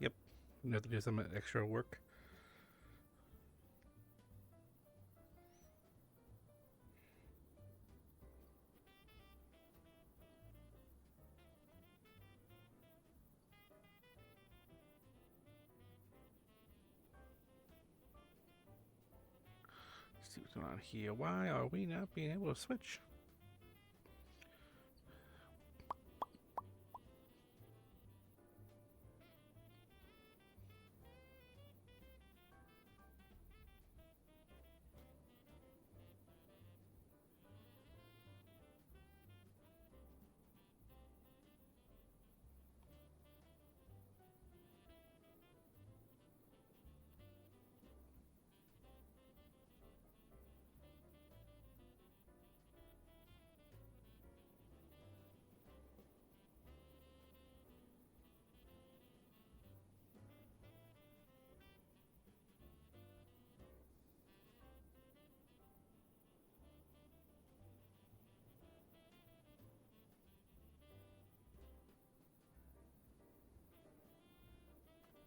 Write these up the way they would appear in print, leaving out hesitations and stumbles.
Yep, you have to do some extra work. Let's see what's going on here. Why are we not being able to switch?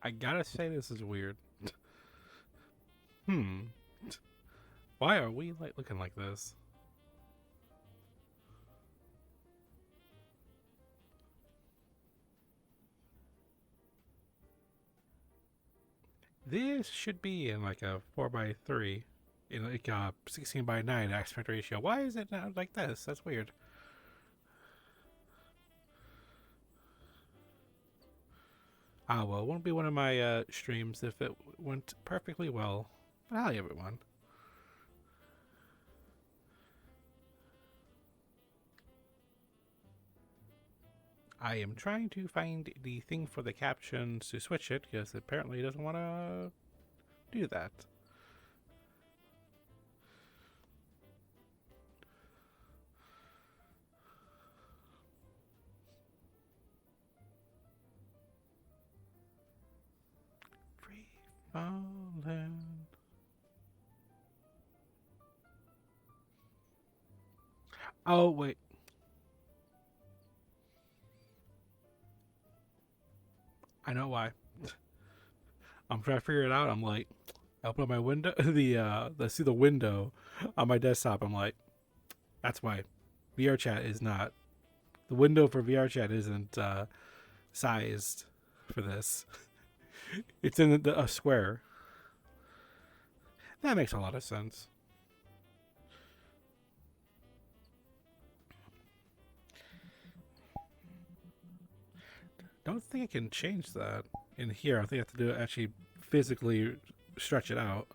I gotta say, this is weird. Hmm. Why are we like looking like this? This should be in like a 4:3, in like a 16:9 aspect ratio. Why is it not like this? That's weird. Ah, well, it won't be one of my streams if it went perfectly well. But hi, everyone. I am trying to find the thing for the captions to switch it because apparently it doesn't want to do that. Free falling. Oh, wait. I know why. I'm trying to figure it out. I'm like, I open up my window, see the window on my desktop. I'm like, that's why VR chat is not, the window for VR chat isn't sized for this. It's in a square. That makes a lot of sense. Don't think I can change that in here. I think I have to do it actually physically stretch it out.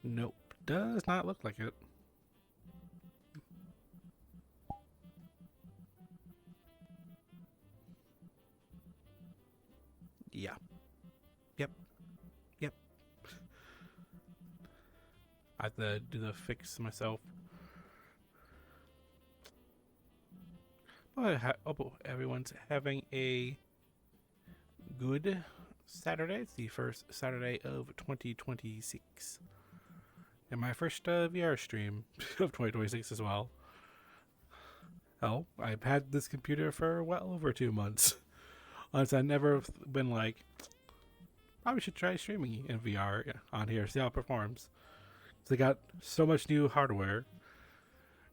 Nope. Does not look like it. Yeah. Yep. Yep. I have to do the fix myself. But I hope everyone's having a good Saturday. It's the first Saturday of 2026. And my first VR stream of 2026 as well. Hell, I've had this computer for well over 2 months. Honestly, I've never been like, probably should try streaming in VR on here, see how it performs. They got so much new hardware.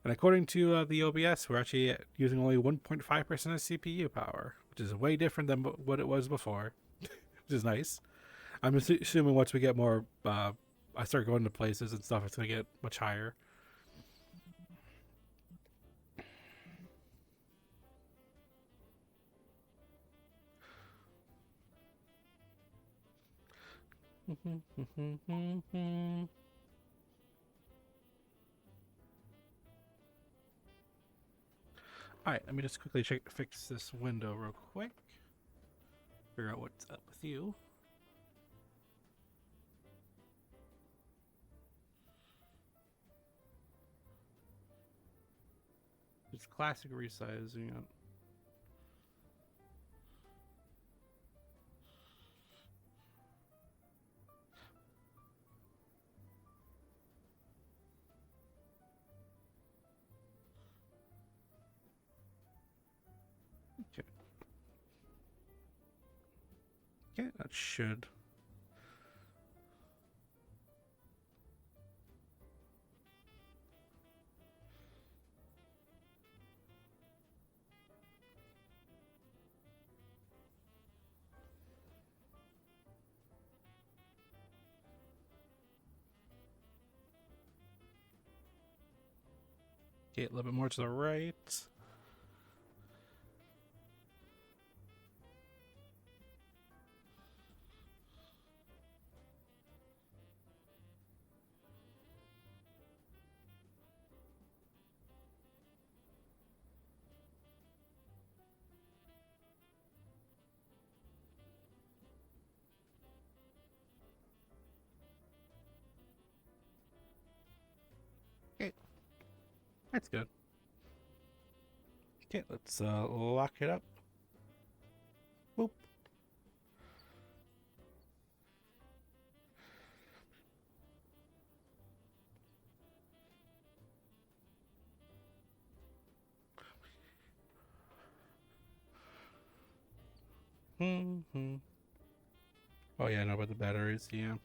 And according to the OBS, we're actually using only 1.5% of CPU power, which is way different than what it was before, which is nice. I'm assuming once we get more, I start going to places and stuff, it's going to get much higher. Alright, let me just quickly fix this window real quick. Figure out what's up with you. It's classic resizing it. Okay, that should. Okay, a little bit more to the right. Okay, that's good. Okay, let's lock it up. Boop. Mm-hmm. Oh yeah, I know about the batteries. Yeah,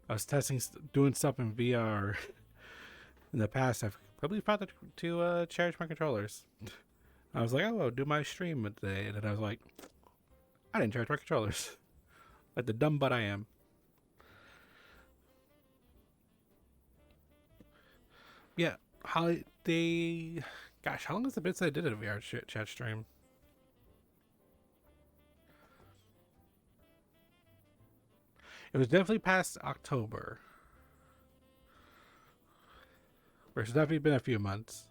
I was testing, doing stuff in VR in the past. I've probably forgot to charge my controllers. I was like, oh, I'll do my stream today, and then I was like, I didn't charge my controllers. Like the dumb butt I am. Yeah, how they? Gosh, how long has it been since I did a VR chat stream? It was definitely past October. It's definitely been a few months.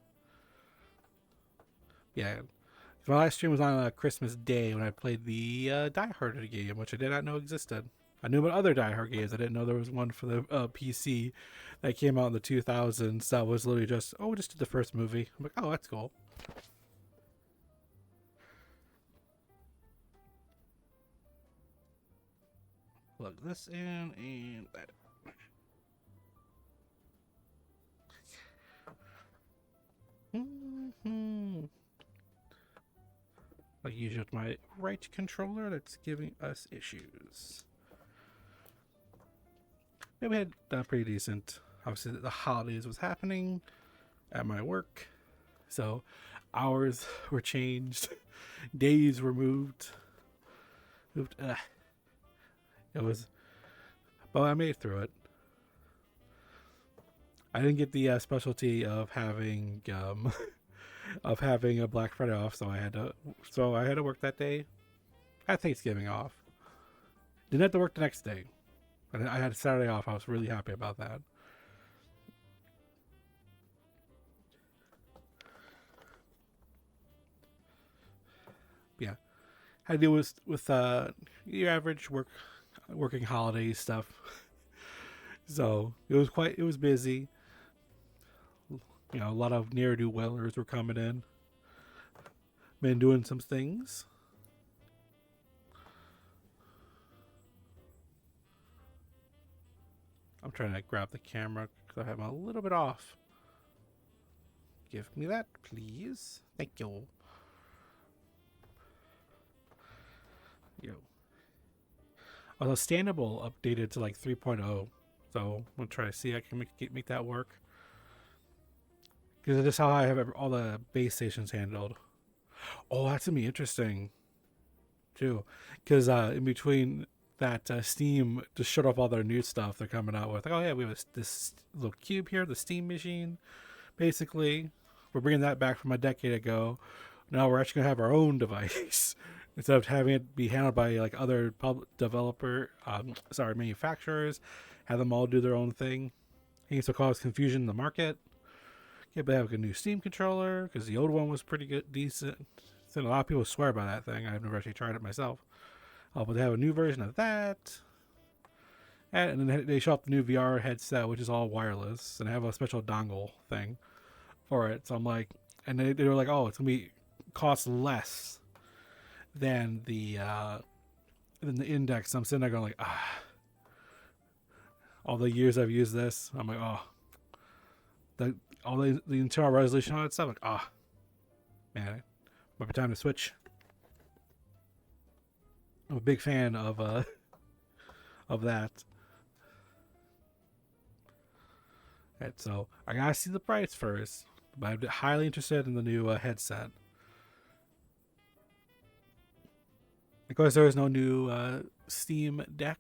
Yeah, my last stream was on Christmas Day when I played the Die Hard game, which I did not know existed. I knew about other Die Hard games. I didn't know there was one for the PC that came out in the 2000s that was literally just, oh, just did the first movie. I'm like, oh, that's cool. Plug this in and that. Mm-hmm. Like usually with my right controller that's giving us issues. Yeah, we had pretty decent. Obviously, the holidays was happening at my work, so hours were changed, days were moved. It was, but I made it through it. I didn't get the specialty of having of having a Black Friday off, so I had to work that day. I had Thanksgiving off. Didn't have to work the next day. I had Saturday off. I was really happy about that. Yeah, had to deal with your average working holiday stuff. So it was busy. You know, a lot of near do wellers were coming in. Been doing some things. I'm trying to grab the camera because I have a little bit off. Give me that, please. Thank you. Yo. Although Standable updated to like 3.0, so I'm gonna try to see if I can make that work. Because that's how I have all the base stations handled. Oh, that's gonna be interesting, too. Because in between that, Steam just showed off all their new stuff they're coming out with. Like, oh yeah, we have this little cube here, the Steam machine. Basically, we're bringing that back from a decade ago. Now we're actually gonna have our own device instead of having it be handled by like other manufacturers. Have them all do their own thing. I think it's will cause confusion in the market. Yeah, but have a new Steam controller because the old one was pretty good, decent. So a lot of people swear by that thing. I've never actually tried it myself. But they have a new version of that. And then they show up the new VR headset, which is all wireless, and they have a special dongle thing for it. So I'm like, and they were like, oh, it's gonna be cost less than the Index. I'm sitting there going like, all the years I've used this, I'm like, all the internal resolution on it stuff, like, man, might be time to switch. I'm a big fan of that. And so I gotta see the price first, but I'm highly interested in the new headset. Of course, there is no new Steam Deck.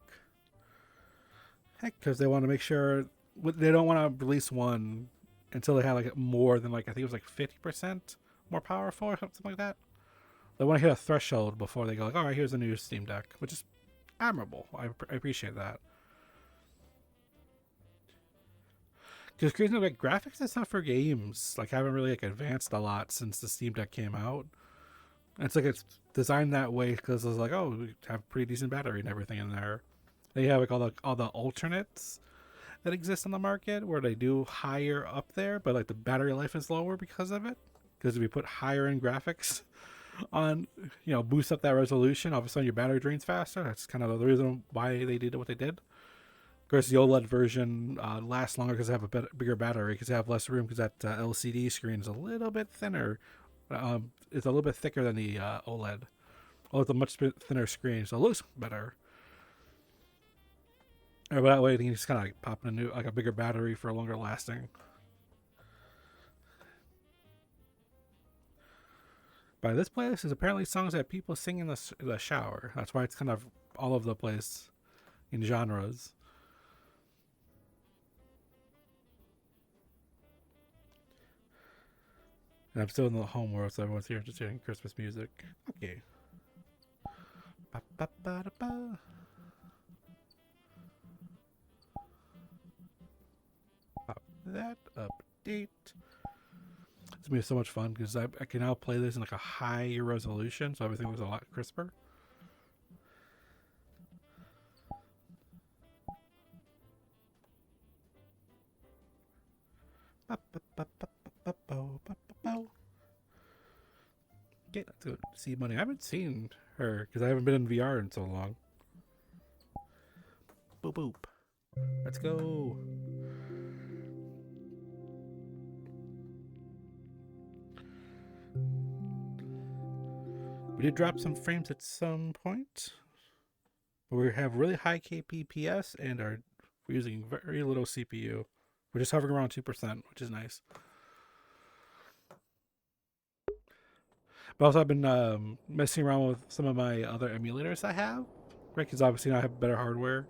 Heck, because they want to make sure they don't want to release one until they have like more than like I think it was like 50% more powerful or something like that. They want to hit a threshold before they go like, all right, here's a new Steam Deck, which is admirable. I appreciate that. Because crazy like graphics and stuff for games like haven't really like advanced a lot since the Steam Deck came out. And it's like it's designed that way because it's like, oh, we have pretty decent battery and everything in there. They have like all the alternates that exist on the market where they do higher up there, but like the battery life is lower because of it. Because if you put higher end graphics on, boost up that resolution, all of a sudden your battery drains faster. That's kind of the reason why they did what they did. Of course, the OLED version lasts longer because they have a bigger battery because they have less room because that LCD screen is a little bit thinner. It's a little bit thicker than the OLED. Oh, it's a much thinner screen, so it looks better. Or that way, you can just kind of like pop in a bigger battery for longer lasting. But this playlist is apparently songs that people sing in the shower. That's why it's kind of all over the place in genres. And I'm still in the home world, so everyone's here just hearing Christmas music. Okay. Ba, ba, ba, da, ba. Pop that update. It's gonna be so much fun because I can now play this in like a high resolution, so everything was a lot crisper. Okay, let's go see Money. I haven't seen her because I haven't been in VR in so long. Boop boop. Let's go. We did drop some frames at some point. But we have really high kpps and we're using very little CPU. We're just hovering around 2%, which is nice. But also I've been messing around with some of my other emulators I have. Right, because obviously now I have better hardware.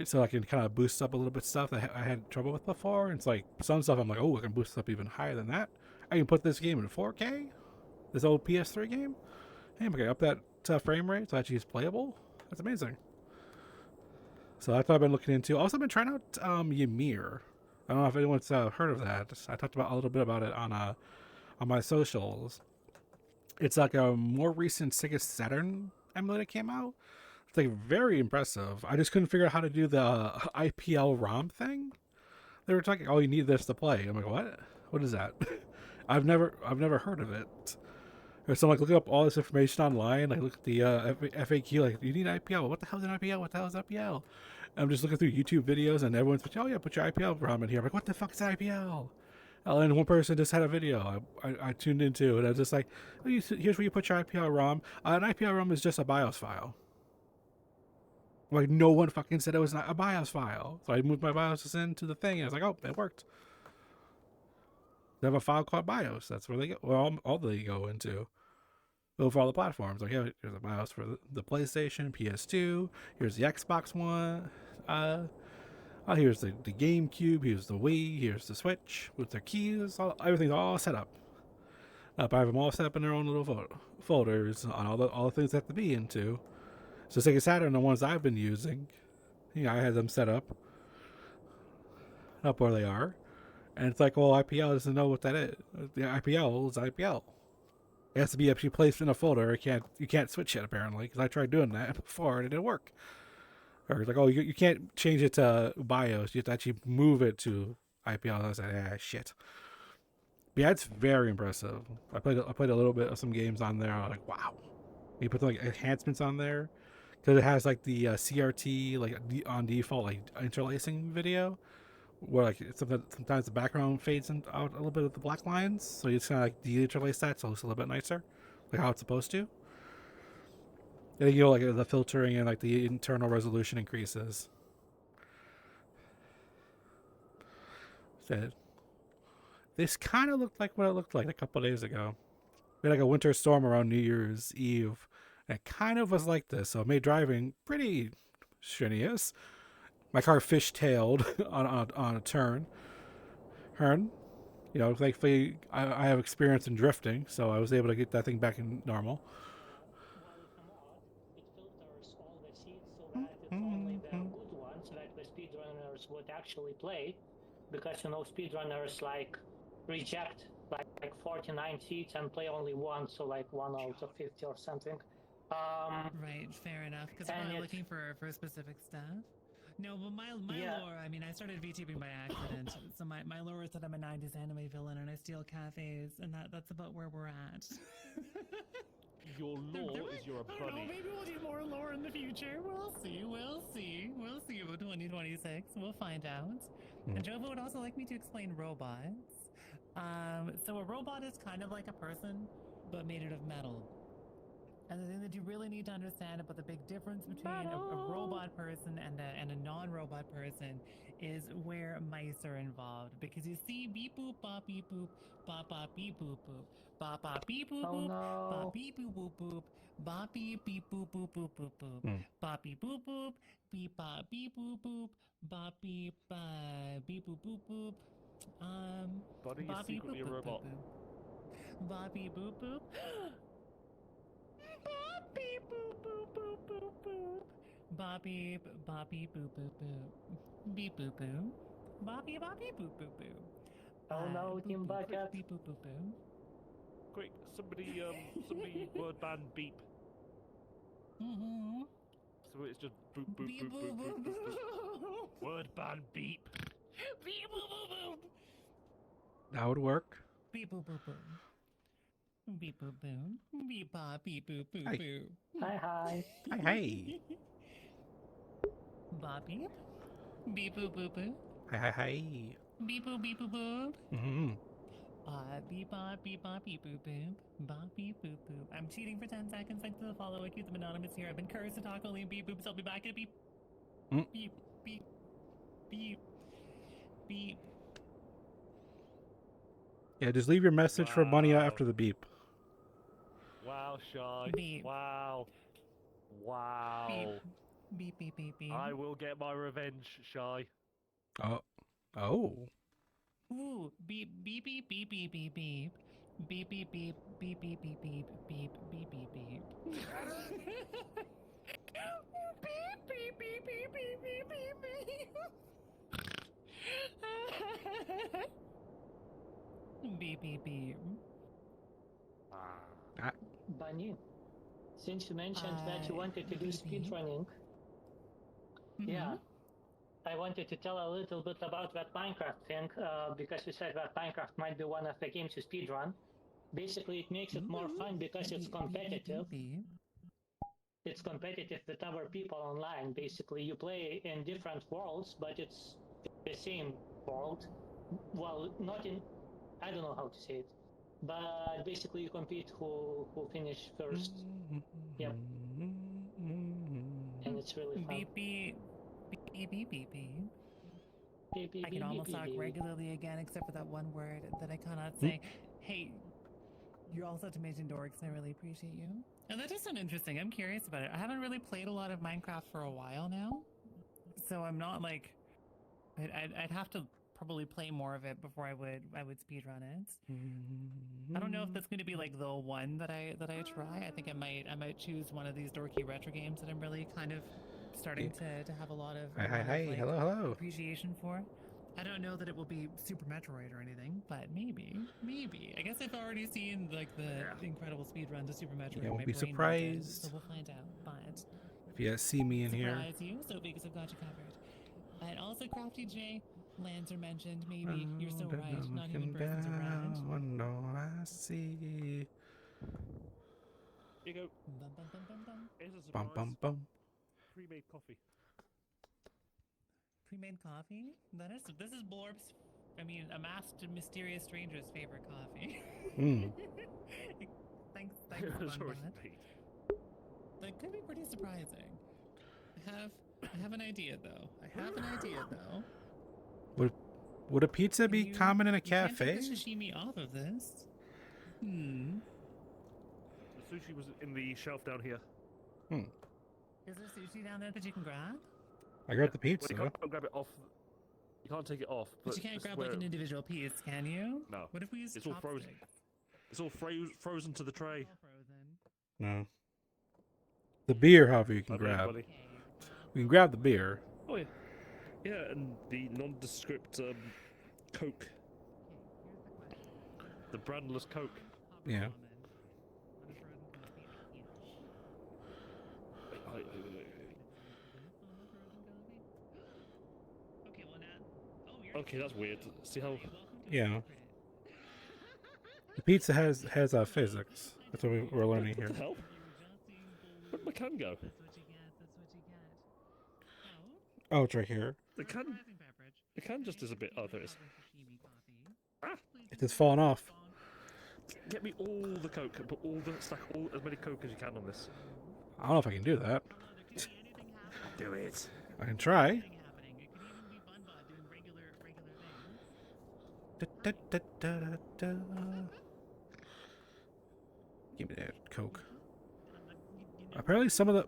So I can kind of boost up a little bit stuff that I had trouble with before. And it's like some stuff I'm like, oh, I can boost up even higher than that. I can put this game in 4K. This old PS3 game. Hey, I'm gonna up that frame rate so actually it's playable. That's amazing. So that's what I've been looking into. Also, been trying out Ymir. I don't know if anyone's heard of that. I talked about a little bit about it on my socials. It's like a more recent Sega Saturn emulator came out. It's like very impressive. I just couldn't figure out how to do the IPL ROM thing. They were talking, oh, you need this to play. I'm like, what? What is that? I've never heard of it. So I'm like looking up all this information online. I look at the FAQ, like, you need IPL. What the hell is an IPL? What the hell is IPL? And I'm just looking through YouTube videos, and everyone's like, oh yeah, put your IPL ROM in here. I'm like, what the fuck is IPL? And one person just had a video I tuned into, and I was just like, oh, here's where you put your IPL ROM. An IPL ROM is just a BIOS file. Like, no one fucking said it was not a BIOS file. So I moved my BIOS into the thing, and I was like, oh, it worked. They have a file called BIOS. That's where they go. Well, all they go into. Over all the platforms. Like, yeah, here's a BIOS for the PlayStation, PS2. Here's the Xbox One. Here's the GameCube. Here's the Wii. Here's the Switch with their keys. Everything's all set up. I have them all set up in their own little folders on all the things they have to be into. So Sega Saturn, the ones I've been using, I had them set up where they are. And it's like, well, IPL doesn't know what that is. The IPL is IPL. It has to be actually placed in a folder. You can't switch it apparently because I tried doing that before and it didn't work. Or it's like, oh, you can't change it to BIOS. You have to actually move it to IPL. I was like, shit. But yeah, it's very impressive. I played a little bit of some games on there. I was like, wow. You put like enhancements on there because it has like the CRT like on default like interlacing video. Where like sometimes the background fades out a little bit of the black lines, so you just kind of like de-interlace that so it's a little bit nicer, like how it's supposed to. And you know, like the filtering and like the internal resolution increases. So this kind of looked like what it looked like a couple days ago. We had like a winter storm around New Year's Eve. And it kind of was like this, so it made driving pretty strenuous. My car fishtailed on a turn. You know, thankfully I have experience in drifting, so I was able to get that thing back in normal. While it's a mod, it filters all the seeds so that it's only the good ones that the speedrunners would actually play, because you know speedrunners like reject like 49 seeds and play only one, so like 1 out of 50 or something. Right, fair enough. Because they're And probably it, looking for specific stuff. No, but my yeah, lore, I mean, I started VTubing by accident. So my lore is that I'm a 90s anime villain and I steal cafes, and that's about where we're at. Your lore is you're a I don't know, bunny. maybe we'll do more lore in the future. We'll see. We'll see about 2026. We'll find out. And Jovo would also like me to explain robots. So a robot is kind of like a person, but made out of metal. And the thing that you really need to understand about the big difference between a robot person and a non-robot person is where mice are involved. Because you see, beep boop, bop beep boop, bop bop beep boop boop, bop bop beep boop oh boop, no. bop beep boop boop boop, bop beep beep boop boop boop boop boop, bop beep boop boop, beep bop beep boop boop, bop beep beep boop boop boop. Buddy, you're Bop beep secretly boop a boop robot. boop. Bop beep boop boop. Bop beep boop boop boop boop boop. Bop beep bop beep boop boop boop. Beep boop boop. Bop beep bop beep boop boop boop. Oh no, Boop Team boop. Backup. Beep boop boop boop. Quick, somebody word ban beep. Mm-hmm. So it's just boop boop Beep boop boop boop boop boop boop. boop. Word ban beep. Beep boop boop boop. That would work. Beep boop boop boop. Beep boop boop. Beep bop beep boop boop Hi. boop. Hi, hi. Hi, hi. Bop beep. Beep boop boop boop. Hi, hi, hi. Beep boop beep boop boop. Mm-hmm. Beep bop beep bop beep boop boop. Bop beep boop boop. I'm cheating for 10 seconds. Thanks to the follow. Accuse them anonymous here. I've been cursed to talk only in beep boops. I'll be back in a beep. Mm. Beep beep beep beep. Yeah, just leave your message for Bunny Wow. after the beep. Wow, Shy. Beep. Wow. Wow. Beep beep beep beep. I will get my revenge, Shy. Oh. Oh. Ooh, beep beep beep beep beep beep beep. Beep beep beep beep beep beep beep beep beep beep beep. Beep beep beep beep beep beep beep beep. Beep beep beep. Bunny, since you mentioned that you wanted to do beep. speedrunning, yeah, I wanted to tell a little bit about that Minecraft thing, because you said that Minecraft might be one of the games you speedrun. Basically, it makes it more fun because it's competitive. It's competitive with other people online. Basically, you play in different worlds, but it's the same world. Well, not in, I don't know how to say it, but basically you compete who finish first. Yep. And it's really fun. Beep beep beep beep beep beep. Beep, beep, I beep, can almost beep, talk beep. regularly again, except for that one word that I cannot say. Hey, you're all such amazing dorks, and I really appreciate you. And that does sound interesting. I'm curious about it. I haven't really played a lot of Minecraft for a while now, so I'm not like. I'd have to probably play more of it before I would speedrun it. I don't know if that's going to be like the one that I try. I think I might choose one of these dorky retro games that I'm really kind of starting to have a lot of Hi, like, hello, hello. appreciation for. I don't know that it will be Super Metroid or anything, but maybe. I guess I've already seen like the incredible speedrun to Super Metroid. Yeah, won't my be brain melted, surprised. so we'll find out. But If you see me in here. surprise you, so because I've got you covered. And also, Crafty J, lands are mentioned. Maybe you're so right. Not human persons are right. All I see. Here you go. Bum, bum, bum, bum, bum. Here's a surprise. Bum bum bum. Pre-made coffee. Pre-made coffee. This is Blorb's. I mean, a masked mysterious stranger's favorite coffee. Mm. Thanks, It was Fun already Bot. made. that could be pretty surprising. I have an idea though. Would a pizza be You- common in a you can't cafe? take the sashimi off of this. The sushi was in the shelf down here. Is there sushi down there that you can grab? I got the Well, pizza. you can't grab it off. You can't take it off. But you can't just grab wear like an it. individual piece, can you? No. What if we use It's all frozen. chopsticks? It's all frozen to the tray. All frozen. No. The beer, however, you can I mean, grab. buddy. Okay, well, You can grab the beer. Oh yeah. Yeah, and the nondescript Coke, the brandless Coke. Yeah. Okay, that's weird. See how? Yeah. The pizza has physics. That's what we're learning here. What the hell? Where'd my can go? Oh, it's right here. The can just is a bit. Oh, there it is. Ah! It's just falling off. Get me all the Coke and put stack as many Coke as you can on this. I don't know if I can do that. Do it. I can try. Da, da, da, da, da, da. Give me that Coke. Apparently, some of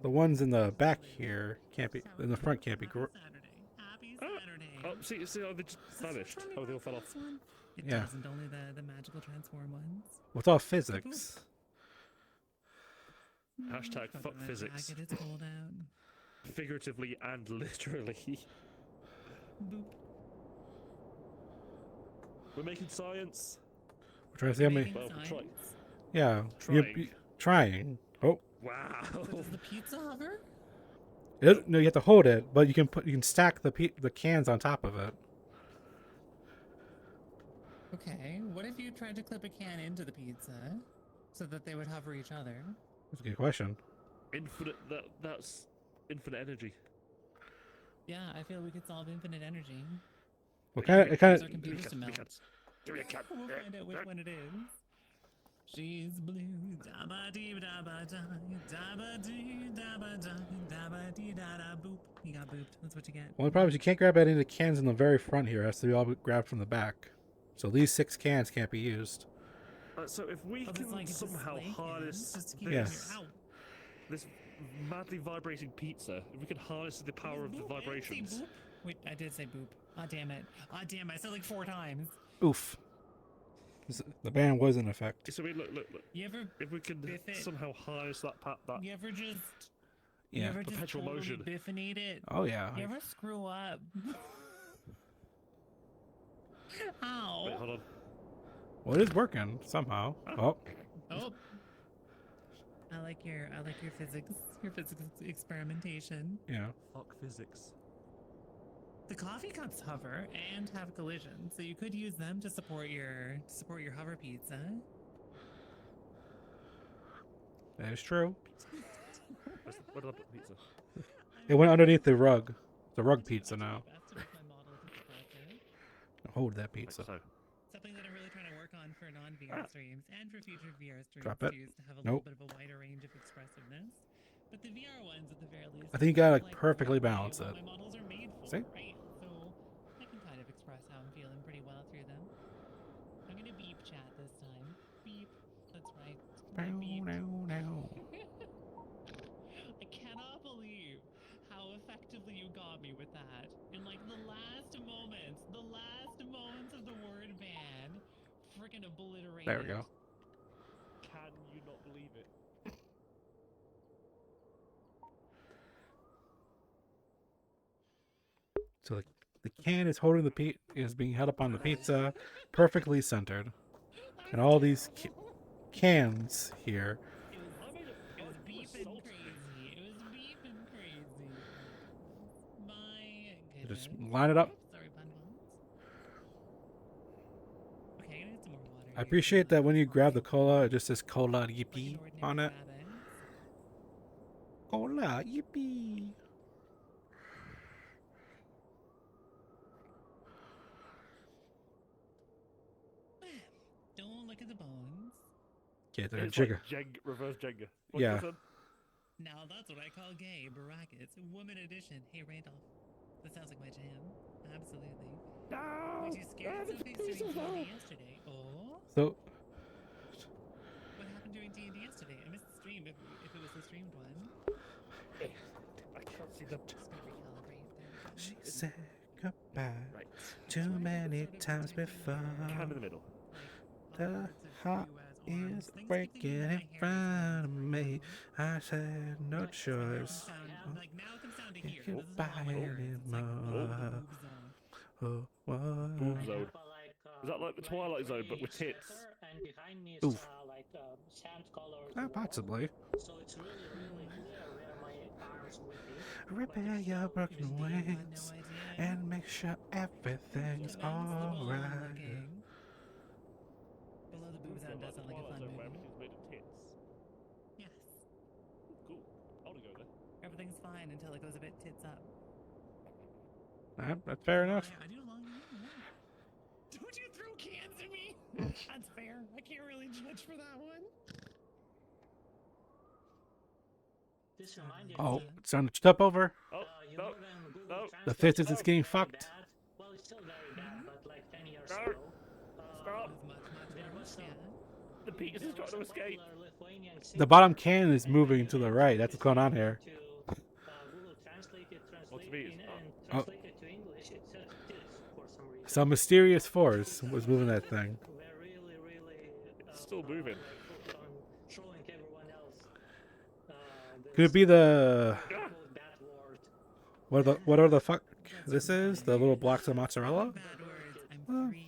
the ones in the back here can't be in the front can't be. Oh, see how they just vanished. Oh, they all fell off. It Yeah. doesn't, only the magical transform ones. What's all physics? Hashtag Put fuck them in my physics. jacket, it's cold out. Figuratively and literally. Boop. We're making science. We're trying to see how many. Making Well, try- science? Yeah, Trying. trying. Oh, Wow. So does the pizza hover? no, you have to hold it, but you can stack the cans on top of it. Okay, what if you tried to clip a can into the pizza so that they would hover each other? That's a good question. Infinite. That's infinite energy. Yeah, I feel we could solve infinite energy. What kind of? It kind Use our of. computers to melt. Give me a cat. We'll find out which one it is. She's blue, da ba dee da ba da, da ba dee da ba da, da ba dee da da boop. You got booped. That's what you get. One problem is you can't grab any of the cans in the very front here. It has to be all grabbed from the back. So these 6 cans can't be used. So if we Oh, can there's like just somehow slay harness cans just to keep Yes. it out. this madly vibrating pizza, if we can harness the power of the Boop, I didn't say vibrations. boop. Wait, I did say boop. Ah, damn it. Ah, damn it. I said like 4 times. Oof. The ban was in effect. So we look. You ever, If we can Biff it. somehow harness that you ever just, Yeah. you ever just Perpetual totally motion. biffinate it? Oh yeah. You ever screw up? Ow. Wait, hold on. Well, it is working somehow. Oh, Oh. I like your physics experimentation. yeah. Fuck physics. The coffee cups hover and have collision, so you could use them to support your hover pizza. That is true. Where did I put pizza? It went underneath the rug. The rug pizza now. Hold that pizza. So, Something that I'm really trying to work on for non-VR streams and for future VR streams Drop it. is to have a Nope. little bit of a wider range of expressiveness. But the VR ones, at the very least, I think you gotta, like, like perfectly what balance my it. models are made for, See? right? So I can kind of express how I'm feeling pretty well through them. I'm gonna beep chat this time. Beep. That's right. I beeped. I cannot believe how effectively you got me with that. In like the last moments of the word ban, freaking obliterated. There we go. can you not believe it? So the can is holding is being held up on the pizza, perfectly centered, and all these cans here. It was beeping crazy. It was beeping crazy. My goodness. Just line it up. Sorry, Bun Buns. Okay, I need some more water. I appreciate that when you grab the cola, it just says cola yippee on it. Cola yippee. Don't look at the bones. Okay, they're It's Jigga. like reverse Jenga. Yeah. What's that? Now that's what I call gay. Brackets. Woman edition. Hey, Randolph. That sounds like my jam. Absolutely. No! Were you scared Sophie during D&D yesterday? Oh? So, What happened during D&D yesterday? I missed the stream if it was the streamed one. I can't see the. Just gonna recalibrate. There we go. she said goodbye Right. too many Sort of times protecting before. Kind of the middle. Like, The upwards of heart you as arms. is Things keep breaking thinking that in my hair is front of going me. down. I said no choice. Like now it comes down to Can't here. you This is buy not my hair. It's like anymore? the boob zone. Oh, what? Boob I zone. have a, like, Is that like the Twilight Zone, but with tits? sweater, and behind me is Oof. like sand colored wall. Possibly. So it's really, really clear where my arms would be. Repair it's your still broken I visible. had no wings idea. and make sure everything's Them's the ball alright. looking. Below the boob zone does sound like a fun where movie. everything's made of tits. Yes. Cool. I want to go there. Everything's fine until it goes a bit tits up. That's fair enough. I do long Don't you throw cans at me? That's fair. I can't really judge for that one. This reminded Oh, me. it's time to step over. Oh, You no. know when Google no. The Translate physics is was getting very fucked. bad? Well, it's still very bad, but like 10 years No. ago. Stop. With much There was worse, some- yeah. The Peters there is trying was to a escape. popular Lithuanian The bottom singer, can is and moving when to you the had right. That's what's going on to, here. Google Translate it, What's translate Peters? in, Oh. and Oh. translate it to English. It said tits for some reason. Some mysterious force was moving that thing. We're really, really. It's still moving. Like, hooked on showing everyone else. Could it be the quote, that word. what are the fuck this is? The little blocks of mozzarella? Bad words. Oh. I'm free.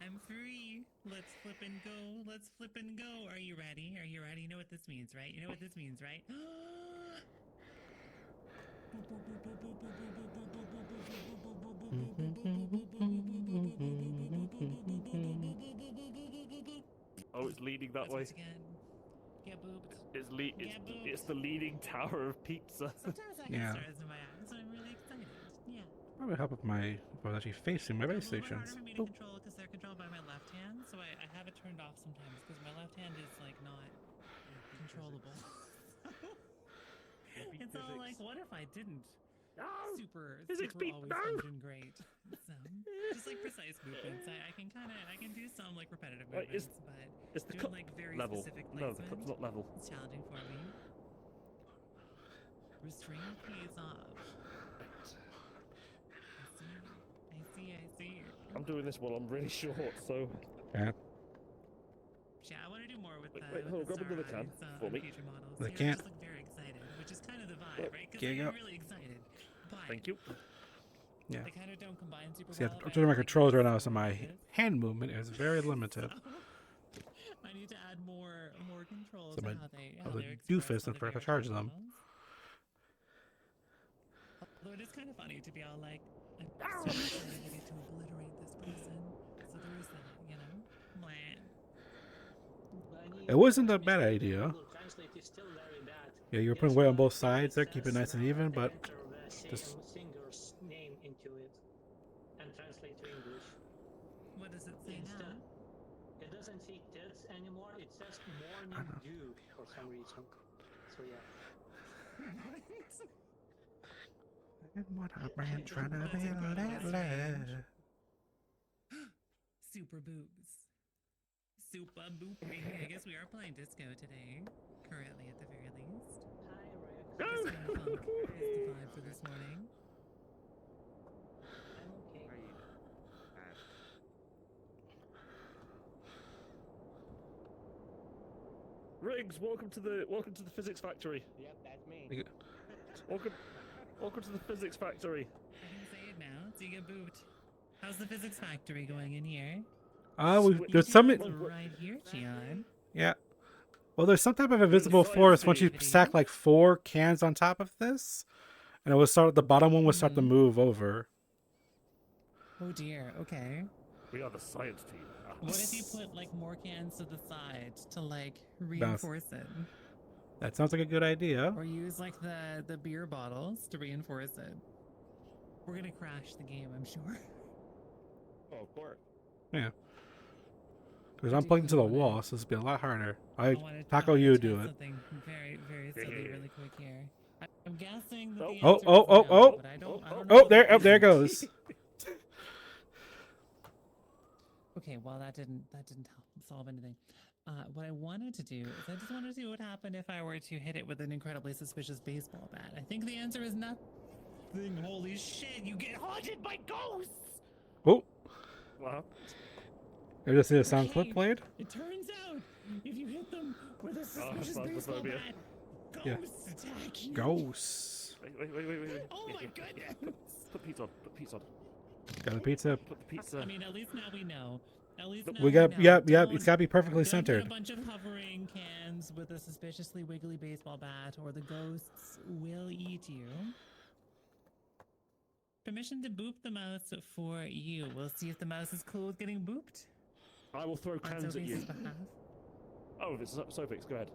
I'm free. Let's flip and go. Let's flip and go. Are you ready? Are you ready? You know what this means, right? You know what this means, right? Oh, it's leading that way. Once again. Get booped. It's the leading tower of pizza. Sometimes I get Yeah. stars in my eyes, and I'm really excited. Yeah. Probably help if I was actually facing my base It's a little bit stations. harder for me to control because they're controlled by my left hand, so I have it turned off sometimes because my left hand is like not controllable. It's all like, what if I didn't? No! Super Physics beep, always no! engine great. So, just like precise movements, I can do some like repetitive Wait, movements, is- but It's the doing cup like very level. specific No, the placement cup's not level. is challenging for me. Restraint pays off. I see. I'm doing this while I'm really short, so. Yeah. Yeah, I want to do more with Wait, the, wait, with hold on, the grab another Star can Eyes, for on me. future models. The Yeah, can. just look very excited, which is kind of the vibe, Look, right? Because here you they're go. really excited, but Thank you. Yeah. they kind of don't combine super See, well. I'm if I turning my have, like, controls right now, this so or my this. hand movement is very limited. I need to add more controls So to my- how they how the they're expressed doofus on and the forgot to various charge them. models. Although it is kind of funny to be all like, I'm Ow! so excited to get to obliterate this person. So there is that, you know? Blah. It wasn't a bad idea. Google Translate is still very bad. Yeah, you were Guess putting weight on what? both sides there, keep it says nice and now even, to but enter the same just- singer's name into it and translate to English. What does it say Instead, now? it doesn't say tits anymore. It says morning know. dew for some reason. So yeah. And what a brand trying to That's be incredible. lately. Super boobs. Super booping. I guess we are playing disco today. Currently, at the very least. Hi, Rick. This kind of funk is the vibe for this morning. I'm okay. Riggs, welcome to the physics factory. Yep, that's me. Welcome to the physics factory. I can say it now. So you get booped. How's the physics factory going in here? There's some, It's right here, Gian. yeah. Well, there's some type of invisible science force once you video. stack like 4 cans on top of this, and it will start. The bottom one will start to Mhm. move over. Oh dear. Okay. We are the science team. What if you put like more cans to the side to like reinforce it, That sounds like a good idea. or use like the beer bottles to reinforce it? We're gonna crash the game, I'm sure. Oh, of course. Yeah. Because I'm plugged into the wall, so it's be a lot harder. wanted Taco, to you test do it. Something very, very silly, really quick here. I'm guessing that the Oh, answer oh, is oh, no, oh. but I don't know Oh, if there, it oh, there is. goes. Okay, well that didn't help solve anything. What I wanted to do is I just wanted to see what would happen if I were to hit it with an incredibly suspicious baseball bat. I think the answer is nothing. Holy shit! You get haunted by ghosts. Oh, What? I just see a sound Okay, clip played. It turns out if you hit them with a suspicious phasmophobia. baseball bat, Yeah. ghosts attack you. Ghosts. Wait. Oh my Yeah. goodness! Put pizza on. Put pizza on. Got the pizza. Put the pizza. I mean, at least now we know. At least now We got, know. yep. Don't- It's got to be perfectly don't get centered. a bunch of hovering cans with a suspiciously wiggly baseball bat, or the ghosts will eat you. Permission to boop the mouse for you. We'll see if the mouse is cool with getting booped. I will throw On cans at Sophie's you. behalf. Oh, if it's Sofix, go ahead.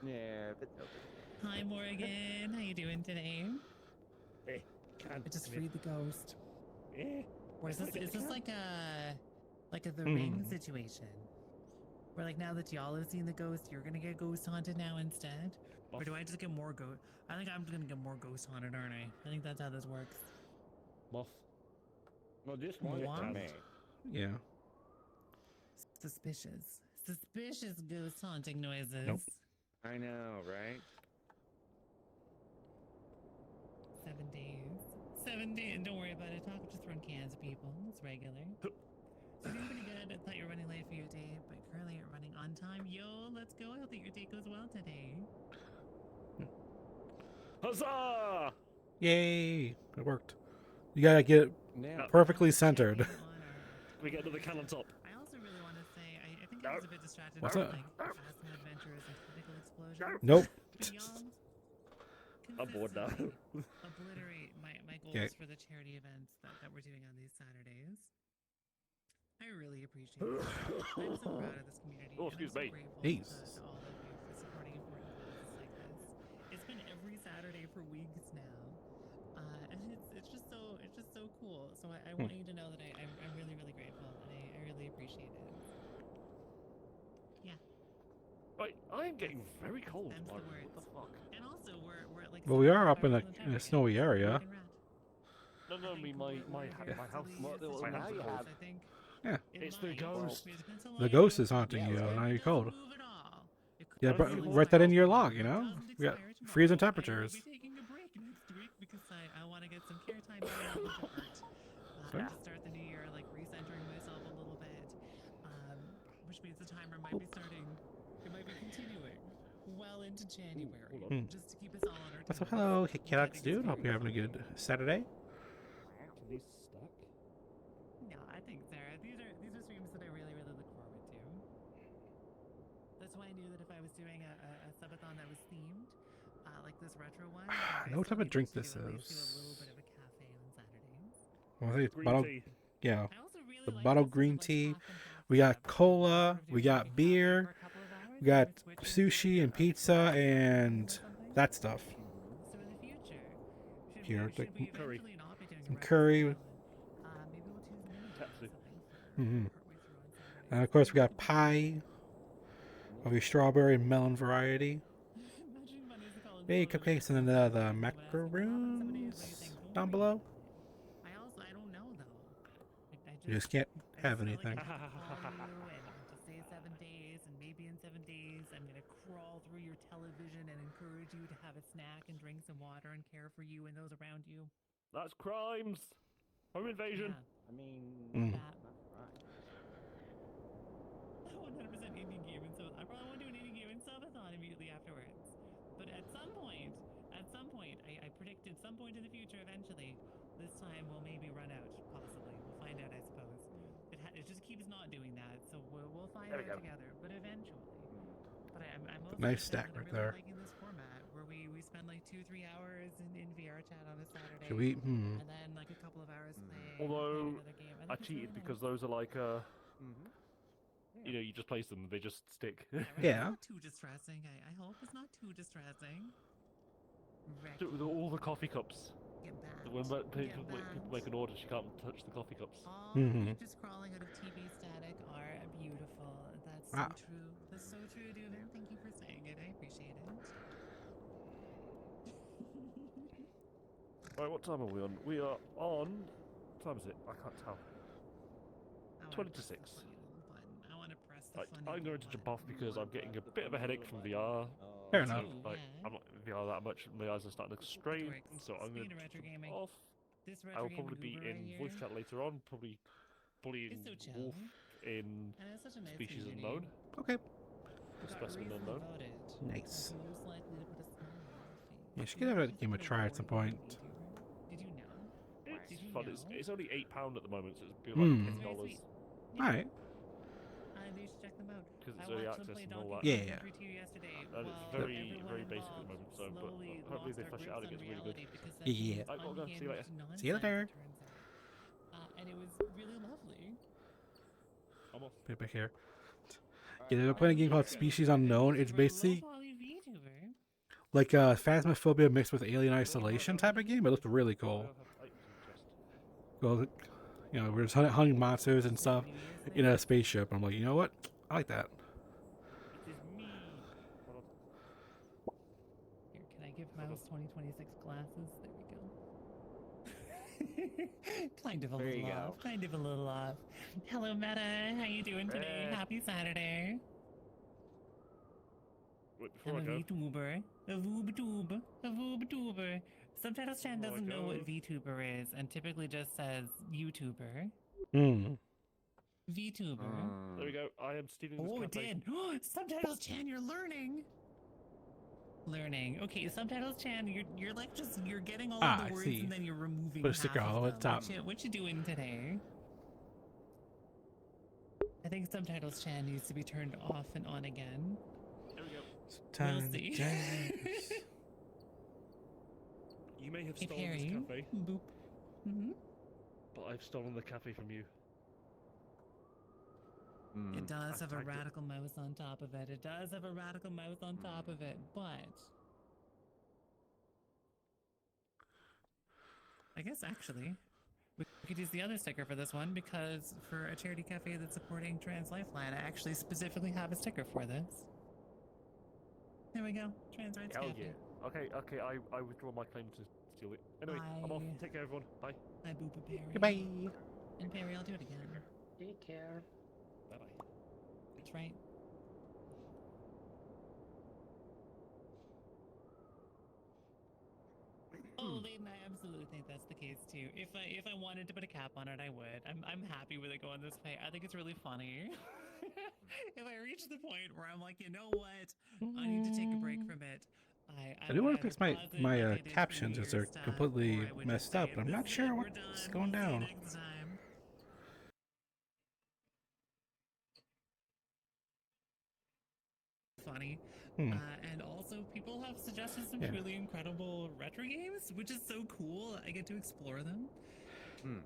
Yeah, but Hi Morgan, how you doing today? Can. I just freed the ghost. Eh. Or is this like a The Ring situation? Where like now that y'all have seen the ghost, you're gonna get ghost haunted now instead? Or do I just get more ghost? I think I'm gonna get more ghost haunted, aren't I? I think that's how this works. Moth. well, just one What? for me. Yeah. Suspicious. Suspicious ghost haunting noises. Nope. I know, right? 7 days. 7 days. Don't worry about it. Taco just run cans of people. It's regular. So you're doing pretty good. I thought you were running late for your date, but currently you're running on time. Yo, let's go. I hope that your date goes well today. Huzzah! Yay! It worked. You gotta get Yeah. perfectly centered. Checking on our- We get another can on top. I also really want to say, I think I was a bit distracted What's by up? like Fast and Adventures and Tentacle Explosions. Nope. Beyond I'm bored now. consistently obliterate my goals Okay. for the charity events that we're doing on these Saturdays. I really appreciate it. I'm so proud of this community. Oh, and excuse I'm so me. grateful Jesus. to all of you for supporting important causes like this. It's been every Saturday for weeks now. And it's just so cool. So I want you to know that I'm really, really grateful and I really appreciate it. Yeah. Right, I am getting very cold. Them's the Myron. words. What the fuck? And also we're at like Well, we are up in 75% a, of the in a temperature. snowy area. Fucking rat. No, I mean my house. Well, my now house you is have- cold. I think. Yeah. In It's the mine, ghost. it's been so long The ghost ago, is haunting Yeah, you, right. and now it you're doesn't cold. move at all. It Yeah, could Don't really you write that in your log, it you know? doesn't We got expire tomorrow. freezing I will temperatures. be taking a break next week because I want to get some care time down on the art. Okay. To start the new year, like recentering myself a little bit, which means the timer might be starting. It might be continuing well into January, hold on. just to keep us all on our toes. So hello, which I Cats think is dude. Hope very you're having a fun. good Saturday. Can these stack? No, I think Sarah, these are streams that I really, really look forward to. That's why I knew that if I was doing a subathon that was themed, like this retro one, I know what type of drink this at least do a is. little bit of a cafe on Saturdays. Well, I think it's Green bottle, tea. yeah. I also really The like bottled this sort of, green like, tea. half and half We got vibe, like, cola, sort of we doing, got like, a cafe beer, for a couple of hours, we got and we're switching sushi to and a pizza coffee and or something. that stuff. So in the future, should Here, we, like, should we curry. eventually not be doing some a retro curry. salad? Maybe we'll choose mini Pepsi. or something for Mhm. partway through on Saturdays. And of course, we got pie of a strawberry and melon variety. Imagine Mondays to call Hey, and cupcakes and then the macaroons down below. I don't know though. You just can't I have felt anything. Like I should call you and to say 7 days, and maybe in 7 days I'm gonna crawl through your television and encourage you to have a snack and drink some water and care for you and those around you. That's crimes. Home invasion. Yeah. I mean, Mm. That. that's right. 100% indie game and so I probably won't do an indie game and subathon immediately afterwards. But at some point, I predict at some point in the future, eventually, this time we'll maybe run out. Possibly, we'll find out. I suppose it just keeps not doing that, so we'll find There out we go. together. But eventually. But I'm also Nice excited stack that I'm right really there. liking this format where we spend like 2-3 hours in VR chat on a Saturday. Should we? And then like a couple of hours playing. Although, another game. I think it's cheated really because nice. those are like Mm-hmm. you know, you just place them, they just stick. Right, Yeah. It's not too distressing. I hope it's not too distressing. With all the coffee cups. Get back. When people Get make an order, she can't touch the coffee cups. All Mhm. creatures crawling out of TV static are beautiful. That's so Ah. true. That's so true, Dubin. Thank you for saying it. I appreciate it. Right, what time are we on? We are on. What time is it? I can't tell. I wanna 20 to press the 6. funny little button. I want to press the Right, funny I'm going little to jump button. off because I'm getting a bit of a headache from VR. Fair enough. Ooh, Like, yeah. I'm not in VR that much. My eyes are starting to strain, Dorks. so I'm going Speaking of retro to gaming, off. This I retro will gaming probably be goober in right voice here chat later on. Probably bullying is so chill. Wolf in And it's such a nice Species community. Unknown. Okay. Got Specimen reason Unknown. about it. Nice. Who's likely to put a smile on your face? Yeah, should give that game a try at some point. Did you know? It's Did you fun. know? It's only £8 at the moment, so it's be like Hmm. It's very $10 sweet. Yeah. Alright. You should check them out. because it's I early watched them access play and all Donkey that. Kong Yeah. Country 2 yesterday. And it's while very, everyone very basic at the involved moment, so but slowly hopefully lost they their flesh it out. It grips gets on really good. reality because that Yeah. game is I've got to go. See you later. unhinged See you later. nonsense, it turns out. And it was really lovely. I'm off. Be back here. Yeah, they're playing a game called Species Unknown. It's basically VTuber. like a Phasmophobia mixed with Alien Isolation type of game. It looked really cool. Well, you know, we're just hunting monsters and stuff in a spaceship. I'm like, you know what? I like that. It is me. Hold on. Here, can I give Mouse 2026 glasses? There we go. Kind of a There you little go. off. Kind of a little off. Hello, Meta. How you doing today? Hey. Happy Saturday. Wait, before I'm I a go, VTuber. A VoobTube. A VoobTuber. Subtitles Chan Before I doesn't know go- what VTuber is and typically just says YouTuber. Hmm. VTuber. there we go. I am stealing this Oh, it cafe. did. Subtitles Chan, you're learning. Learning. Okay, Subtitles Chan, you're like just you're getting all Ah, of I the words see. and then you're removing Put a sticker half all of at the them. top. What you doing today? I think Subtitles Chan needs to be turned off and on again. There we go. Time to see. dance. You may have Hey stolen Perry. this cafe, Boop. Mm-hmm. but I've stolen the cafe from you. It does I've have a tagged it. radical mouse on top of it. It does have a radical mouse on top of it, but I guess actually we could use the other sticker for this one because for a charity cafe that's supporting Trans Lifeline, I actually specifically have a sticker for this. There we go. Trans Rights Hell Cafe. yeah. Okay, I withdraw my claim to steal it. Anyway, I'm off. Bye. Take care, everyone. Bye. Hi, Booba Perry. Goodbye. And Perry, I'll do it again. Take care. Bye bye. That's right. Oh, Layden, I absolutely think that's the case too. If I wanted to put a cap on it, I would. I'm happy with it going this way. I think it's really funny. If I reach the point where I'm like, you know what, I need to take a break from it. I do would want to either fix my pause it like I did for captions New as they're Year's stuff, completely or I would just messed say, up, and I'm not "This is sure it, we're what's done. going We'll see you down. next time." Funny. Hmm. And also, people have suggested some Yeah. truly incredible retro games, which is so cool. I get to explore them.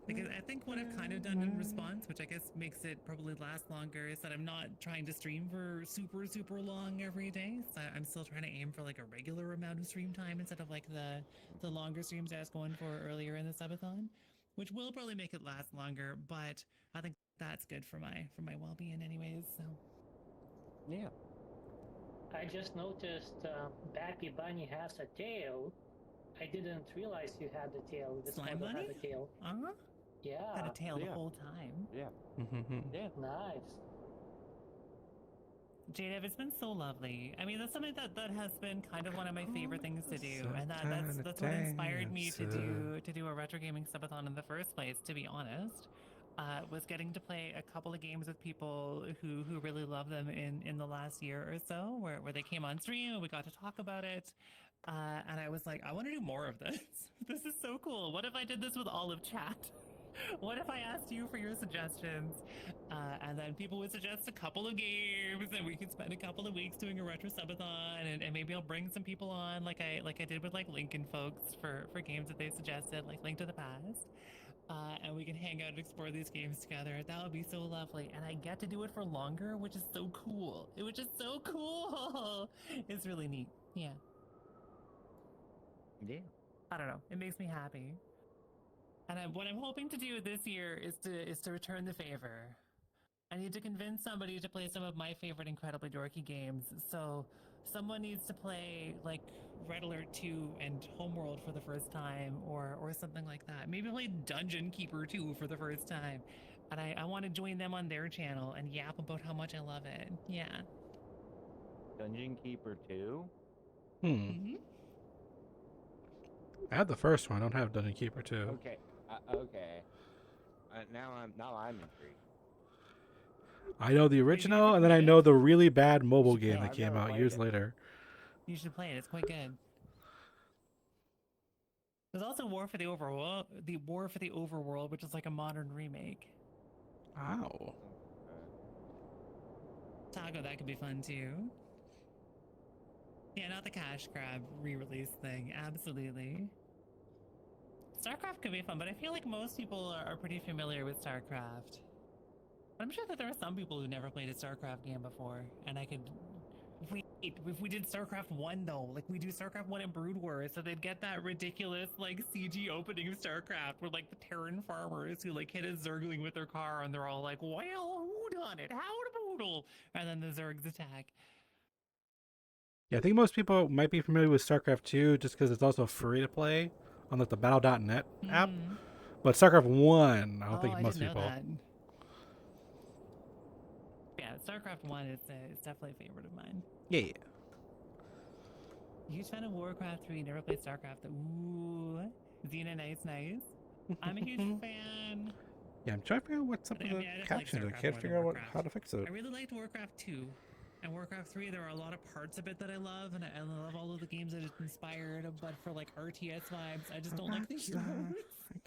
Because I think what I've kind of done in response, which I guess makes it probably last longer, is that I'm not trying to stream for super, super long every day. So I'm still trying to aim for like a regular amount of stream time instead of like the longer streams I was going for earlier in the subathon, which will probably make it last longer. But I think that's good for my well-being, anyways. So Yeah. I just noticed Bappy Bunny has a tail. I didn't realize you had the tail. This Slime model Bunny? had a tail. had Yeah, a tail the yeah. whole time. Yeah. Yeah. nice. Jada, it's been so lovely. I mean, that's something that has been kind of one of my favorite things to do, and that's what inspired me to do a retro gaming subathon in the first place. To be honest, was getting to play a couple of games with people who really love them in the last year or so, where they came on stream and we got to talk about it. And I was like, I want to do more of this. This is so cool. What if I did this with all of chat? What if I asked you for your suggestions? And then people would suggest a couple of games, and we could spend a couple of weeks doing a retro subathon, and maybe I'll bring some people on, like I did with like Lincoln folks for games that they suggested, like Link to the Past. And we can hang out and explore these games together. That would be so lovely, and I get to do it for longer, which is so cool. Which is so cool. It's really neat. Yeah. Yeah. I don't know. It makes me happy. And what I'm hoping to do this year is to return the favor. I need to convince somebody to play some of my favorite incredibly dorky games. So someone needs to play like Red Alert 2 and Homeworld for the first time, or something like that. Maybe play Dungeon Keeper 2 for the first time. And I want to join them on their channel and yap about how much I love it. Yeah. Dungeon Keeper 2? Mm-hmm. I have the first one. I don't have Dungeon Keeper 2. Okay. Okay. Now I'm intrigued. I know the original, and then I know the really bad mobile game No, that I've came never out played years it. later. You should play it. It's quite good. There's also War for the Overworld, which is like a modern remake. Ow. Taco, that could be fun too. Yeah, not the cash grab re-release thing. Absolutely. StarCraft could be fun, but I feel like most people are pretty familiar with StarCraft. But I'm sure that there are some people who never played a StarCraft game before, and I could. If we did StarCraft 1 though, like we do StarCraft 1 and Brood War, so they'd get that ridiculous like CG opening of StarCraft where like the Terran farmers who like hit a Zergling with their car and they're all like, well, who done it? How to boodle? And then the Zergs attack. Yeah, I think most people might be familiar with StarCraft 2 just because it's also free to play on like the Battle.net app. Mhm. But StarCraft 1, I don't think I most didn't know people. that. Yeah, StarCraft 1 is definitely a favorite of mine. Yeah. Huge fan of Warcraft 3, never played StarCraft. Ooh, Xena, nice. I'm a huge fan. Yeah, I'm trying to figure out what's up I with mean, the I just like captions. I StarCraft can't more figure than out Warcraft. how to fix it. I really liked Warcraft 2. And Warcraft 3, there are a lot of parts of it that I love, and I love all of the games that it's inspired, but for like RTS vibes, I just don't like the heroes. I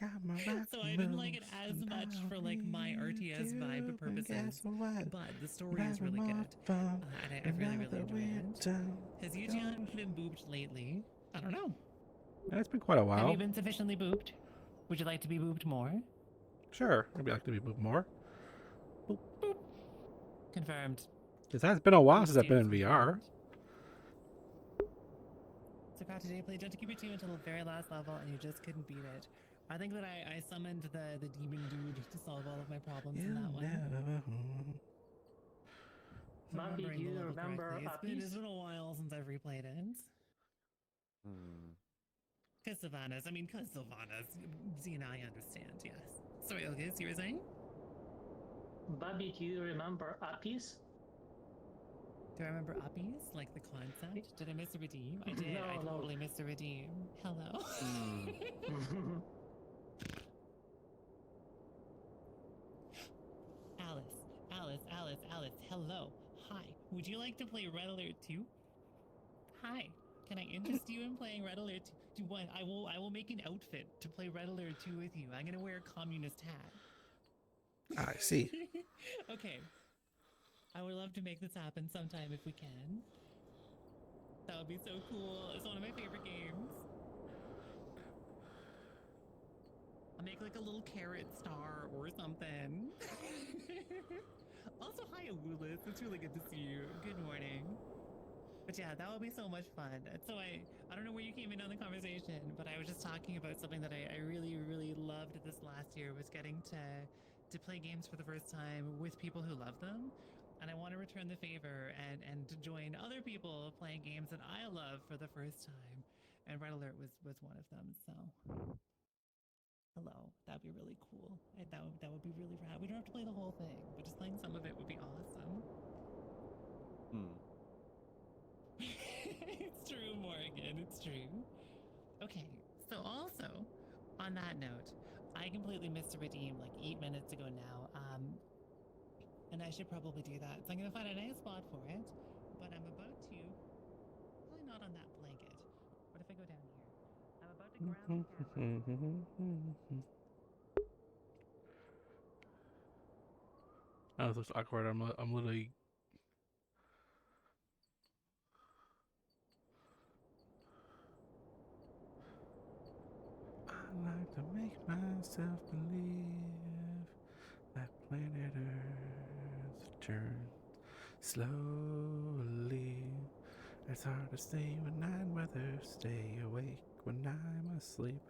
got my rock So I didn't like it moves, as and much I'll for like my lead RTS you, vibe and purposes. guess what? But the story is really Never good. more fun, And I really, now really that enjoy we're it. done. Has Yujian been booped lately? I don't know. It's been quite a Have while. you been sufficiently booped? Would you like to be booped more? Sure, maybe I'd like to be moved more. Confirmed. Because it's been a while since I've been in Steve VR. confirmed. So Crowd today played Dungeon Keeper 2 until the very last level and you just couldn't beat it. I think that I summoned the demon dude to solve all of my problems in that one. If I'm Bobby, remembering do the you level remember correctly. It's Apis? been a while since I've replayed it. Cause Sylvanas, Xena, I understand, yes. Sorry, Ilgis, you were saying? Bobby, do you remember Apis? Do I remember Uppies? Like the concept? Did I miss a redeem? I did. I No. totally missed a redeem. Hello. Alice, hello. Hi. Would you like to play Red Alert 2? Hi. Can I interest you in playing Red Alert 2? Do you want? I will make an outfit to play Red Alert 2 with you. I'm gonna wear a communist hat. I see. Okay. I would love to make this happen sometime if we can. That would be so cool. It's one of my favorite games. I'll make like a little carrot star or something. Also, hi, Awulis. It's really good to see you. Good morning. But yeah, that would be so much fun. So I don't know where you came in on the conversation, but I was just talking about something that I really, really loved this last year was getting to play games for the first time with people who love them. And I want to return the favor and to join other people playing games that I love for the first time. And Red Alert was one of them. So, hello, that'd be really cool. That would be really rad. We don't have to play the whole thing, but just playing some of it would be awesome. It's true, Morgan. It's true. Okay, so also on that note, I completely missed a redeem like 8 minutes ago now. And I should probably do that. So I'm gonna find a nice spot for it. But I'm about to probably not on that blanket. What if I go down here? I'm about to grab the camera. Oh, this looks awkward. I'm literally. I like to make myself believe that planet Earth turns slowly. It's hard to stay when I'd rather stay awake when I'm asleep.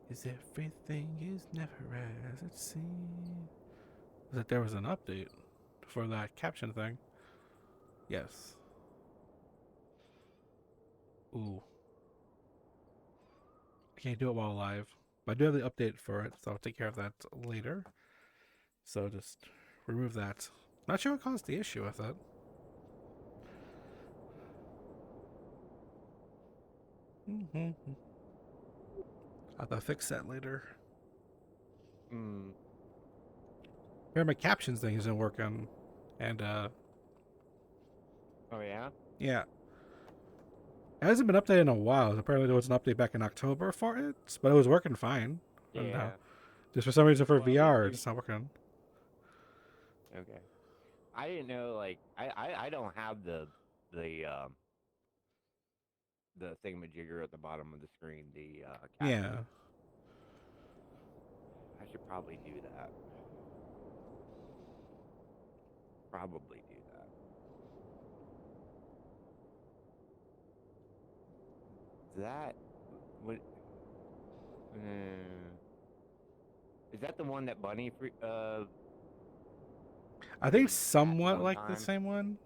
'Cause everything is never as it seems. That there was an update for that caption thing. Yes. Ooh. I can't do it while live. But I do have the update for it, so I'll take care of that later. So just remove that. Not sure what caused the issue with it. I'll have to fix that later. Hmm. Here, my captions thing isn't working. And, Oh yeah. yeah. It hasn't been updated in a while. Apparently there was an update back in October for it, but it was working fine. And, Yeah. just for some reason for Well, at least VR, you- it's not working. Okay. I didn't know. Like, I don't have the thingamajigger at the bottom of the screen. The Yeah. caption. I should probably do that. Probably do that. That would. Is that the one that Bunny I think at somewhat one like the time? same one.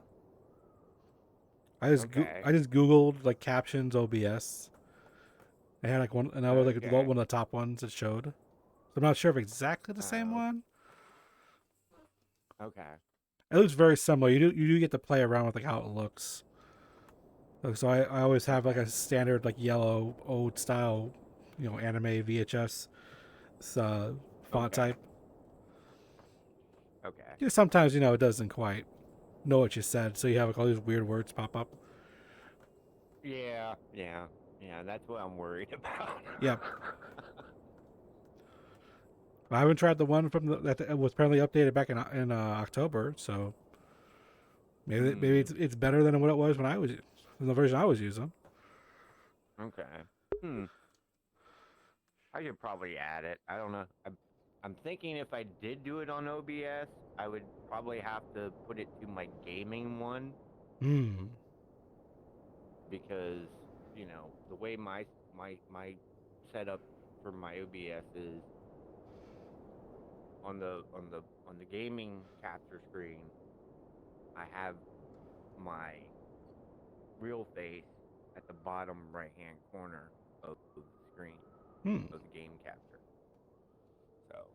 I just Okay. I just googled like captions OBS. I had like one, and I was like Okay. one of the top ones it showed. So I'm not sure if exactly the same Oh. one. Okay. It looks very similar. You do get to play around with like how it looks. Like, so I always have like a standard like yellow old style, anime VHS font Okay. type. Okay. Yeah, sometimes it doesn't quite know what you said, so you have like all these weird words pop up. Yeah. Yeah. Yeah. That's what I'm worried about. Yep. I haven't tried the one from that was apparently updated back in October, so maybe it's better than what it was than the version I was using. Okay. I should probably add it. I don't know. I'm thinking if I did do it on OBS, I would probably have to put it to my gaming one Hmm. because the way my setup for my OBS is on the gaming capture screen, I have my real face at the bottom right hand corner of the screen Hmm. of the game capture. So,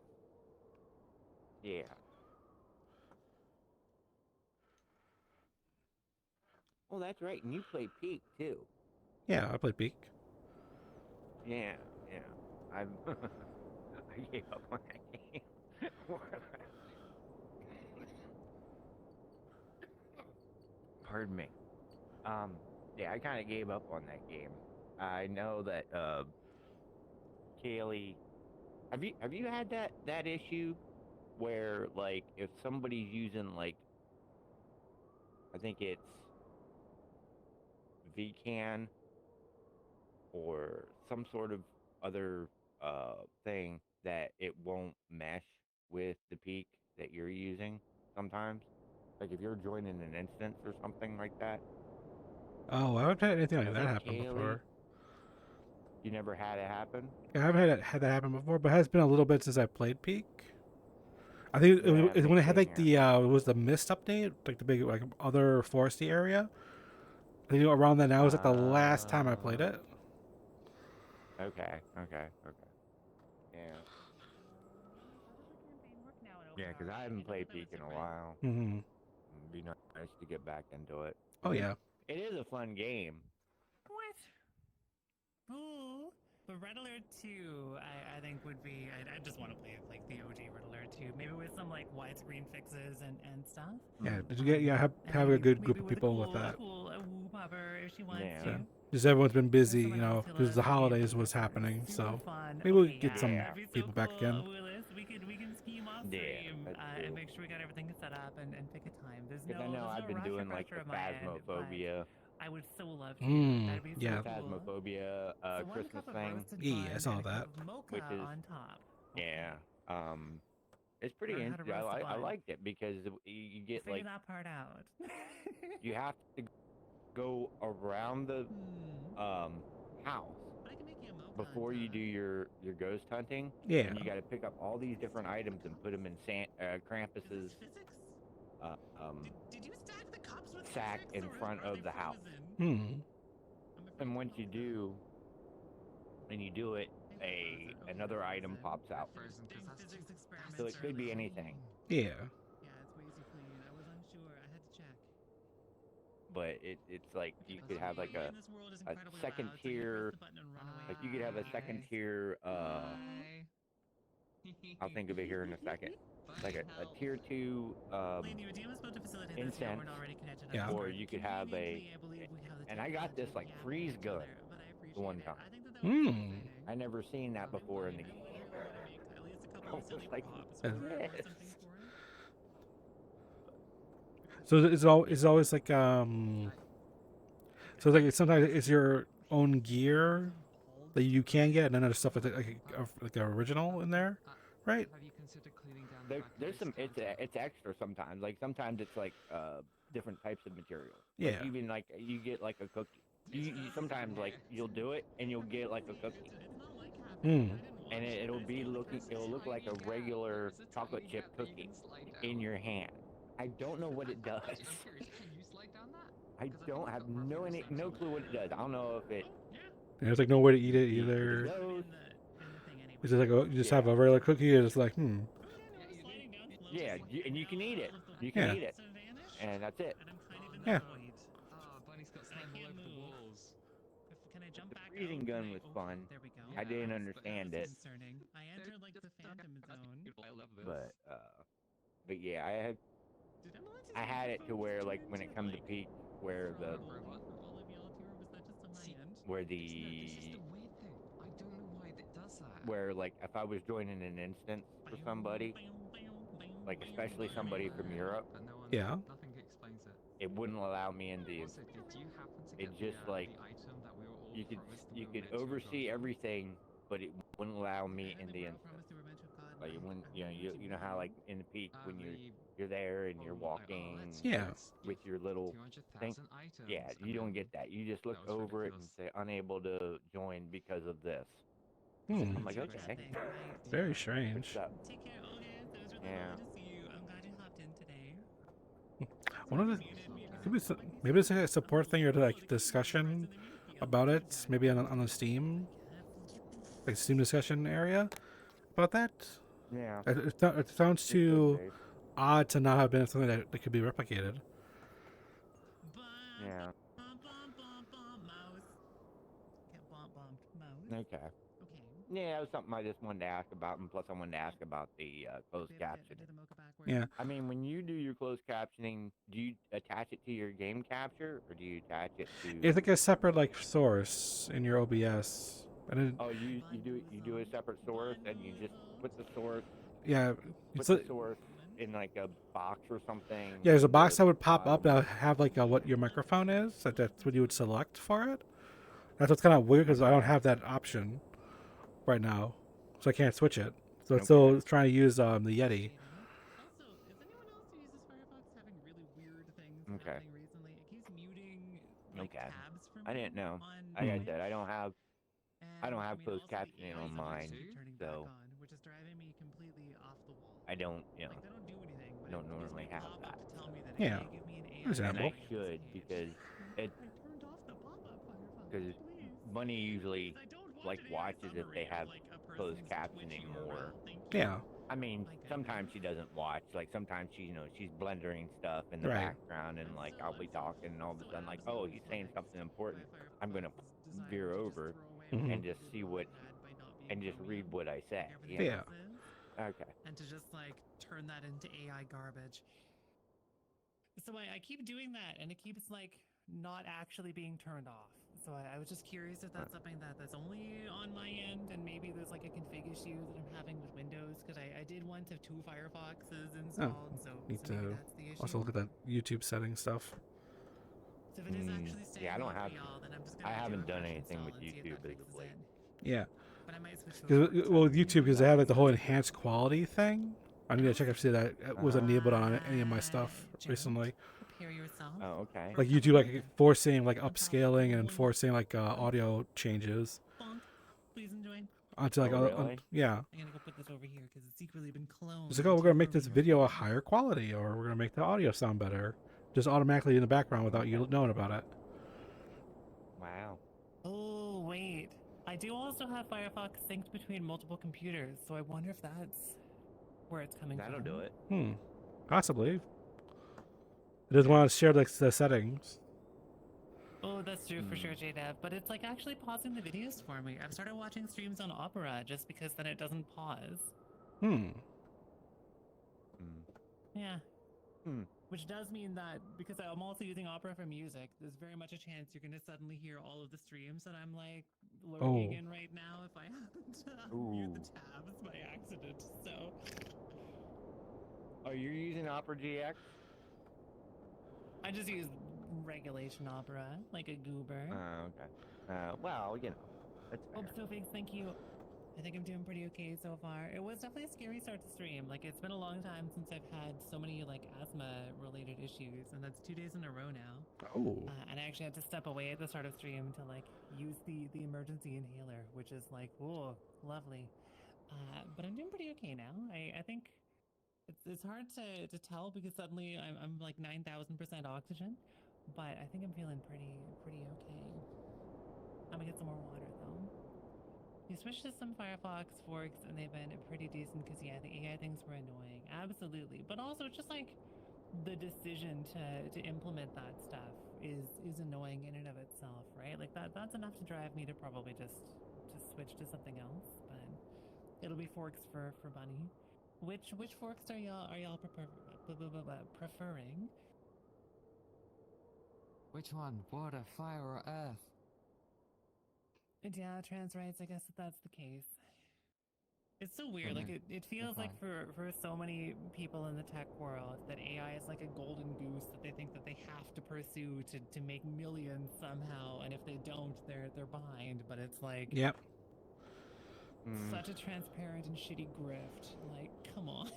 yeah. Oh, that's right. And you play Peak too. Yeah, I played Peak. Yeah, yeah. I'm. I gave up on that game. Pardon me. Yeah, I kind of gave up on that game. I know that Kaylee, have you had that issue where like if somebody's using like I think it's VCAN or some sort of other thing that it won't mesh with the Peak that you're using sometimes? Like if you're joining an instance or something like that. Oh, I haven't had anything like I that think happen Kaylee, before. you never had it happen? Yeah, I haven't had that happen before, but it has been a little bit since I played Peak. I think Yeah, it was when me it had too, like it was the mist update, like the big like other foresty area. I think around then that was like the last time I played it. Okay. Yeah. Yeah, because I haven't played Peak in a while. Mm-hmm. It'd be nice to get back into it. Oh yeah. It is a fun game. What? Ooh. But Red Alert 2, I think would be. I just want to play it like the OG Red Alert 2, maybe with some like widescreen fixes and stuff. Yeah. Did you get have And a maybe- good maybe group of with a people cool, with that? A cool woo popper if she wants Yeah. to. Just everyone's been busy, Someone else who because loves the the holidays game. was happening, Super so fun. maybe we Okay, could get some that'd be so people back cool, again. Willis. We can scheme off Yeah, stream that's and cool. make sure we got everything set up and pick a time. There's no. Because I know there's I've no been rush or doing like pressure the on my end, but Phasmophobia. I would so love to. Mm, That'd be so yeah. cool. Phasmophobia So one Christmas cup of thing. roasted Yeah, I bun saw and a cup that. of mocha Which is- on top. Yeah. It's pretty Learn how to interesting. roast a I bun. liked it because you get Figure like that part out. you have to go around the house, But I can before you do your ghost hunting, Yeah. and you got to pick up all these different items and put them in Krampus's Did you stack the cups with sack physics, in or front are of they the house. frozen? Hmm. And once you do, when you do it, another item pops out. So it could be anything. Yeah. Yeah, it's way too clean. I was unsure. I had to check. But it's like you could have like a second tier, like you could have a second tier. I'll think of it here in a second. Like a tier 2 incense, Yeah. or you could have and I got this like freeze gun the one time. Hmm. I never seen that before in the game. I was like, Uh, yes. So it's always like So like sometimes it's your own gear that you can get, and then there's stuff like a original in there, right? There's some it's extra sometimes. Like sometimes it's like different types of material. Yeah. Like even like you get like a cookie. You sometimes like you'll do it and you'll get like a cookie, Hmm. and it'll look like a regular chocolate chip cookie in your hand. I don't know what it does. I don't have no clue what it does. I don't know if it. There's like no way to eat it It either. goes. It's just like you just have a regular cookie, and it's like Yeah, and you can eat it. You can Yeah. eat it, and that's it. Yeah. The freezing gun was fun. I didn't understand it, I entered like the phantom zone. but yeah, I had it to where like when it comes to peak, where the where like if I was joining an instance for somebody, like especially somebody from Europe, Yeah. it wouldn't allow me in the instance. It just like you could oversee everything, but it wouldn't allow me in the instance. Like it wouldn't, you know how like in the peak when you're there and you're walking Yeah. with your little thing. Yeah, you don't get that. You just look over it and say unable to join because of this. Hmm. I'm like, okay. Very strange. What's up? Take care, Ogan. It was really Yeah. lovely to see you. I'm glad you hopped in today. One of the maybe there's like a support thing or like discussion about it, maybe on the Steam, like Steam discussion area about that. Yeah. It sounds too Okay. odd to not have been something that could be replicated. Yeah. Mouse. Get bumped, mouse. Okay. Okay. Yeah, that was something I just wanted to ask about, and plus I wanted to ask about the closed captioning. Yeah. I mean, when you do your closed captioning, do you attach it to your game capture, or do you attach it to? It's like a separate like source in your OBS. And Oh, you do a separate source, and you just put the source yeah, put it's the like, source in like a box or something. yeah. There's a in box the that would pop up file. that would have like what your microphone is. That's what you would select for it. That's what's kind of weird because I don't have that option right now, so I can't switch it. So it's still trying to use the Yeti. Also, is anyone else who uses Firefox having really weird things Okay. happening recently? It keeps muting like Okay. tabs for me. I didn't know. On Like I Mhm. said, I don't have closed also the captioning AI on is mine, turning back so on, which is driving me completely off the wall. I don't, Like they don't do anything. But don't it gives normally me a have pop-up that. to tell me that, Yeah. hey, give me an AI and I Example. should page. because I turned off the pop-up, Firefox, because please. Bunny usually I don't want like an AI watches if they summary of, have like, a closed person's captioning Twitch more. URL. Thank you. Yeah. I mean, My goodness. sometimes she doesn't watch. Like sometimes she's blendering stuff in the Right. background, and like I'll be talking, and all of a sudden like, oh, he's saying something important. I'm gonna veer over Mhm. and just see what and just read what I say. you know? Yeah. Okay. And to just like turn that into AI garbage. So I keep doing that, and it keeps like not actually being turned off. So I was just curious if that's something that's only on my end, and maybe there's like a config issue that I'm having with Windows, because I did one to 2 Firefoxes installed, so Need maybe to that's the issue. Also look at that YouTube setting stuff. So if it is Mm, actually staying yeah, I don't on for have- y'all, then I'm just I gonna do a haven't done fresh anything with install and see if YouTube that as of fixes late. it. Yeah. But I might switch to a Well, short with YouTube, because they have like the term. whole enhanced quality thing. I need to check if see that was enabled on any of my stuff Joe, recently. Prepare yourself. Oh, okay. Like YouTube, like forcing like upscaling and forcing like audio changes. Bonk. please enjoy. Onto like Oh, a, really? yeah. I'm gonna go put this over here because it's secretly been cloned. It's like, oh, we're gonna make this over video a here. higher quality, or we're gonna make the audio sound better, just automatically in the background without you knowing about it. Wow. Oh wait, I do also have Firefox synced between multiple computers, so I wonder if that's where it's coming That'll from. do it. Possibly. It doesn't want to share like the settings. Oh, that's true for sure, JDev. But it's like actually pausing the videos for me. I've started watching streams on Opera just because then it doesn't pause. Hmm. Yeah. Hmm. Which does mean that because I'm also using Opera for music, there's very much a chance you're gonna suddenly hear all of the streams that I'm like loading Oh. in right now if I haven't Ooh. muted the tabs by accident. So Are you using Opera GX? I just use regulation Opera like a goober. Oh, okay. Well, you know, that's fair. Hope so, thanks, thank you. I think I'm doing pretty okay so far. It was definitely a scary start to stream. Like, it's been a long time since I've had so many, like, asthma-related issues, and that's 2 days in a row now. Oh. And I actually had to step away at the start of stream to, like, use the emergency inhaler, which is, like, whoa, lovely. But I'm doing pretty okay now. I think it's hard to tell because suddenly I'm like 9,000% oxygen, but I think I'm feeling pretty okay. I'm gonna get some more water, though. You switched to some Firefox forks and they've been pretty decent because, yeah, the AI things were annoying. Absolutely. But also, just like the decision to implement that stuff is annoying in and of itself, right? Like, that's enough to drive me to probably just switch to something else. But it'll be forks for Bunny. Which forks are y'all preferring? Which one? Water, fire, or earth? Yeah, trans rights, I guess that's the case. It's so weird, like it feels Okay. like for so many people in the tech world that AI is like a golden goose that they think that they have to pursue to make millions somehow, and if they don't, they're behind. But it's like Yep. such a transparent and shitty grift. Like, come on.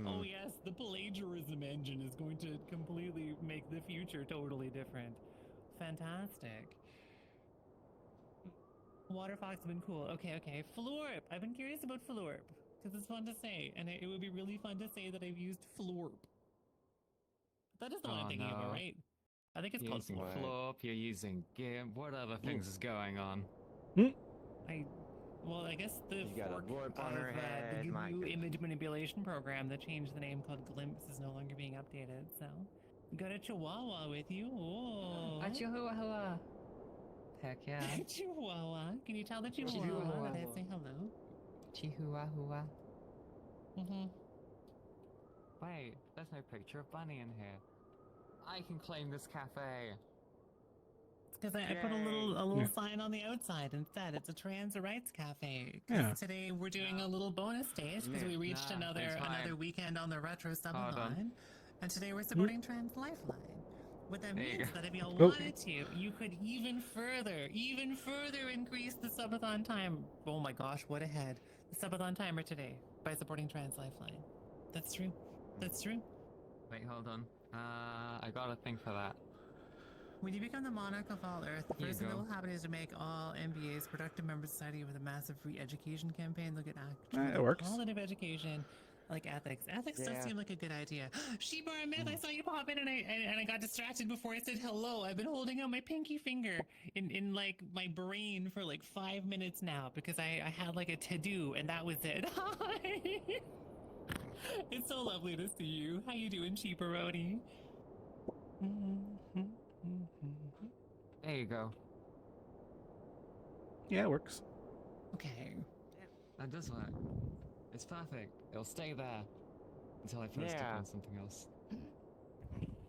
Oh yes, the plagiarism engine is going to completely make the future totally different. Fantastic. Waterfox has been cool. Okay. Florp. I've been curious about Florp because it's fun to say, and it would be really fun to say that I've used Florp. That is the one I'm thinking of, right? I think it's You're called using Florp. Flop, you're using GIMP, what other things is going on? Well, I guess the You got a fork Florp on of her head, the my new goodness. image manipulation program that changed the name called Glimpse is no longer being updated. So, you got a Chihuahua with you. Oh, A Chihuahua. Heck yeah. Chihuahua. Can you tell the Chihuahua Chihuahua. that I say hello? Chihuahua. Mm-hmm. Wait, there's no picture of Bunny in here. I can claim this cafe. Because I put a little sign on the outside instead. It's a trans rights cafe. 'Cause Yeah. today we're doing a little bonus stage because we reached Nah, another it's fine. weekend on the retro Hold subathon, and today we're supporting Trans Lifeline. What that There you means go. that if y'all Oh. wanted to, you could even further increase the subathon time. Oh my gosh, what a head! The subathon timer today by supporting Trans Lifeline. That's true. That's true. Wait, hold on. I got a thing for that. When you become the monarch of all Earth, the Here you first thing that go. will happen is to make all MBAs productive members of society with a massive free education campaign. Look at It works. positive education, like ethics. Ethics does Yeah. seem like a good idea. Sheba and Myth, I saw you pop in and I got distracted before I said hello. I've been holding out my pinky finger in like my brain for like 5 minutes now because I had like a to-do and that was it. Hi! It's so lovely to see you. How you doing, Cheaperoni? There you go. Yeah, it works. Okay. That does work. It's perfect. It'll stay there until I post it Yeah. on something else.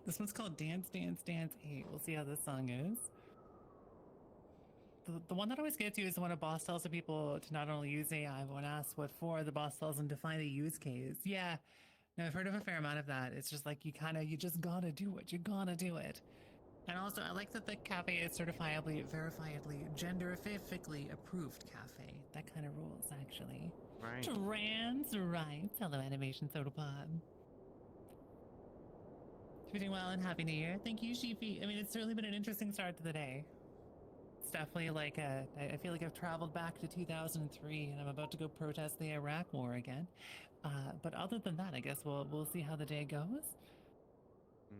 This one's called Dance, Dance, Dance 8. We'll see how this song is. The one that always gets you is the one a boss tells the people to not only use AI, but when asked what for, the boss tells them to find a use case. Yeah. Now, I've heard of a fair amount of that. It's just like you just gotta do it. You gotta do it. And also, I like that the cafe is certifiably, verifiably, gender-fifically approved cafe. That kind of rules, actually. Right. Trans rights. Hello, Animation Soda Pop. Doing well and Happy New Year. Thank you, Sheepy. I mean, it's certainly been an interesting start to the day. definitely like I feel like I've traveled back to 2003 and I'm about to go protest the Iraq War again. But other than that, I guess we'll see how the day goes. Hmm.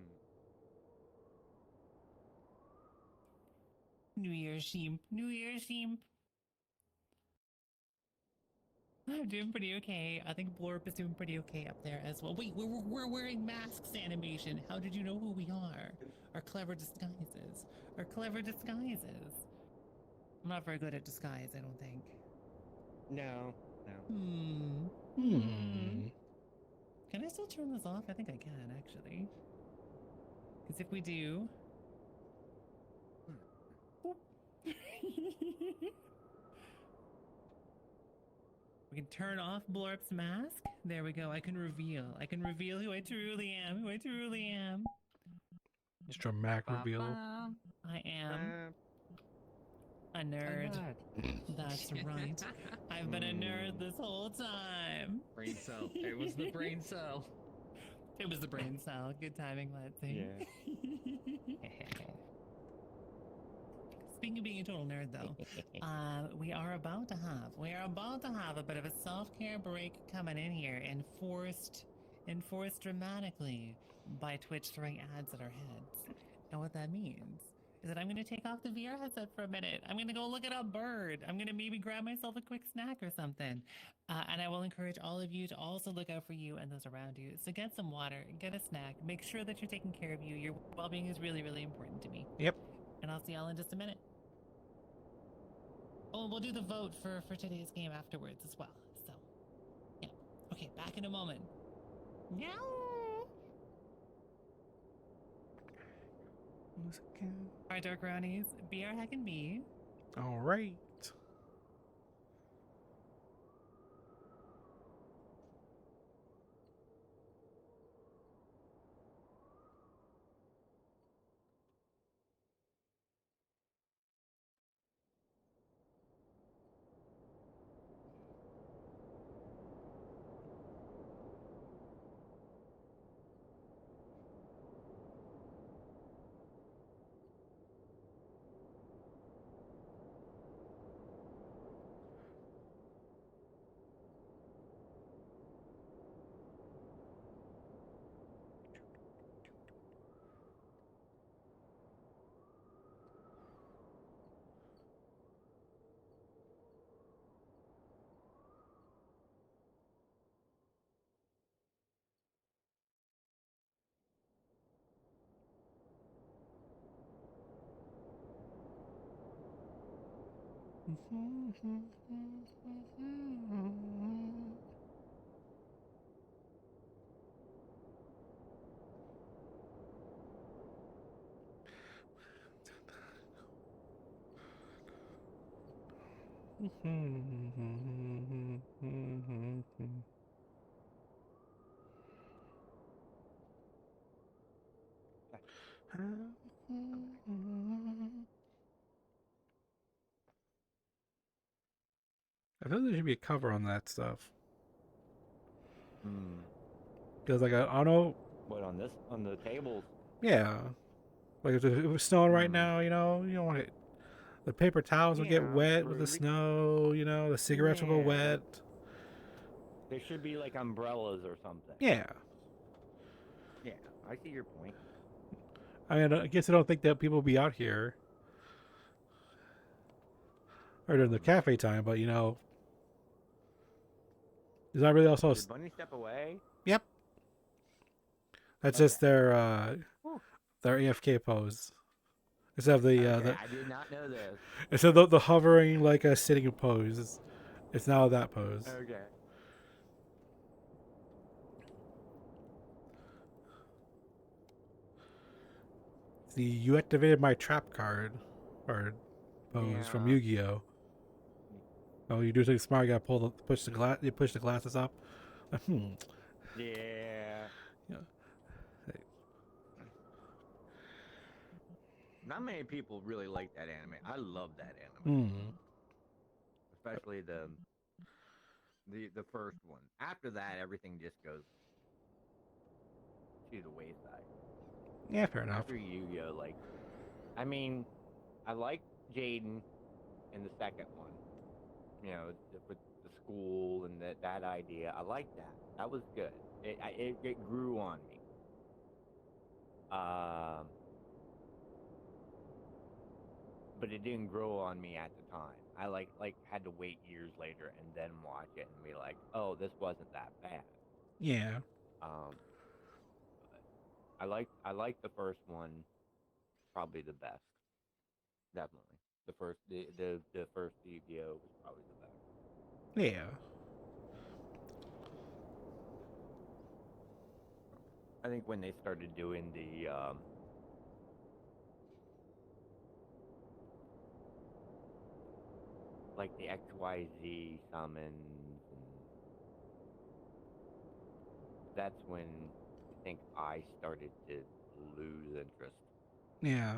New Year's sheep. New Year's sheep. I'm doing pretty okay. I think Blorp is doing pretty okay up there as well. Wait, we're wearing masks, animation. How did you know who we are? Our clever disguises. Our clever disguises. I'm not very good at disguise, I don't think. No. Can I still turn this off? I think I can, actually. Because if we do... Boop. We can turn off Blorp's mask. There we go. I can reveal. I can reveal who I truly am. Who I truly am. Just dramatic reveal. Ba-bam. I am a nerd. That's right. I've been a nerd this whole time. Brain cell. It was the brain cell. It was the brain cell. Good timing, let's see. Yeah. Speaking of being a total nerd, though, we are about to have a bit of a self-care break coming in here, enforced dramatically by Twitch throwing ads at our heads. And what that means is that I'm going to take off the VR headset for a minute. I'm going to go look at a bird. I'm going to maybe grab myself a quick snack or something. And I will encourage all of you to also look out for you and those around you. So get some water, get a snack, make sure that you're taking care of you. Your well-being is really, really important to me. Yep. And I'll see y'all in just a minute. Oh, we'll do the vote for today's game afterwards as well. So, yeah. Okay, back in a moment. Meow. Alright, Dark Brownies, be our heck and be. All right. I feel there should be a cover on that stuff. Hmm. Because like I don't know. What on the tables? Yeah. Like if it was snowing right Hmm. now, you don't want it. The paper towels will get Yeah, wet with the we- snow. The cigarettes will go Yeah. wet. There should be like umbrellas or something. Yeah. Yeah, I see your point. I mean, I guess I don't think that people will be out here or during the cafe time, but is that really also? Did Bunny step away? Yep. That's Okay. just their Whew. AFK pose. Instead of the Okay, I did not know this. instead of the hovering like a sitting pose, it's now that pose. Okay. You activated my trap card or pose from Yeah. Yu-Gi-Oh. Oh, you do something smart. You gotta you push the glasses up. Yeah. Yeah. Not many people really like that anime. I love that anime, especially the first one. After that, everything just goes to the wayside. Yeah, fair enough. After Yu-Gi-Oh, I like Jaden in the second one. You know, with the school and that idea. I like that. That was good. It grew on me. But it didn't grow on me at the time. I like had to wait years later and then watch it and be like, oh, this wasn't that bad. Yeah. I like the first one probably the best. Definitely. The first Yu-Gi-Oh was probably the best. Yeah. I think when they started doing the like the XYZ summons, and that's when I think I started to lose interest. Yeah.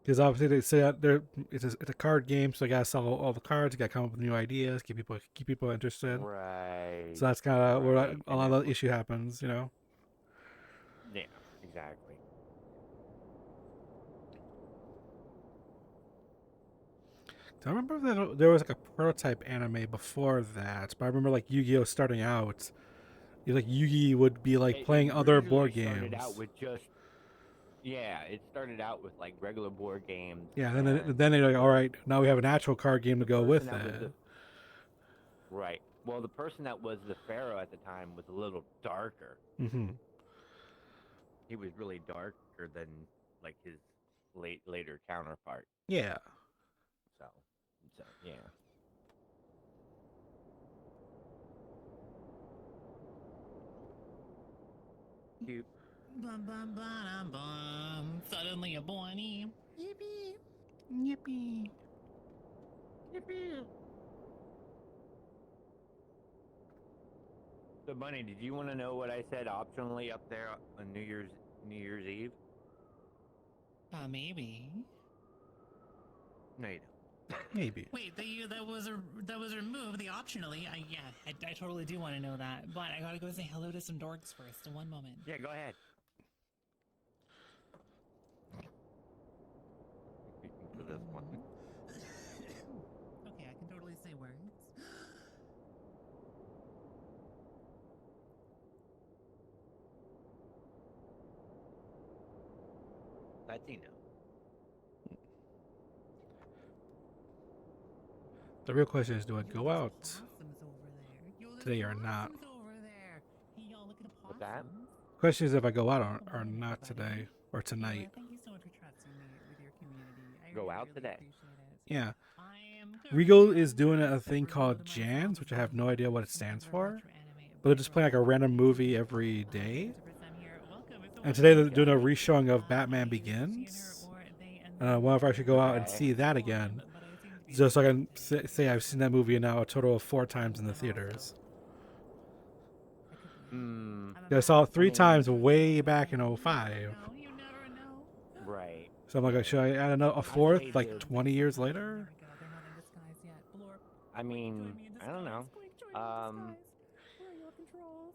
Because obviously they say that it's a card game, so you gotta sell all the cards. You gotta come up with new ideas, keep people interested. Right. So that's kind of where Right. a lot of the issue happens, you know. Yeah, exactly. So I remember that there was like a prototype anime before that, but I remember like Yu-Gi-Oh starting out. Like Yu-Gi would be like playing other board games. Started out with just it started out with like regular board games. Yeah, and then they're like, all right, now we have an actual card game to go the with person that was it. Right. Well, the person that was the pharaoh at the time was a little darker. Mm-hmm. He was really darker than like his later counterpart. Yeah. So yeah. Cute. Bum, bum, bum, bum. Suddenly a bunny. Yippee. Yippee. Yippee. So, Bunny, did you want to know what I said optionally up there on New Year's Eve? Maybe. No, you don't. Maybe. Wait, that was removed. The optionally. I totally do want to know that, but I gotta go say hello to some dorks first. In one moment. Yeah, go ahead. For this one. Okay, I can totally say words. Latino. The real question is, do I go out Possums over there. Yo, there's today or not? possums over there. Hey, y'all, look at the What's that? possums. Question is if I go out or not today or tonight. Thank you so much for trusting me with your community. I Go really, out really today. appreciate it. Yeah. I am Regal currently is doing a on thing the called road to my Jans, which I have no idea what it stands for. retro anime But they're just playing like a random movie every Welcome, day. it's so And today they're much doing a fun. reshowing of I Batman either see her Begins. or they end And I up wonder if I should go out and Okay. see that again. but I seem to be Just so I can say I've seen that movie now a total of 4 times in the theaters. I saw it 3 times way back in 05. You never know. Right. So I'm like, should I add a fourth say like the- 20 years later? There we go. They're not in disguise yet. Blorp. I mean, Join me in I don't know. disguise. Quick, join me in disguise. Where are your controls?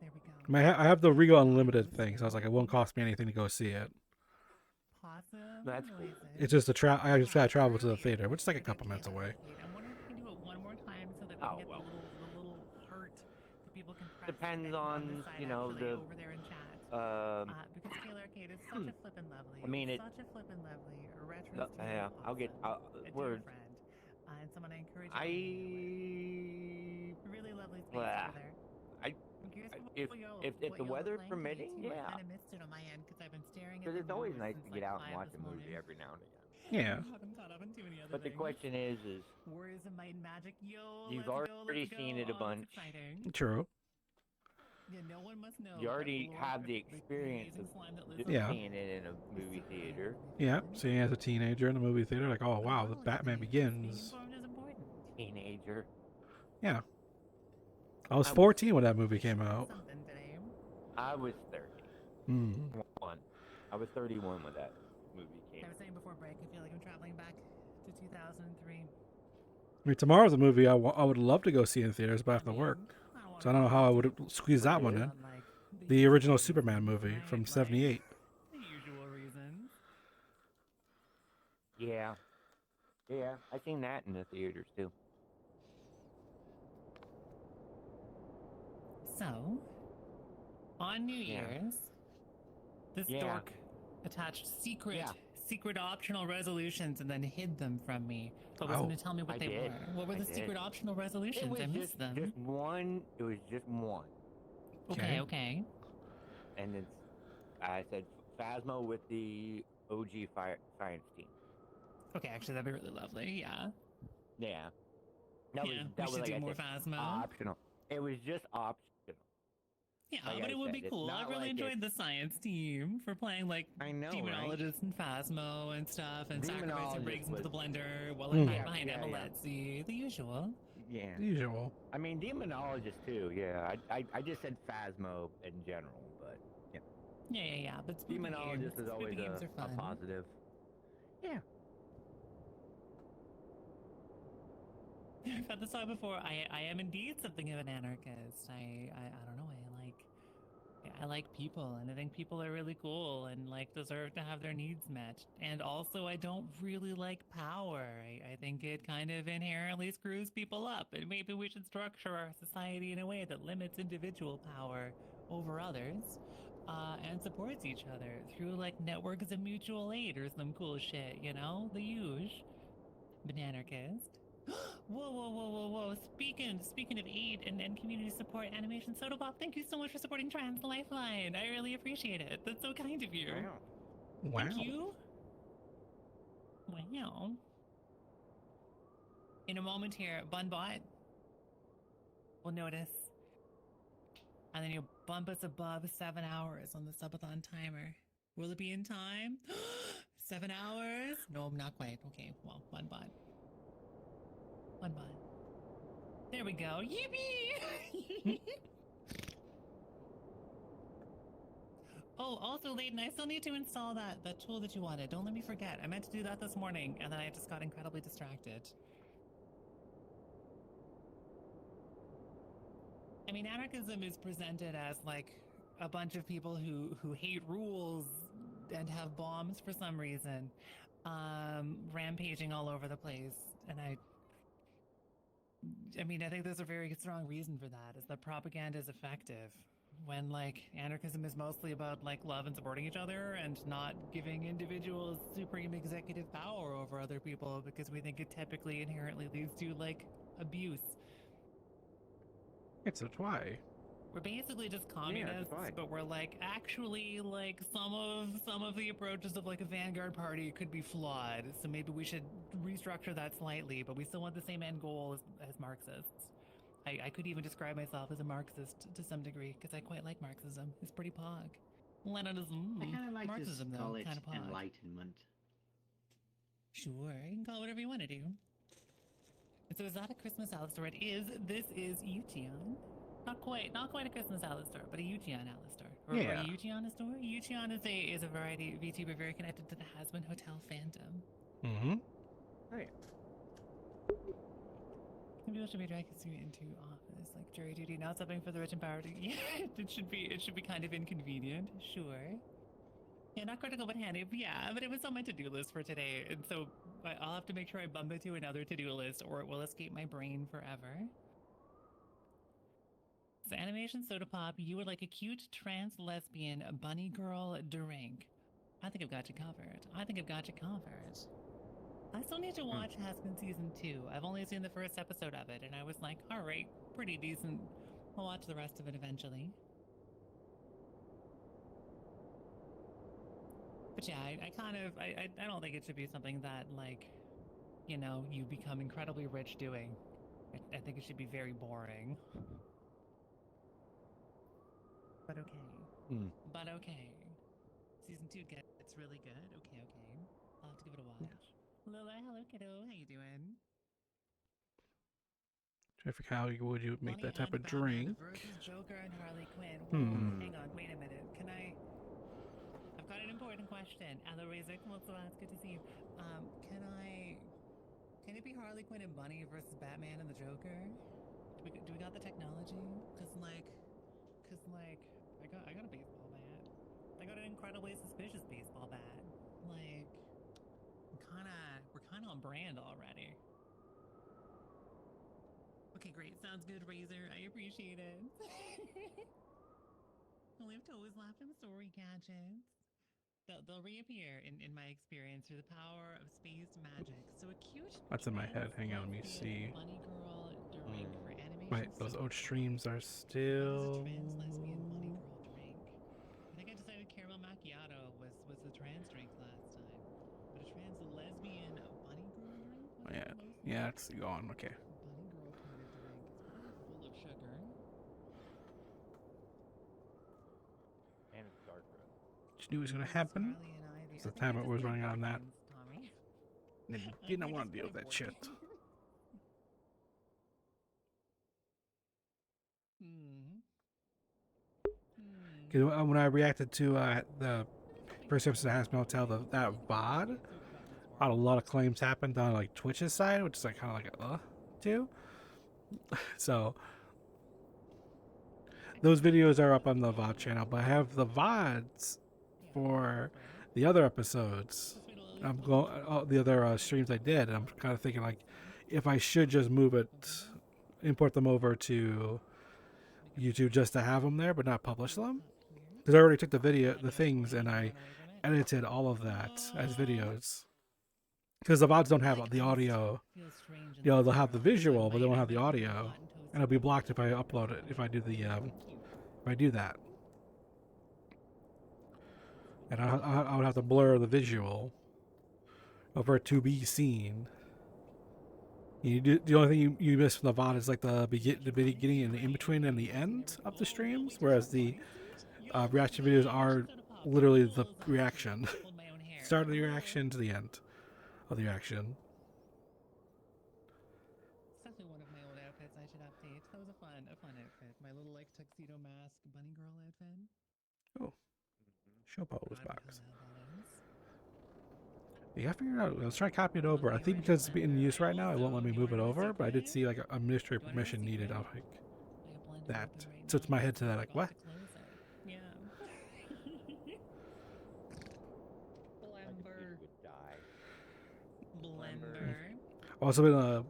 There we go. I have the Regal Unlimited thing, so I was like, it won't cost me anything to go see it. Possum That's cool. noises. It's just I just gotta travel to the theater, which is like a couple minutes away. I'm wondering if we can do it one more time so that we Oh, can get well. the little heart that people can press. Depends and on, this side you know, actually the, over there in chat. Because Taylor Arcade is such a flippin' lovely. I mean, it- such a flippin' lovely retro. yeah, I'll get a dear word. friend, and someone I encourage. I really lovely space Blah. over there. I- I'm curious if- what y'all- if what the y'all are weather playing permitting, today, too. yeah. I kind of missed it on my end because I've been staring at because the it's always moon nice since, to get like, out and 5 watch this a movie morning. every now and again. Yeah. I haven't caught up on too many other But the things. question is Warriors of Might and Magic, yo, You've let's already go, seen it a oh, bunch. That's exciting. True. Yeah, no one must know. You that already Lord have the Rip- experience amazing of slime that lives just on Yeah. the seeing it in a movie theater. Yeah, seeing as a teenager in the movie theater, like, oh wow, the Batman Begins. Being informed is important. Teenager. Yeah. I was I was- 14 when that movie came out. Something today. I was 30. Mm. I was 31 when that movie came. I was saying before break, I feel like I'm traveling back to 2003. I mean, tomorrow's a movie I would love to go see in theaters, but I have to work. So I don't know how I would squeeze that one in. The original Superman movie from '78. The usual reasons. Yeah. Yeah, I seen that in the theaters too. So, on New Yeah. Year's, this Yeah. dork attached secret, Yeah. secret optional resolutions and then hid them from me. But was Oh, going to tell me what I they did. were. What were I the did. secret optional It resolutions? was I missed them. just one. It was just one, Okay, Okay. okay. and it's. I said Phasmo with the OG science team. Okay, actually, that'd be really lovely. Yeah. Yeah. That Yeah, was we should like do I more said, Phasmo. optional. It was just optional. Yeah, Like but I it would said, be it's cool. I not really like enjoyed the science team for playing like I know, right? Demonologist and Phasmo and stuff, and sacrificing Demonologist bricks into the was- blender while I Mm. hide Yeah, behind yeah, yeah. Epilepsy. The usual. Yeah. The usual. I mean, demonologist too. Yeah. I just said Phasmo in general, but Yeah. But spooky demonologist games, is always spooky games are a fun. positive. Yeah. I've had this song before. I am indeed something of an anarchist. I don't know. I like people, and I think people are really cool and like deserve to have their needs met. And also, I don't really like power. I think it kind of inherently screws people up, and maybe we should structure our society in a way that limits individual power over others, and supports each other through like networks of mutual aid or some cool shit. You know, the huge bananarchist. Whoa. Speaking of aid and community support, Animation Soda Pop, thank you so much for supporting Trans Lifeline. I really appreciate it. That's so kind of you. Wow. Wow. Thank you. Wow. In a moment here, Bunbot will notice. And then you'll bump us above 7 hours on the subathon timer. Will it be in time? 7 hours? No, not quite. Okay, well, Bunbot. There we go. Yippee! Oh, also, Layden, I still need to install that tool that you wanted. Don't let me forget. I meant to do that this morning, and then I just got incredibly distracted. I mean, anarchism is presented as like a bunch of people who hate rules and have bombs for some reason, rampaging all over the place, and I mean, I think there's a very strong reason for that, is that propaganda is effective. When, like, anarchism is mostly about, like, love and supporting each other and not giving individuals supreme executive power over other people because we think it typically inherently leads to, like, abuse. It's that's why. We're basically just that's communists, fine. but we're like actually like some of the approaches of like a vanguard party could be flawed. So maybe we should restructure that slightly, but we still want the same end goal as Marxists. I could even describe myself as a Marxist to some degree because I quite like Marxism. It's pretty pog. Leninism. I kind of like Marxism to though, call it kind of pog. enlightenment. Sure, you can call it whatever you want to do. So is that a Christmas Alistair? It is. This is Ucheon. Not quite a Christmas Alistair, but a Ucheon Alistair. Or Yeah. a Ucheon a store? Ucheon is a variety of VTuber very connected to the Hasbin Hotel fandom. Mm-hmm. Maybe we should be dragging you into office, like jury duty, not something for the rich and powerful. Yeah, it should be kind of inconvenient, sure. Yeah, not critical but handy. Yeah, but it was on my to-do list for today, and so I'll have to make sure I bump it to another to-do list, or it will escape my brain forever. So, Animation Soda Pop, you were like a cute trans lesbian bunny girl drink. I think I've got you covered. I still need to watch Haskins Season 2. I've only seen the first episode of it, and I was like, alright, pretty decent. I'll watch the rest of it eventually. But yeah, I don't think it should be something that, like, you know, you become incredibly rich doing. I think it should be very boring. But okay. But okay. Season 2 gets really good. Okay. I'll have to give it a watch. Lola, hello kiddo. How you doing? Terrific. How would you make Bonnie that type and of Batman drink? versus Joker and Harley Quinn. Hmm. Hang on, wait a minute. I've got an important question. Ella Razor, what's the last? Good to see you. Can it be Harley Quinn and Bunny versus Batman and the Joker? Do we got the technology? Cause like, I got a baseball bat. I got an incredibly suspicious baseball bat. Like, I'm we're kind of on brand already. Okay, great. Sounds good, Razor. I appreciate it. We'll have to always laugh in story gadgets. They'll reappear in my experience through the power of space magic. So a cute. That's in my head. Hang on, let me trans-lesbian see. Bunny girl drink for animation. Wait, those old streams are That still. was a trans-lesbian bunny girl drink. I think I decided caramel macchiato was the trans drink last time. But a trans-lesbian bunny girl drink? Oh, yeah, yeah, it's gone. Okay. Bunny girl kind of drink. It's full of sugar. And it's dark roast. Just knew it was gonna happen. Charlie and Ivy. It's the I think time I it just was did running on that. board games, Tommy. Didn't want to deal with that shit. Because when I reacted to the first episode of Handmaid's Tale, that VOD, I had a lot of claims happened on like Twitch's side, which is like kind of like too. So those videos are up on the VOD channel, but I have the VODs for the other episodes. I'm going the other streams I did, and I'm kind of thinking like if I should just import them over to YouTube just to have them there, but not publish them. Because I already took the things, and I edited all of that as videos. Because the VODs don't have the audio. You know, they'll have the visual, but they won't have the audio, and it'll be blocked if I upload it. If I do that, and I would have to blur the visual over it to be seen. The only thing you miss from the VOD is like the beginning and the in between and the end of the streams, whereas the reaction videos are literally the reaction, start of the reaction to the end of the reaction. It's definitely one of my old outfits I should update. That was a fun outfit. My little like tuxedo mask bunny girl outfit. Oh, show Paul's Forgot box. how that is. Yeah, I figured out. I was trying to copy it over. I think because it's being in use right now, it won't let me move it over. But I did see like a administrative permission needed. I was like, Like a blender that open right puts now. my head to that. Like, what? Forgot to close it. Yeah. I could see it would die. Blender. I've also been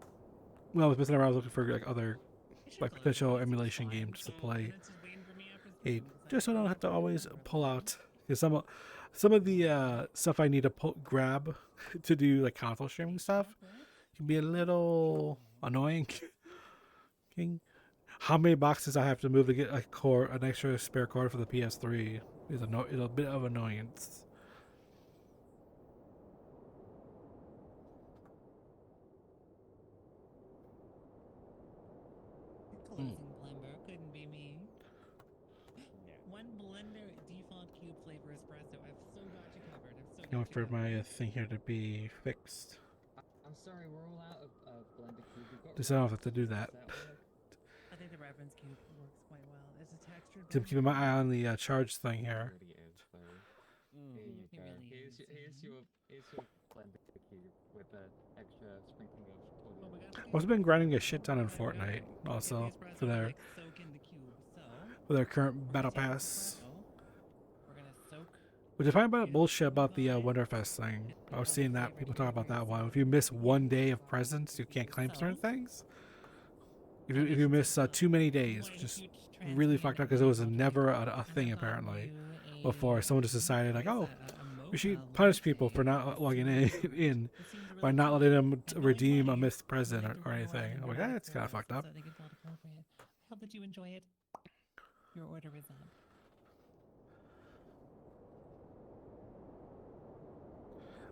when I was messing around, I was looking for like other like potential emulation games to play. Hey, just so I don't have to always pull out because some of the stuff I need to grab to do like console streaming stuff can be a little annoying. King, how many boxes I have to move to get an extra spare cord for the PS3 is a bit of annoyance. Closing blender couldn't be me. Yeah. One blender default cube flavor espresso. I've so got you covered. I've so Going got you for my covered. thing here to be fixed. I'm sorry, we're all out of Blender Cube. We've got Just I don't have to do that. I think the reference cube works quite well. It's a textured. Keep keeping my eye on the charge thing here. Really is, though. Mm. Here you It go. really Here's is. your Blender Cube with the extra sprinkling of Oh audio. my gosh, I've also been grinding a shit ton in Fortnite, also for their current battle pass. Which I find about bullshit about the Wonderfest thing. I was seeing that people talk about that one. If you miss one day of presents, you can't claim certain things. If you miss too many days, which is really fucked up because it was never a thing apparently before. Someone just decided like, oh, we should punish people for not logging in by not letting them redeem a missed present or anything. I'm like, that's kind of fucked up. I hope that you enjoy it. Your order is up.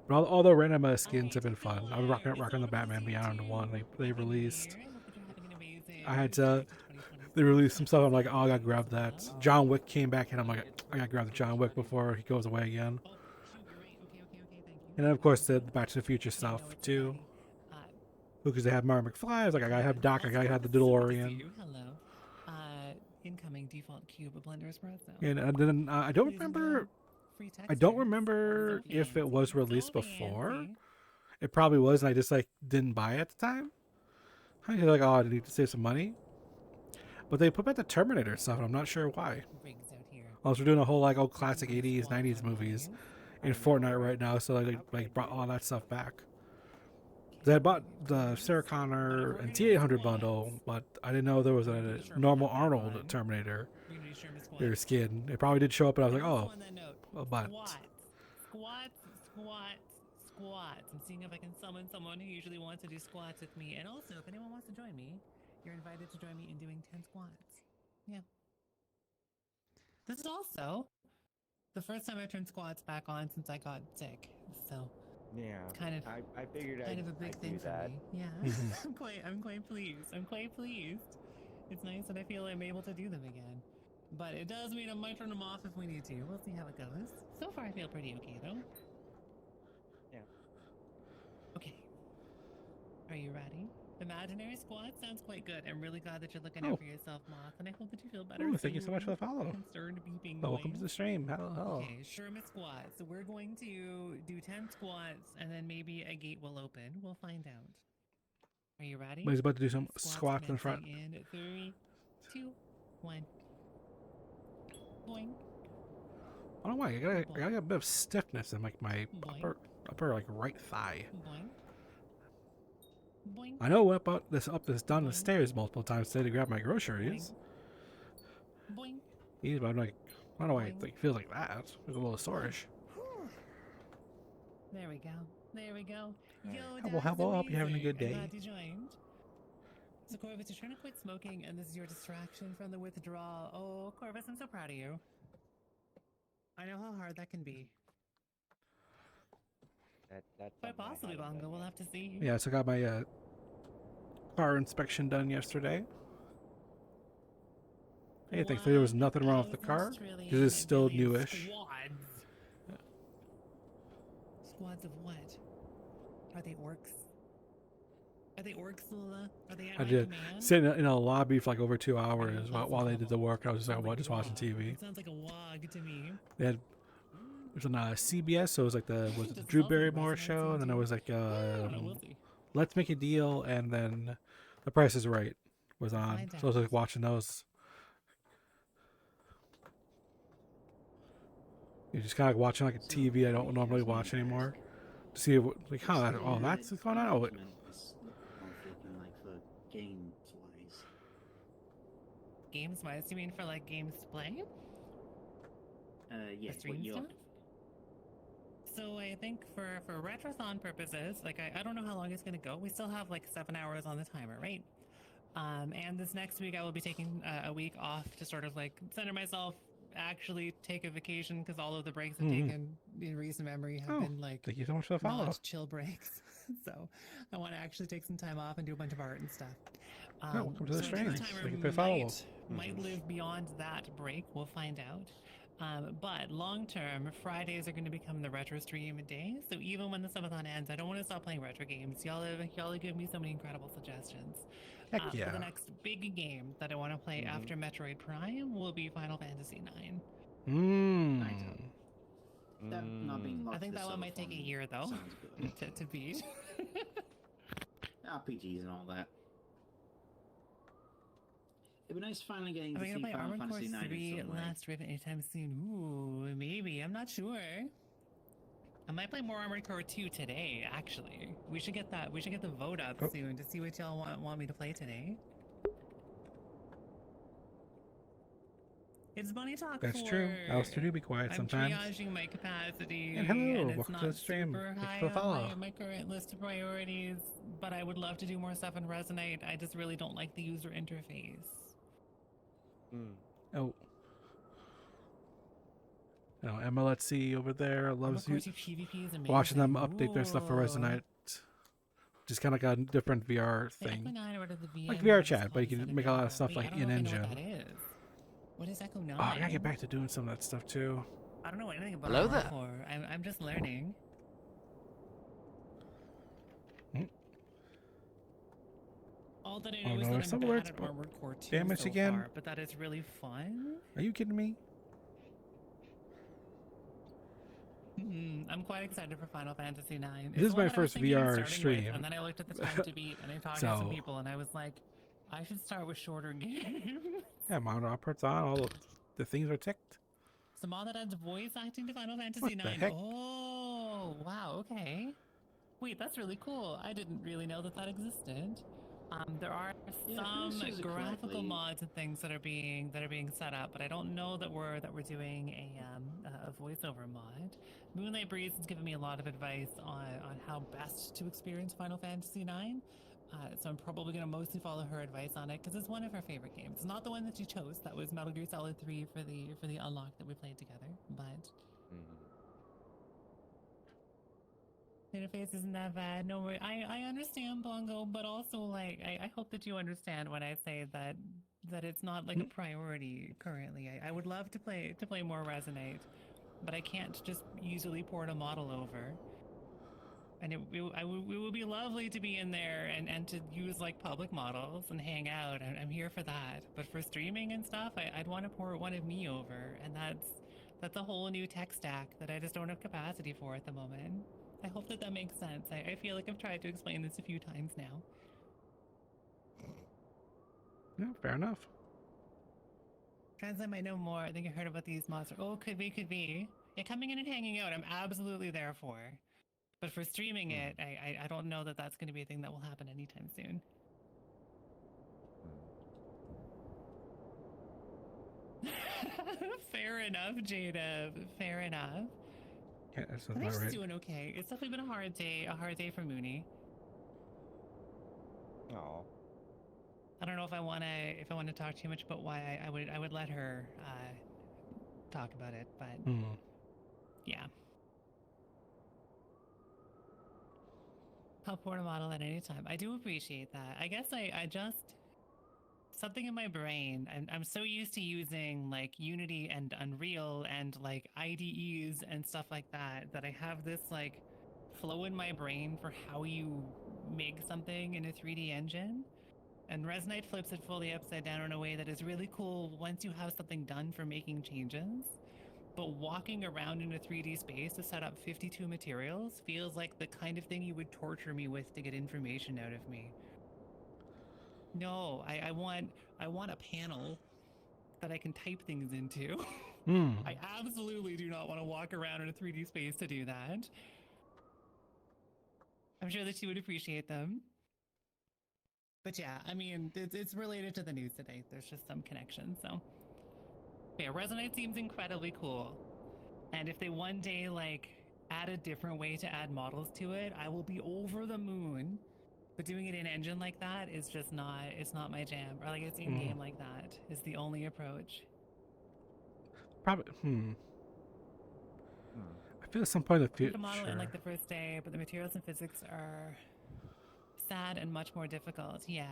But all the random skins have been fun. I was rocking the Batman Beyond one they released. I had to. They released some stuff. I'm like, oh, I gotta grab that. John Wick came back, and I'm like, I gotta grab the John Wick before he goes away again. And then of course the Back to the Future stuff too. Because they had Marty McFly. I was like, I gotta have Doc. I gotta have the DeLorean. Hello. Incoming default cube of Blender espresso. And then I don't remember. Free I don't textures, remember so if it was released so before. fancy. It probably was, and I just like didn't buy it at the time. I was like, oh, I need to save some money. But they put back the Terminator stuff, and I'm not sure why. Rigs out here. Unless we're doing a whole like old classic 80s, 90s movies, in Fortnite right now, so I like brought all that stuff back. I bought the Sarah Connor and T800 bundle, but I didn't know there was a normal Arnold Terminator We're gonna do Sherman their squats. skin. It probably did show up, and I was like, Also oh, on that note, well, but squats. I'm seeing if I can summon someone who usually wants to do squats with me. And also, if anyone wants to join me, you're invited to join me in doing 10 squats. Yeah. This is also the first time I've turned squats back on since I got sick. So Yeah. kind of I figured kind of a big I'd thing do for that. me. Yeah. I'm quite pleased. I'm quite pleased. It's nice that I feel I'm able to do them again. But it does mean I might turn them off if we need to. We'll see how it goes. So far I feel pretty okay though. Yeah. Okay. Are you ready? Imaginary squat sounds quite good. I'm really glad that you're looking Oh. out for yourself, Moth, and I hope that you feel better. Ooh, thank you so much for the follow. Concerned beeping Oh, welcome to noise. the stream. Hello, hello. Okay, Sherman squats. So we're going to do 10 squats, and then maybe a gate will open. We'll find out. Are you ready? But he's about to do some squats in front. commencing in 3, 2, 1. Boing. I don't know why. I got a bit of stiffness in like my Boing. upper like right thigh. Boing. Boing. I know I went up this down the stairs multiple times today to grab my groceries. Boing. Yeah, but I'm like, I don't know why it like, feels like that. It's a little sorish. There we go. There we go. Yo, Well, that's I hope you're having a amazing. good day. I'm glad you joined. So, Corvus, you're trying to quit smoking, and this is your distraction from the withdrawal. Oh, Corvus, I'm so proud of you. I know how hard that can be. That's Quite something I possibly, haven't Bongo. done We'll yet. have to see. Yeah, so I got my car inspection done yesterday. Hey, thankfully there was nothing wrong with the car, because it's still newish. Squads. Squads of what? Are they orcs? Are they orcs, Lula? Are they at I my did command? sit in a lobby for like over 2 I know hours lots while of they did the trouble. work. I was just Sounds like, like just a watching wog. TV. It sounds like a wog to me. They had, it was on CBS, so it was like the Does the it Drew sound like Barrymore resonates show, and then into it you? was like No, we'll see. Let's Make a Deal, and then The Price is Right was on. Find So I was out. like watching those. You're just kind of like watching like a TV I don't normally watch anymore to see what, like how that, oh that's what's going on. Oh, wait. I'm thinking like for games wise. Games wise, you mean for like games to play? Yeah, For stream what you're stuff? So I think for retrothon purposes, like I don't know how long it's gonna go. We still have like 7 hours on the timer, right? And this next week I will be taking a week off to sort of like center myself, actually take a vacation because all of the breaks I've taken in recent memory have Oh, been like thank you so much for the follow. not chill breaks. So I want to actually take some time off and do a bunch of art and stuff. welcome to the so stream. Timer Thank you for the follow. might live beyond that break. We'll find out. But long term, Fridays are going to become the retro stream days. So even when the subathon ends, I don't want to stop playing retro games. Y'all have given me so many incredible suggestions. Heck But yeah. the next big game that I want to play after Metroid Prime will be Final Fantasy IX. That not being Mm. lost I think to that one might take a Subathon year though sounds good. to beat. RPGs and all that. It'd be nice finally getting Are to we gonna see play Final Armored Core Fantasy 9 in 3 some way. Last Rift anytime soon? Ooh, maybe. I'm not sure. I might play more Armored Core 2 today, actually. We should get that. We should get the vote up Oh. soon to see what y'all want me to play today. It's Bunny Talk. That's true. Alistair do be quiet I'm sometimes. triaging my capacity. And hello, it's welcome to not the stream. super Thank you high for the on follow. my current list of priorities, but I would love to do more stuff in Resonate. I just really don't like the user interface. Mm. Oh. No, Emma Let's See over there loves you. Armored Core 2 PvP is amazing. Watching them update their stuff for Ooh. Resonate. Just kind of got a different VR The thing. Echo 9 or the VM, Like VR whatever it's chat, but you called, can is make a lot of available. stuff Wait, like I don't know in if I know engine. what that is. What is Echo 9? Oh, I gotta get back to doing some of that stuff too. I don't know anything about Hello Armored there. Core. I'm just learning. Hmm. All that I Oh, know is no, that I'm some bad words at put Armored Core 2 damage so again? far, but that is really fun. Are you kidding me? I'm quite excited for Final Fantasy IX. This is It's my one that I was first thinking of VR starting with, stream. and then I looked at the time to beat, and I talked to some So- people, and I was like, I should start with shorter games. Yeah, monitor outputs on. All the things are ticked. It's a mod that adds voice acting to Final Fantasy What the IX. heck? Oh, wow, okay. Wait, that's really cool. I didn't really know that that existed. There are Yeah, if I some understood it graphical correctly- mods and things that are being set up, but I don't know that we're doing a voiceover mod. Moonlight Breeze has given me a lot of advice on how best to experience Final Fantasy IX. So I'm probably going to mostly follow her advice on it because it's one of her favorite games. It's not the one that she chose. That was Metal Gear Solid 3 for the unlock that we played together. But interface isn't that bad. No worry. I understand, Bongo, but also like I hope that you understand when I say that it's not like a priority currently. I would love to play more Resonate, but I can't just easily port a model over. And it would be lovely to be in there and to use like public models and hang out. I'm here for that. But for streaming and stuff, I'd want to port one of me over, and that's a whole new tech stack that I just don't have capacity for at the moment. I hope that makes sense. I feel like I've tried to explain this a few times now. Yeah, fair enough. Translate might know more. I think I heard about these monsters. Oh, could be. Yeah, coming in and hanging out, I'm absolutely there for. But for streaming it, I don't know that that's going to be a thing that will happen anytime soon. Fair enough, Jada. Fair enough. Yeah, that I sounds think about she's right. doing okay. It's definitely been a hard day for Mooney. Oh. I don't know if I want to talk too much about why I would let her talk about it, but yeah. I'll port a model at any time. I do appreciate that. I guess I just something in my brain. I'm so used to using like Unity and Unreal and like IDEs and stuff like that I have this like flow in my brain for how you make something in a 3D engine. And Resonate flips it fully upside down in a way that is really cool once you have something done for making changes. But walking around in a 3D space to set up 52 materials feels like the kind of thing you would torture me with to get information out of me. No, I want a panel that I can type things into. I absolutely do not want to walk around in a 3D space to do that. I'm sure that she would appreciate them. But yeah, I mean, it's related to the news today. There's just some connection, so. Yeah, Resonate seems incredibly cool. And if they one day, like, add a different way to add models to it, I will be over the moon. But doing it in engine like that is just not, it's not my jam. Or like it's in-game like that is the only approach. Probably, I feel at some point in the Put future. a model in like the first day, but the materials and physics are sad and much more difficult. Yeah.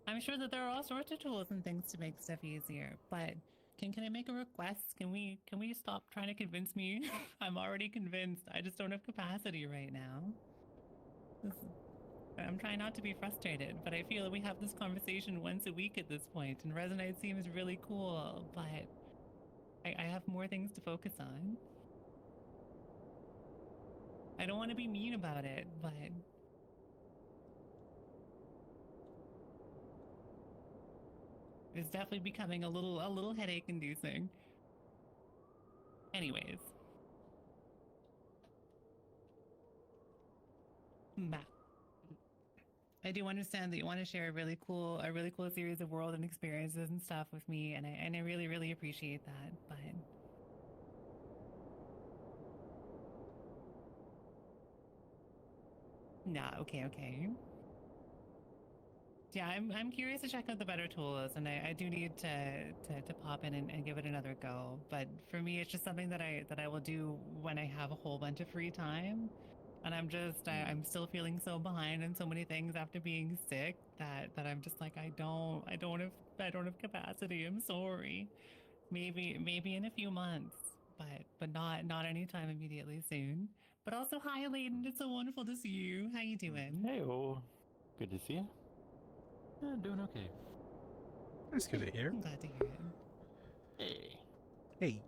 I'm sure that there are all sorts of tools and things to make stuff easier, but can I make a request? Can we stop trying to convince me? I'm already convinced. I just don't have capacity right now. I'm trying not to be frustrated, but I feel that we have this conversation once a week at this point, and Resonate seems really cool, but I have more things to focus on. I don't want to be mean about it, but it's definitely becoming a little headache inducing. Anyways. Matt. I do understand that you want to share a really cool series of world and experiences and stuff with me, and I really, really appreciate that, but nah, okay. Yeah, I'm curious to check out the better tools, and I do need to pop in and give it another go. But for me, it's just something that I will do when I have a whole bunch of free time. And I'm still feeling so behind in so many things after being sick that I'm just like I don't have capacity. I'm sorry. Maybe in a few months, but not anytime immediately soon. But also, hi Layden, it's so wonderful to see you. How you doing? Hey, good to see you. Doing okay. That's good to hear. I'm glad to hear it. Hey. Hey.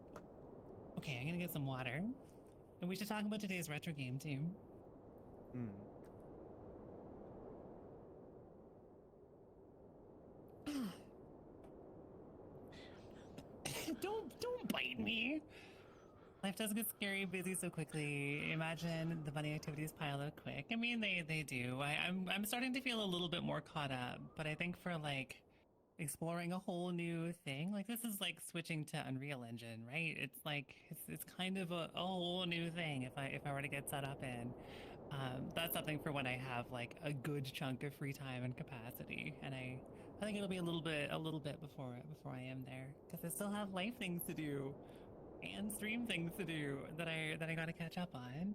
Okay, I'm gonna get some water. And we should talk about today's retro game too. Don't bite me. Life does get scary, busy so quickly. Imagine the bunny activities pile up quick. I mean, they do. I'm starting to feel a little bit more caught up, but I think for like exploring a whole new thing, like this is like switching to Unreal Engine, right? It's like it's kind of a whole new thing if I were to get set up in. That's something for when I have like a good chunk of free time and capacity, and I think it'll be a little bit before I am there, because I still have life things to do and stream things to do that I gotta catch up on.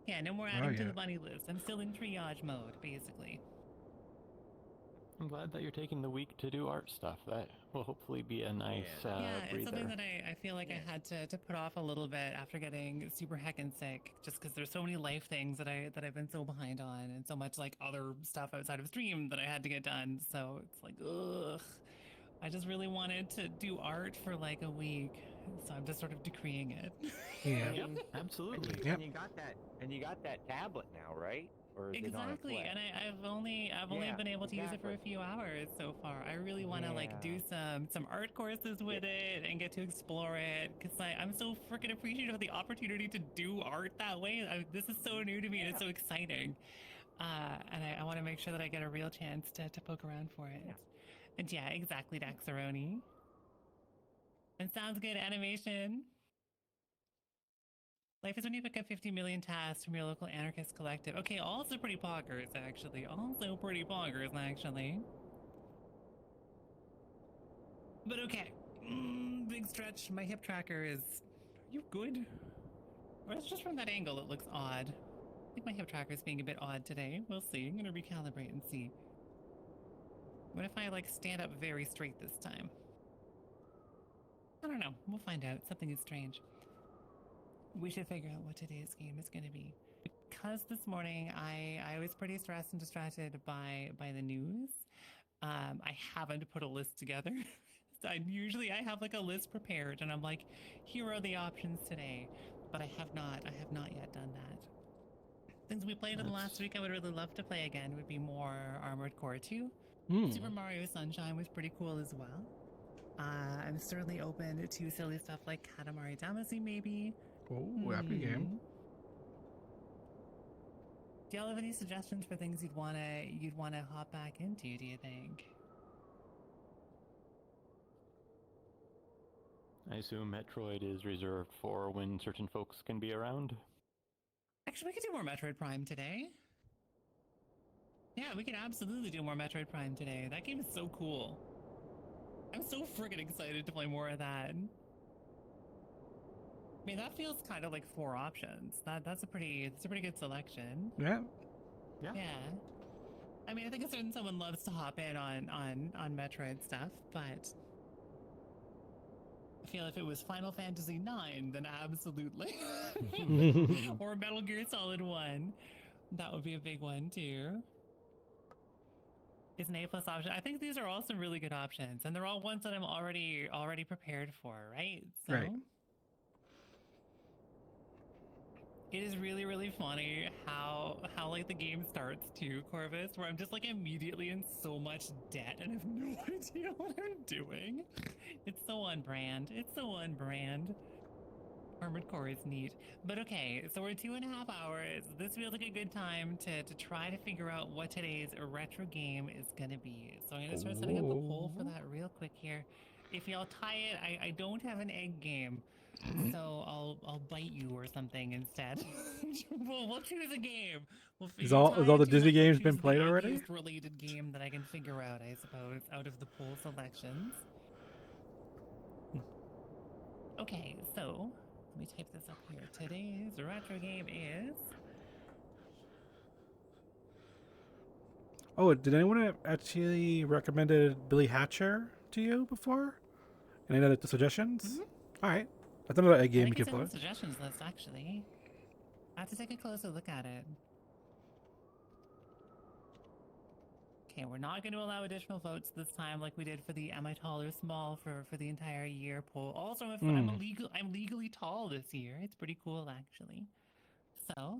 Yeah, no more adding to yeah. the bunny list. I'm still in triage mode, basically. I'm glad that you're taking the week to do art stuff. That will hopefully be a nice Yeah, it's something breather. that I feel like I had to put off a little bit after getting super heckin' sick, just because there's so many life things that I've been so behind on, and so much like other stuff outside of stream that I had to get done. So it's like, ugh. I just really wanted to do art for like a week, so I'm just sort of decreeing it. Yeah. Yep, absolutely. Yep. And you got that tablet now, right? Or is it on a Exactly, flat? and I've only Yeah, been able to use it for a exactly. few hours so far. I really want to like do some art courses with it and get to explore it, because I'm so freaking appreciative of the opportunity to do art that way. This is so new to me and it's so exciting, and I want to make sure that I get a real chance to poke around for it. Yeah. And yeah, exactly, Daxaroni. And sounds good, animation. Life is when you pick up 50 million tasks from your local anarchist collective. Okay, also pretty poggers, actually. Also pretty poggers, actually. But okay. Big stretch. My hip tracker is... Are you good? Or it's just from that angle it looks odd. I think my hip tracker is being a bit odd today. We'll see. I'm gonna recalibrate and see. What if I, like, stand up very straight this time? I don't know. We'll find out. Something is strange. We should figure out what today's game is going to be. Because this morning I was pretty stressed and distracted by the news. I haven't put a list together. I have like a list prepared and I'm like, here are the options today. But I have not yet done that. Things we played in the last week I would really love to play again would be more Armored Core 2. Super Mario Sunshine was pretty cool as well. I'm certainly open to silly stuff like Katamari Damacy maybe. Oh, happy game. Do y'all have any suggestions for things you'd wanna hop back into, do you think? I assume Metroid is reserved for when certain folks can be around. Actually, we could do more Metroid Prime today. Yeah, we could absolutely do more Metroid Prime today. That game is so cool. I'm so friggin' excited to play more of that. I mean, that feels kind of like 4 options. That's a pretty good selection. Yeah. Yeah. I mean, I think a certain someone loves to hop in on Metroid stuff, but I feel if it was Final Fantasy IX, then absolutely. Or Metal Gear Solid 1. That would be a big one too. Is an A+ option. I think these are all some really good options, and they're all ones that I'm already prepared for, right? So Right. it is really, really funny how like the game starts too, Corvus, where I'm just like immediately in so much debt and have no idea what I'm doing. It's so on brand. It's so on brand. Armored Core is neat. But okay, so we're 2.5 hours. This feels like a good time to try to figure out what today's retro game is gonna be. So I'm gonna start setting up a poll for that real quick here. If y'all tie it, I don't have an egg game. So I'll bite you or something instead. we'll choose a game. Is all the Disney games been played already? Related game that I can figure out, I suppose, out of the poll selections. Okay, so let me type this up here. Today's retro game is. Oh, did anyone actually recommended Billy Hatcher to you before? Any other suggestions? All right. That's another egg game you can it's on play. the suggestions list, actually. I have to take a closer look at it. Okay, we're not going to allow additional votes this time like we did for the Am I Tall or Small for the entire year poll. Also, if I'm legally tall this year. It's pretty cool, actually. So,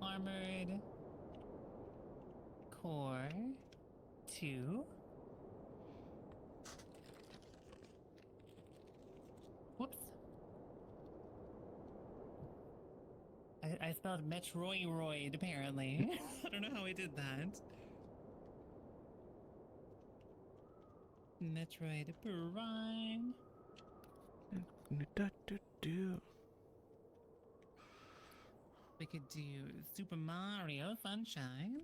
Armored Core 2. I spelled Metroid, apparently. I don't know how I did that. Metroid Prime. Do. We could do Super Mario Sunshine.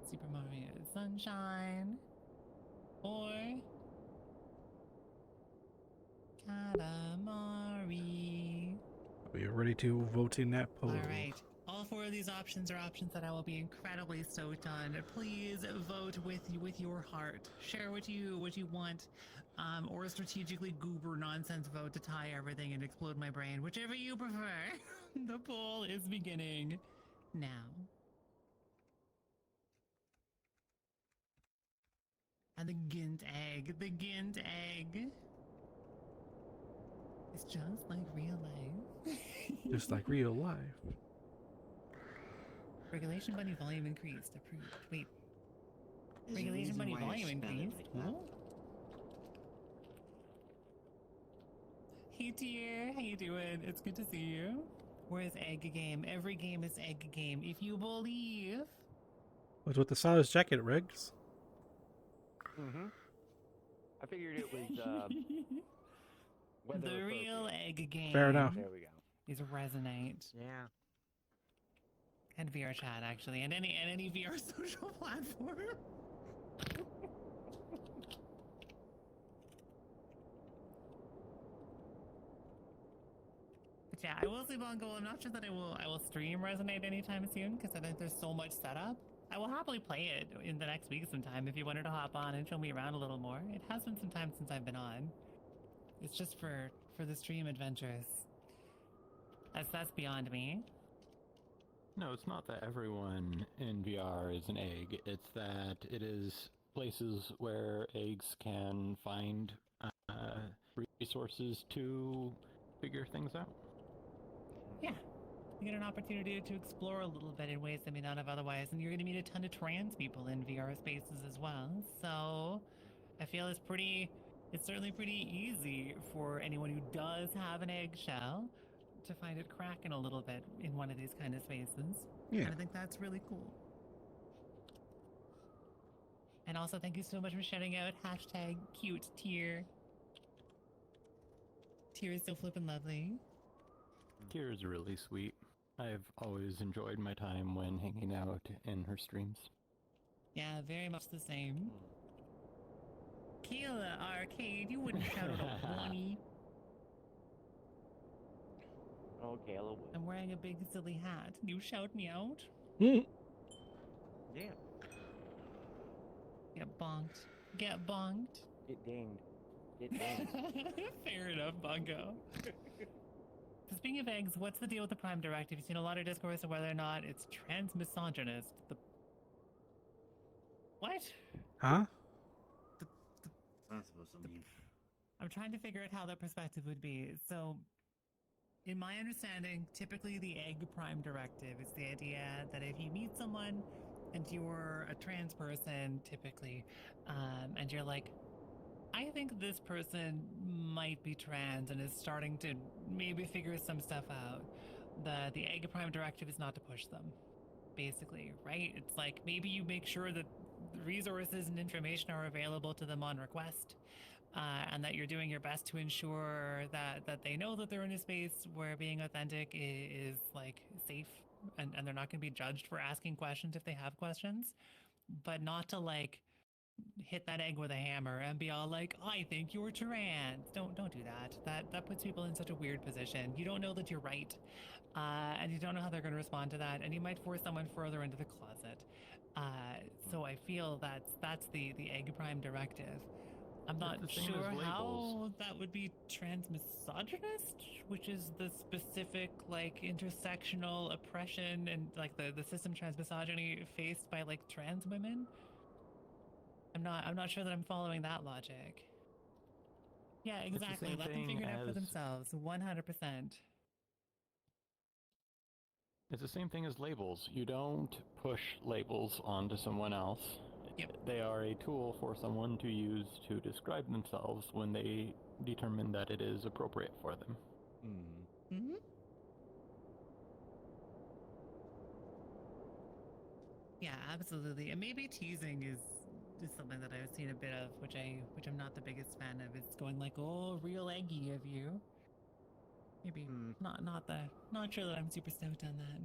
Super Mario Sunshine. Or Katamari. We are ready to vote in that poll. Alright. All 4 of these options are options that I will be incredibly stoked on. Please vote with your heart. Share what you want, or strategically goober nonsense vote to tie everything and explode my brain. Whichever you prefer. The poll is beginning now. And the Gint egg. It's just like real life. Just like real life. Regulation bunny volume increased. Approved. Wait. There's a Regulation reason bunny why I volume spell it increased. like that. Cool. Hey dear, how you doing? It's good to see you. Where's Egg Game? Every game is Egg Game. If you believe. What's with the Silas jacket, Riggs? Mm-hmm. I figured it was weather the real appropriate. Egg Game. Fair enough. There we go. Is Resonate. Yeah. And VR Chat, actually. And any VR social platform. But yeah, I will say, Bongo, I'm not sure that I will stream Resonate anytime soon, because I think there's so much setup. I will happily play it in the next week sometime if you wanted to hop on and show me around a little more. It has been some time since I've been on. It's just for the stream adventures. That's beyond me. No, it's not that everyone in VR is an egg. It's that it is places where eggs can find resources to figure things out. Yeah. You get an opportunity to explore a little bit in ways that may not have otherwise, and you're going to meet a ton of trans people in VR spaces as well. So I feel it's certainly pretty easy for anyone who does have an eggshell to find it cracking a little bit in one of these kind of spaces. Yeah. And I think that's really cool. And also, thank you so much for shouting out #cute tier. Tier is so flippin' lovely. Kira is really sweet. I've always enjoyed my time when hanging out in her streams. Yeah, very much the same. Kayla Arcade, you wouldn't shout out a bunny. Oh, Kayla would. I'm wearing a big silly hat. You shout me out? Yeah. Get bonked. Get bonked. Get dinged. Get dinged. Fair enough, Bungo. So speaking of eggs, what's the deal with the Prime Directive? You've seen a lot of discourse on whether or not it's transmisogynist. What? Huh? What's that supposed to mean? I'm trying to figure out how that perspective would be. So, in my understanding, typically the Egg Prime Directive is the idea that if you meet someone and you're a trans person, typically, and you're like, I think this person might be trans and is starting to maybe figure some stuff out. The Egg Prime Directive is not to push them, basically, right? It's like maybe you make sure that resources and information are available to them on request, and that you're doing your best to ensure that they know that they're in a space where being authentic is like safe, and they're not going to be judged for asking questions if they have questions, but not to like hit that egg with a hammer and be all like, I think you're trans. Don't do that. That puts people in such a weird position. You don't know that you're right, and you don't know how they're going to respond to that, and you might force someone further into the closet. So I feel that's the Egg Prime Directive. I'm not the same sure as how labels. that would be transmisogynist, which is the specific like intersectional oppression and like the system transmisogyny faced by like trans women. I'm not sure that I'm following that logic. Yeah, the exactly. same Let them thing figure it out for as- themselves. 100%. It's the same thing as labels. You don't push labels onto someone else. Yep. They are a tool for someone to use to describe themselves when they determine that it is appropriate for them. Mm. Mm-hmm. Yeah, absolutely. And maybe teasing is something that I've seen a bit of, which I'm not the biggest fan of. It's going like, "Oh, real eggy of you." Maybe not sure that I'm super stoked on that.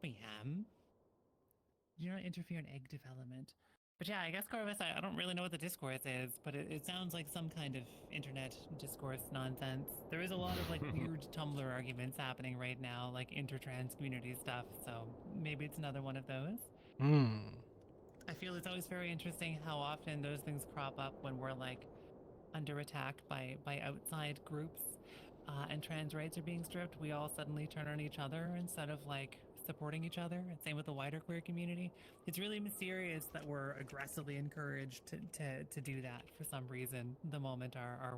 But yeah, do not interfere in egg development. But yeah, I guess Corvus, I don't really know what the discourse is, but it sounds like some kind of internet discourse nonsense. There is a lot of like weird Tumblr arguments happening right now, like intertrans community stuff, so maybe it's another one of those. Hmm. I feel it's always very interesting how often those things crop up when we're like under attack by outside groups and trans rights are being stripped. We all suddenly turn on each other instead of like supporting each other, and same with the wider queer community. It's really mysterious that we're aggressively encouraged to do that for some reason the moment our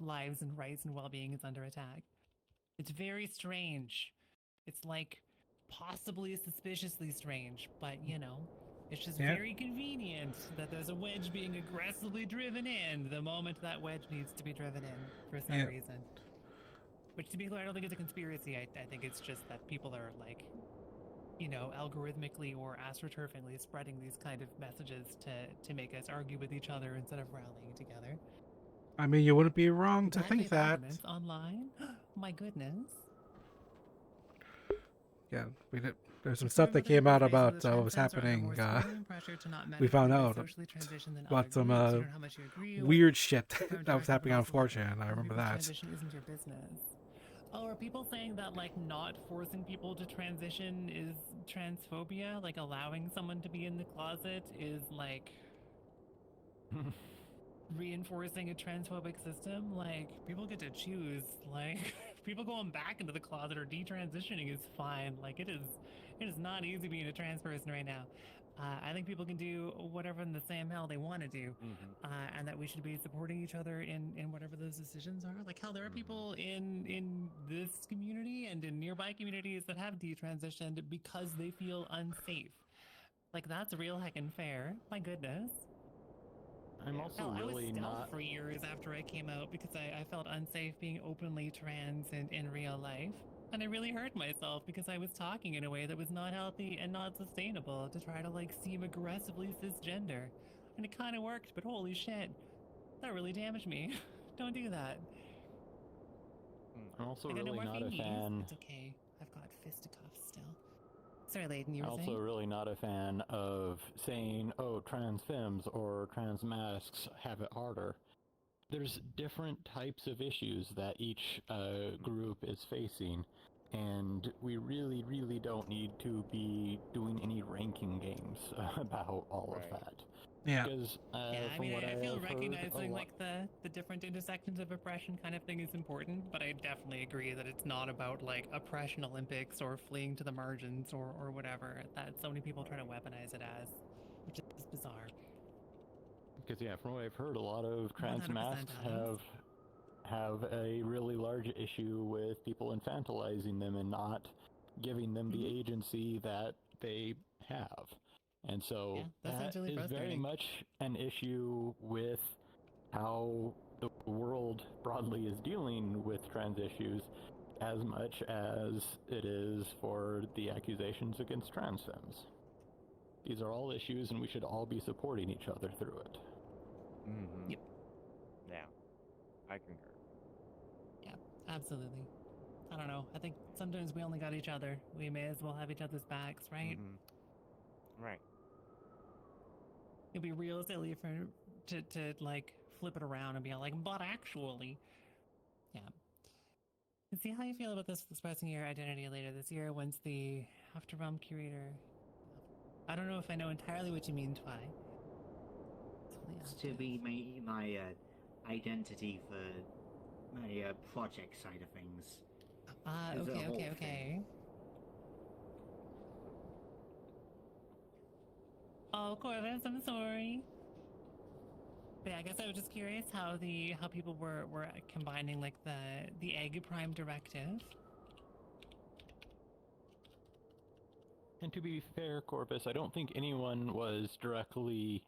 lives and rights and well-being is under attack. It's very strange. It's like possibly suspiciously strange, but you know, it's just Yeah. very convenient that there's a wedge being aggressively driven in the moment that wedge needs to be driven in for some Yeah. reason. Which, to be clear, I don't think it's a conspiracy. I think it's just that people are like, you know, algorithmically or astroturfingly spreading these kind of messages to make us argue with each other instead of rallying together. I mean, you wouldn't be wrong to Bad think faith that. arguments online. My goodness. Yeah, there's some stuff that came out about what was happening. We found out about some weird shit that was happening on 4chan. I remember that. Transition isn't your business. Oh, are people saying that like not forcing people to transition is transphobia? Like allowing someone to be in the closet is like reinforcing a transphobic system? Like people get to choose. Like people going back into the closet or detransitioning is fine. Like it is not easy being a trans person right now. I think people can do whatever in the same hell they want to do, and that we should be supporting each other in whatever those decisions are. Like hell, there are people in this community and in nearby communities that have detransitioned because they feel unsafe. Like that's real heckin' fair. My goodness. I'm also Hell, really I was stealth not. for years after I came out because I felt unsafe being openly trans in real life. And I really hurt myself because I was talking in a way that was not healthy and not sustainable to try to like seem aggressively cisgender. And it kind of worked, but holy shit, that really damaged me. Don't do that. I'm also I got no really more not a fingies. fan. It's okay. I've got fisticuffs still. Sorry, Layden, you were Also, saying? really not a fan of saying, "Oh, trans femmes or trans masks have it harder." There's different types of issues that each group is facing, and we really, really don't need to be doing any ranking games about all of that. Yeah. Because Yeah, I from mean, what I feel have heard, recognizing a lot- like the different intersections of oppression kind of thing is important, but I definitely agree that it's not about like oppression Olympics or fleeing to the margins or whatever that so many people try to weaponize it as, which is bizarre. Because yeah, from what I've heard, a lot of trans 100% masks Adams. have a really large issue with people infantilizing them and not giving them the agency that they have. And so Yeah, that sounds really is very frustrating. much an issue with how the world broadly is dealing with trans issues as much as it is for the accusations against trans femmes. These are all issues and we should all be supporting each other through it. Yep. Yeah, I concur. Yeah, absolutely. I don't know. I think sometimes we only got each other. We may as well have each other's backs, right? Right. It'd be real silly to like flip it around and be like, but actually, yeah. And see how you feel about this expressing your identity later this year once the After Realm curator. I don't know if I know entirely what you mean, Twy. It's to be my identity for my project side of things. As a whole Okay. thing. Oh, Corvus, I'm sorry. But yeah, I guess I was just curious how people were combining like the Egg Prime directive. And to be fair, Corvus, I don't think anyone was directly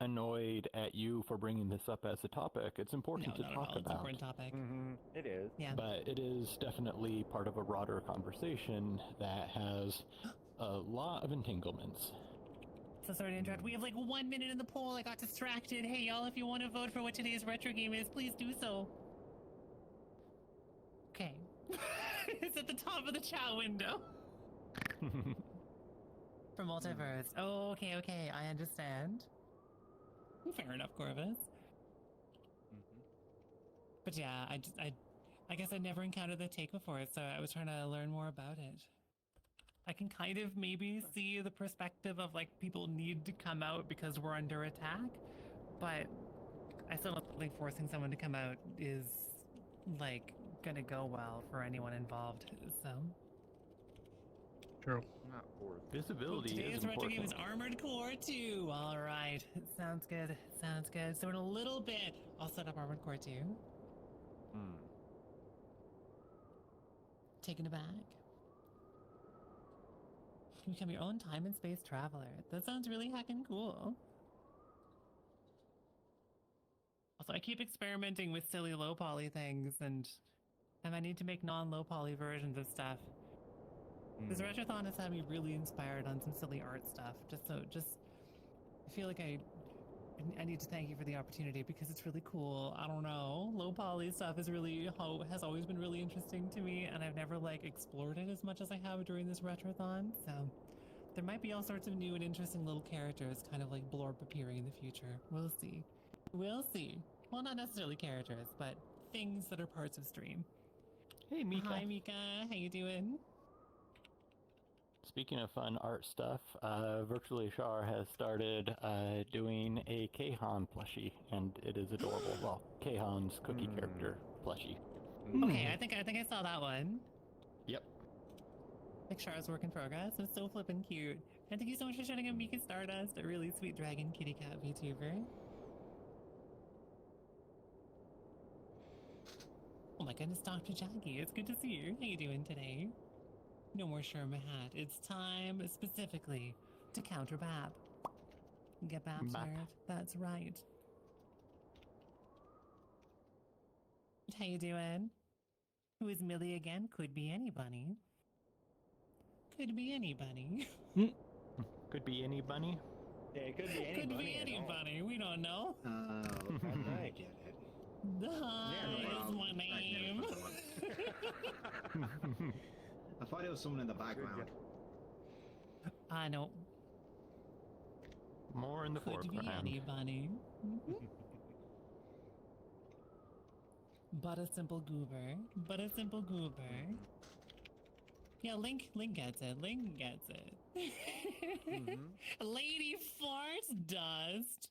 annoyed at you for bringing this up as a topic. It's important to not at talk all. It's an about. important topic. It is. Yeah. But it is definitely part of a broader conversation that has a lot of entanglements. So sorry to interrupt. We have like 1 minute in the poll. I got distracted. Hey, y'all, if you want to vote for what today's retro game is, please do so. Okay. It's at the top of the chat window. For Multiverse. Oh, okay. I understand. Fair enough, Corvus. But yeah, I guess I never encountered the take before, so I was trying to learn more about it. I can kind of maybe see the perspective of like people need to come out because we're under attack, but I still don't think forcing someone to come out is like gonna go well for anyone involved. So True. Not forced. Visibility today's is retro game important. is Armored Core 2. All right, sounds good. So in a little bit, I'll set up Armored Core 2. Taking it back. You become your own time and space traveler. That sounds really heckin' cool. Also, I keep experimenting with silly low poly things, and I need to make non-low poly versions of stuff. This Retrothon has had me really inspired on some silly art stuff. I feel like I need to thank you for the opportunity because it's really cool. I don't know. Low poly stuff has always been really interesting to me, and I've never like explored it as much as I have during this Retrothon. So there might be all sorts of new and interesting little characters, kind of like Blorb appearing in the future. We'll see. Well, not necessarily characters, but things that are parts of stream. Hey, Mika. Hi, Mika. How you doing? Speaking of fun art stuff, Virtually Char has started doing a Kahan plushie, and it is adorable. Well, Kahan's cookie character plushie. Okay, I think I saw that one. Yep. Like Char's work in progress. It's so flippin' cute. And thank you so much for showing up Mika Stardust, a really sweet dragon kitty cat VTuber. Oh my goodness, Dr. Jackie, it's good to see you. How you doing today? No more Sherma hat. It's time specifically to counter Bab. Get Bab Bap. served. That's right. How you doing? Who is Millie again? Could be anybody. Could be anybody. Could be any bunny. Yeah, it could be Could be anybody. We don't know. Oh, I get it. Hi, well, is my I can name. never put the one. I thought it was someone in the background. I know. More in the Could be foreground. anybody. But a simple goober. Yeah, Link gets it. Lady Farts Dust.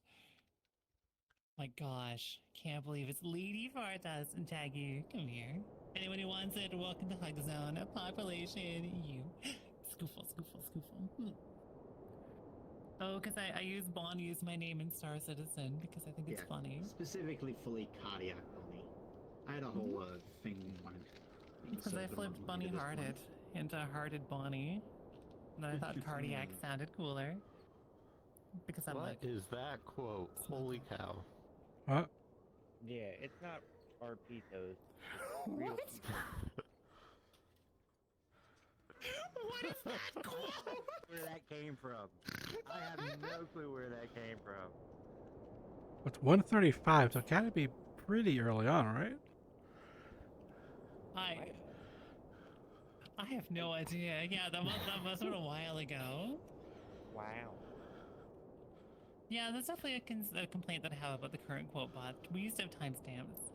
My gosh, can't believe it's Lady Fart Dust and Jaggy. Come here. Anyone who wants it, welcome to Hug Zone. Population, you. Scoofle. Oh, because I use Bonnie as my name in Star Citizen because I think it's funny. Specifically fully cardiac Bonnie. I had a whole thing on Because I flipped Bunny Hearted into Hearted Bonnie. And then I thought cardiac sounded cooler. Because I'm What like, is that quote? Holy cow. What? Yeah, it's not Arpitos. what? What is that quote? Where that came from? I have no clue where that came from. It's 1:35, so it gotta be pretty early on, right? I have no idea. Yeah, that was a while ago. Wow. Yeah, that's definitely a complaint that I have about the current quote bot. We used to have timestamps.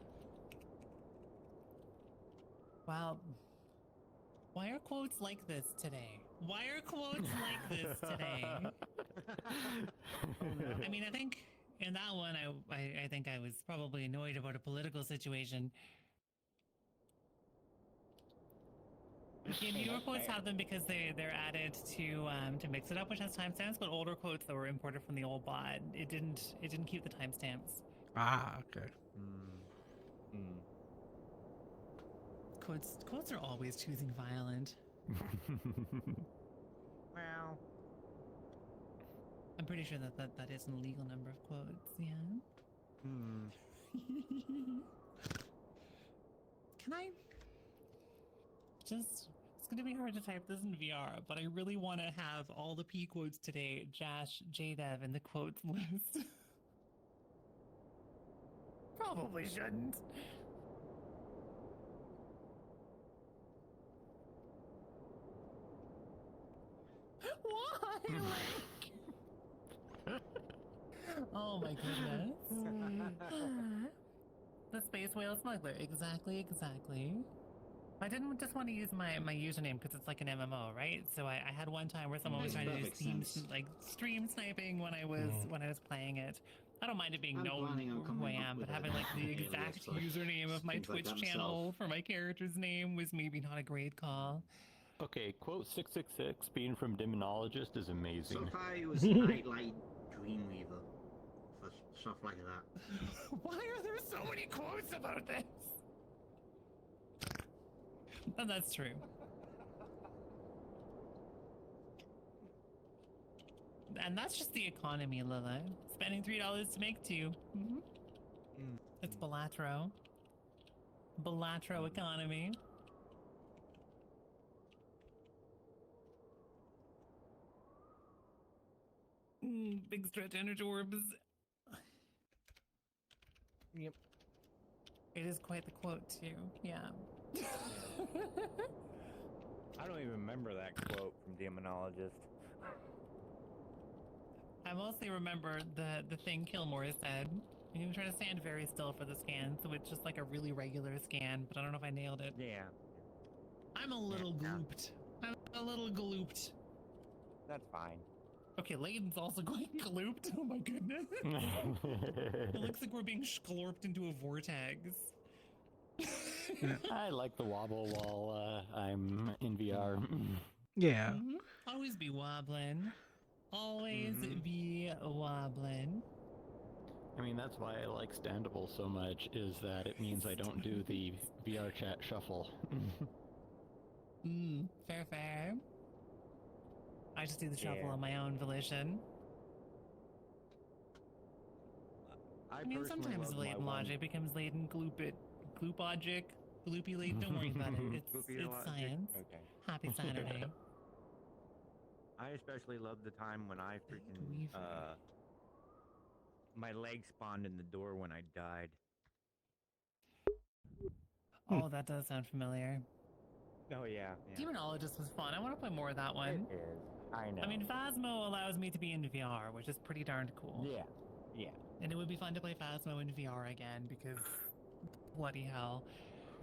Wow. Why are quotes like this today? I mean, I think in that one, I think I was probably annoyed about a political situation. Yeah, newer quotes have them because they're added to mix it up, which has timestamps. But older quotes that were imported from the old bot, it didn't keep the timestamps. Ah, okay. Quotes are always choosing violent. Well, I'm pretty sure that is an illegal number of quotes, yeah. Can I just... It's gonna be hard to type this in VR, but I really want to have all the P quotes today, Jash, JDev, in the quotes list. Probably shouldn't. Why? Like... Oh my goodness. The Space Whale Smuggler. Exactly. I didn't just want to use my username because it's like an MMO, right? So I had one time where someone was Makes trying to do perfect sense. stream sniping when I was playing it. I don't mind it being I'm known planning on who coming I up am, with but having a like the alias, exact but username of my things like Twitch that channel himself. for my character's name was maybe not a great call. Okay, quote 666 being from Demonologist is amazing. So far, it was Nightlight Dreamweaver for stuff like that. Why are there so many quotes about this? And that's true. And that's just the economy, Lila. Spending $3 to make 2. It's Balatro. Balatro economy. Big stretch energy orbs. Yep. It is quite the quote, too. Yeah. I don't even remember that quote from Demonologist. I mostly remember the thing Kilmore said. You can try to stand very still for the scan, so it's just like a really regular scan, but I don't know if I nailed it. Yeah, I'm a little Yeah. glooped. I'm a little glooped. that's fine. Okay, Layden's also quite glooped. Oh my goodness. It looks like we're being sklorped into a vortex. I like the wobble while I'm in VR. Yeah. Always be wobbling. Always be wobbling. I mean, that's why I like Standable so much, is that it means I don't do the VR chat shuffle. Fair. I just do the shuffle Yeah. on my own volition. I mean, sometimes Layden logic becomes Layden gloopit. Gloopogic. Gloopy Layden. Don't worry about it. It's Gloopy-logic. science. Okay. Happy Saturday. I especially love the time when I freaking Weaver. my leg spawned in the door when I died. Oh, that does sound familiar. Oh yeah. Demonologist was fun. I want to play more of that one. It is. I know. I mean, Phasmo allows me to be in VR, which is pretty darn cool. Yeah. And it would be fun to play Phasmo in VR again, because bloody hell.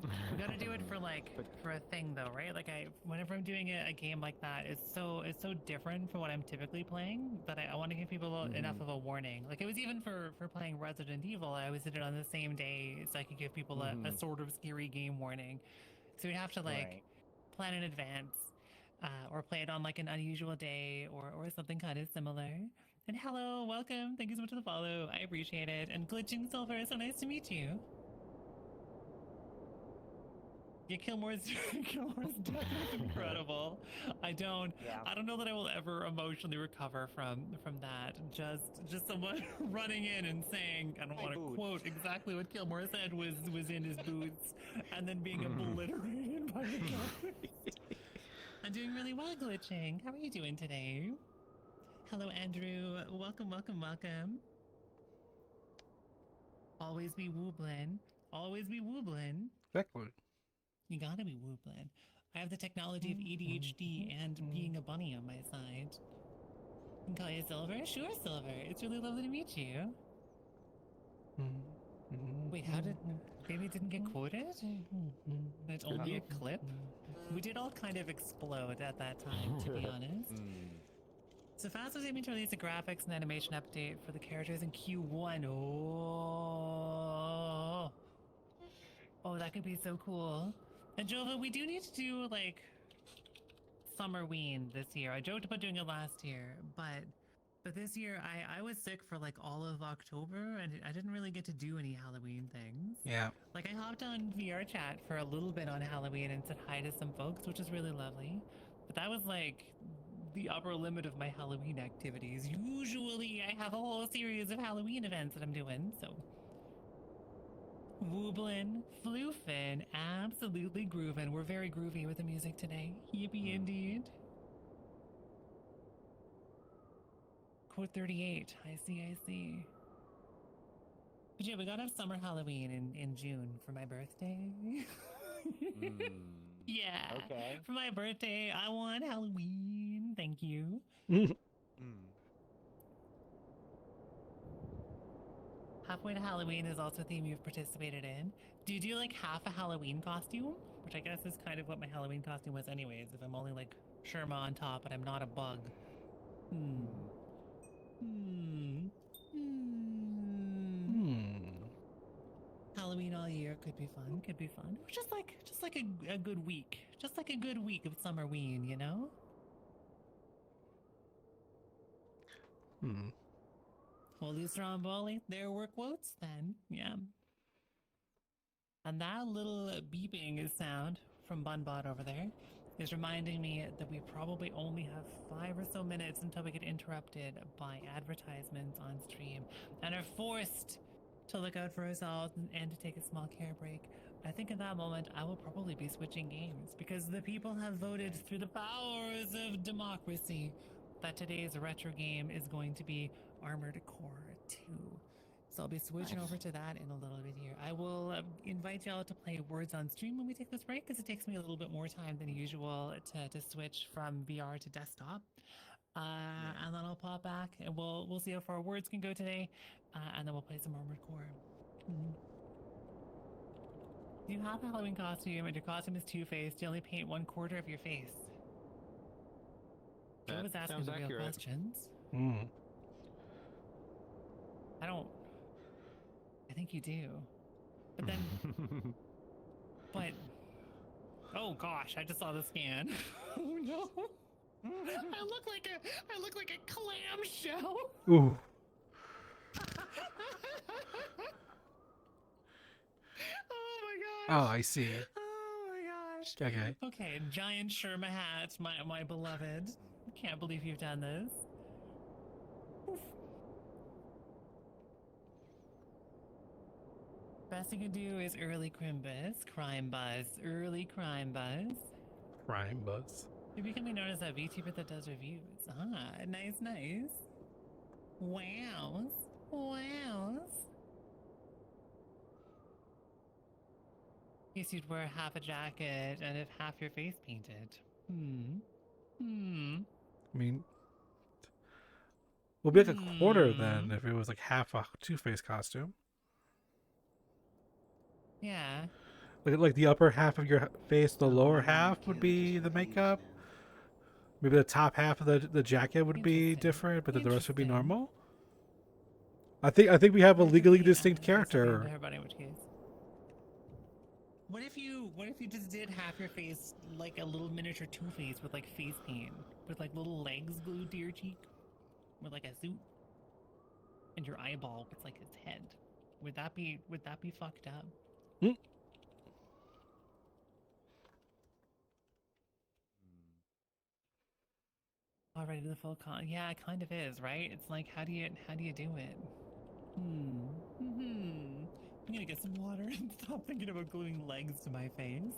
We gotta do it for a thing though, right? Like whenever I'm doing a game like that, it's so different from what I'm typically playing that I want to give people enough of a warning. Like it was even for playing Resident Evil, I always did it on the same day so I could give people a sort of scary game warning. So we'd have to plan in advance, or play it on like an unusual day or something kind of similar. And hello, welcome, thank you so much for the follow, I appreciate it. And Glitching Silver, so nice to meet you. Yeah, Kilmore's death is incredible. I don't know that I will ever emotionally recover from that. Just someone running in and saying, I don't want to quote exactly what Kilmore said was in his boots, and then being obliterated by the ghost. I'm doing really well, Glitching. How are you doing today? Hello, Andrew. Welcome. Always be wooblin'. Always be wooblin'. Exactly. You gotta be wooblin'. I have the technology of ADHD and being a bunny on my side. Can call you Silver? Sure, Silver. It's really lovely to meet you. Wait, how did... Baby didn't get quoted? It's only a clip? We did all kind of explode at that time, to be honest. So Fast was aiming to release a graphics and animation update for the characters in Q1. Oh, that could be so cool. And Jova, we do need to do like Summerween this year. I joked about doing it last year, but this year I was sick for like all of October and I didn't really get to do any Halloween things. Yeah. Like I hopped on VR chat for a little bit on Halloween and said hi to some folks, which is really lovely. But that was like the upper limit of my Halloween activities. Usually I have a whole series of Halloween events that I'm doing, so. Wooblin, floofin, absolutely groovin'. We're very groovy with the music today. Yippee indeed. Code 38. I see. But yeah, we gotta have summer Halloween in June for my birthday. Yeah. Okay. For my birthday, I want Halloween. Thank you. Halfway to Halloween is also a theme you've participated in. Do you do like half a Halloween costume? Which I guess is kind of what my Halloween costume was anyways, if I'm only like Sherma on top but I'm not a bug. Halloween all year could be fun, Or just like a good week. Just like a good week of summerween, you know? Holy Stromboli, there were quotes then, yeah. And that little beeping sound from Bunbot over there is reminding me that we probably only have 5 or so minutes until we get interrupted by advertisements on stream and are forced to look out for ourselves and to take a small care break. I think at that moment I will probably be switching games because the people have voted through the powers of democracy that today's retro game is going to be Armored Core 2. So I'll be switching over to that in a little bit here. I will invite y'all to play Words on stream when we take this break because it takes me a little bit more time than usual to switch from VR to desktop. And then I'll pop back and we'll see how far Words can go today, and then we'll play some Armored Core. Do you have a Halloween costume and your costume is Two-Faced? You only paint 1/4 of your face. Joe was asking the real questions. I think you do. But then, oh gosh, I just saw the scan. Oh no. I look like a clamshell. Ooh. Oh my gosh. Oh, I see. Oh my gosh. Okay. Okay, giant Sherma hat, my beloved. Can't believe you've done this. Oof. Best you can do is early crime buzz. Early crime buzz. Crime buzz. You're becoming known as that VTuber that does reviews. Ah, nice. Wows. Guess you'd wear half a jacket and have half your face painted. I mean, we'll be like a quarter then if it was like half a Two-Face costume. Yeah. Like the upper half of your face, the lower half would be the makeup. Maybe the top half of the jacket would be different, but then the rest would be normal. I think we have a legally distinct character. What if you just did half your face like a little miniature Two-Face with like face paint, with like little legs glued to your cheek, with like a suit, and your eyeball with like his head? Would that be fucked up? Already the full con. Yeah, it kind of is, right? It's like, how do you do it? I'm gonna get some water and stop thinking about gluing legs to my face.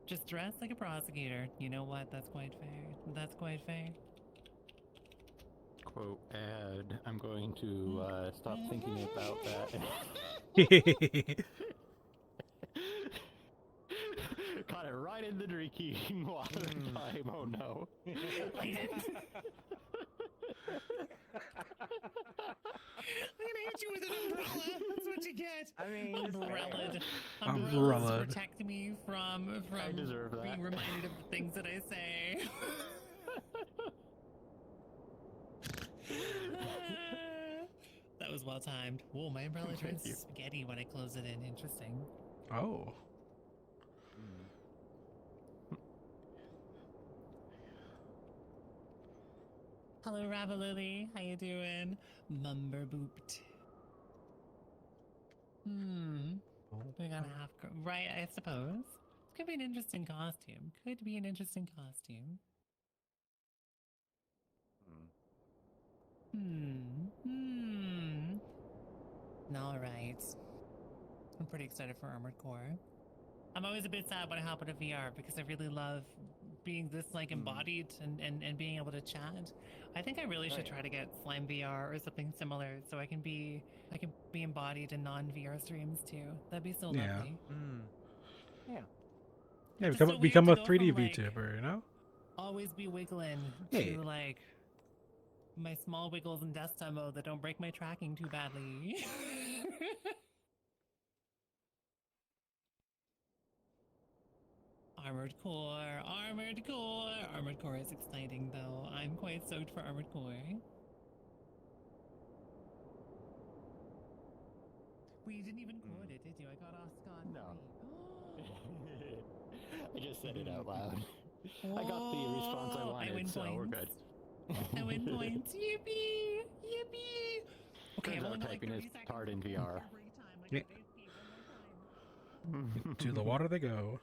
Just dress like a prosecutor. You know what? That's quite fair. Quote, add, I'm going to stop thinking about that. Caught it right in the drinking water time. Oh no. I'm gonna hit you with an umbrella. That's what you get. I mean, Umbrellas protect me from I deserve that. being reminded of the things that I say. That was well timed. Whoa, my umbrella turns spaghetti when I close it in. Interesting. Oh. Hello, Ravalili. How you doing? Mumber booped. We're gonna have right, I suppose. Could be an interesting costume. Could be an interesting costume. All right. I'm pretty excited for Armored Core. I'm always a bit sad when I hop into VR because I really love being this like embodied and being able to chat. I think I really should try to get Slime VR or something similar so I can be embodied in non-VR streams too. That'd be so Yeah. lovely. Yeah. Yeah, Just so weird become to a go 3D from, like, VTuber, you know? Always be wiggling Hey. to like my small wiggles in desktop mode that don't break my tracking too badly. Armored Core, Armored Core. Armored Core is exciting though. I'm quite stoked for Armored Core. Well, you didn't even quote it, did you? I got off scot. No. I just said it out loud. I got the response I wanted, win so we're good. I win points. Yippee! Yippee! Okay, Turns I've out only got like typing 30 is seconds hard in before VR. recovery time. I Yeah. gotta escape one more time. To the water they go.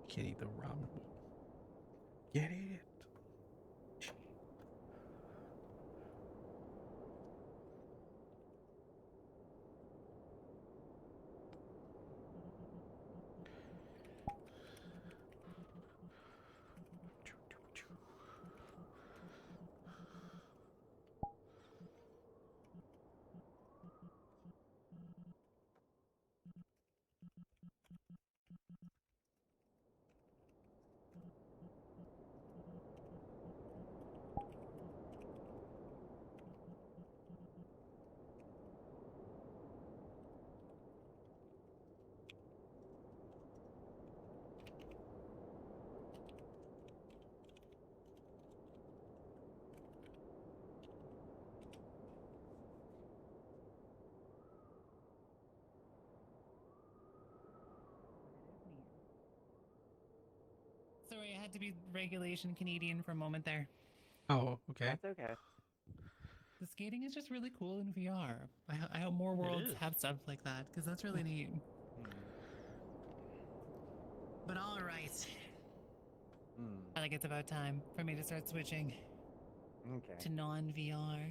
Can't eat the ramen. Get it. Sorry, I had to be regulation Canadian for a moment there. Oh, okay. That's okay. The skating is just really cool in VR. I hope more worlds is. have stuff like that because that's really neat. But all right, I think it's about time for me to start switching Okay. to non-VR,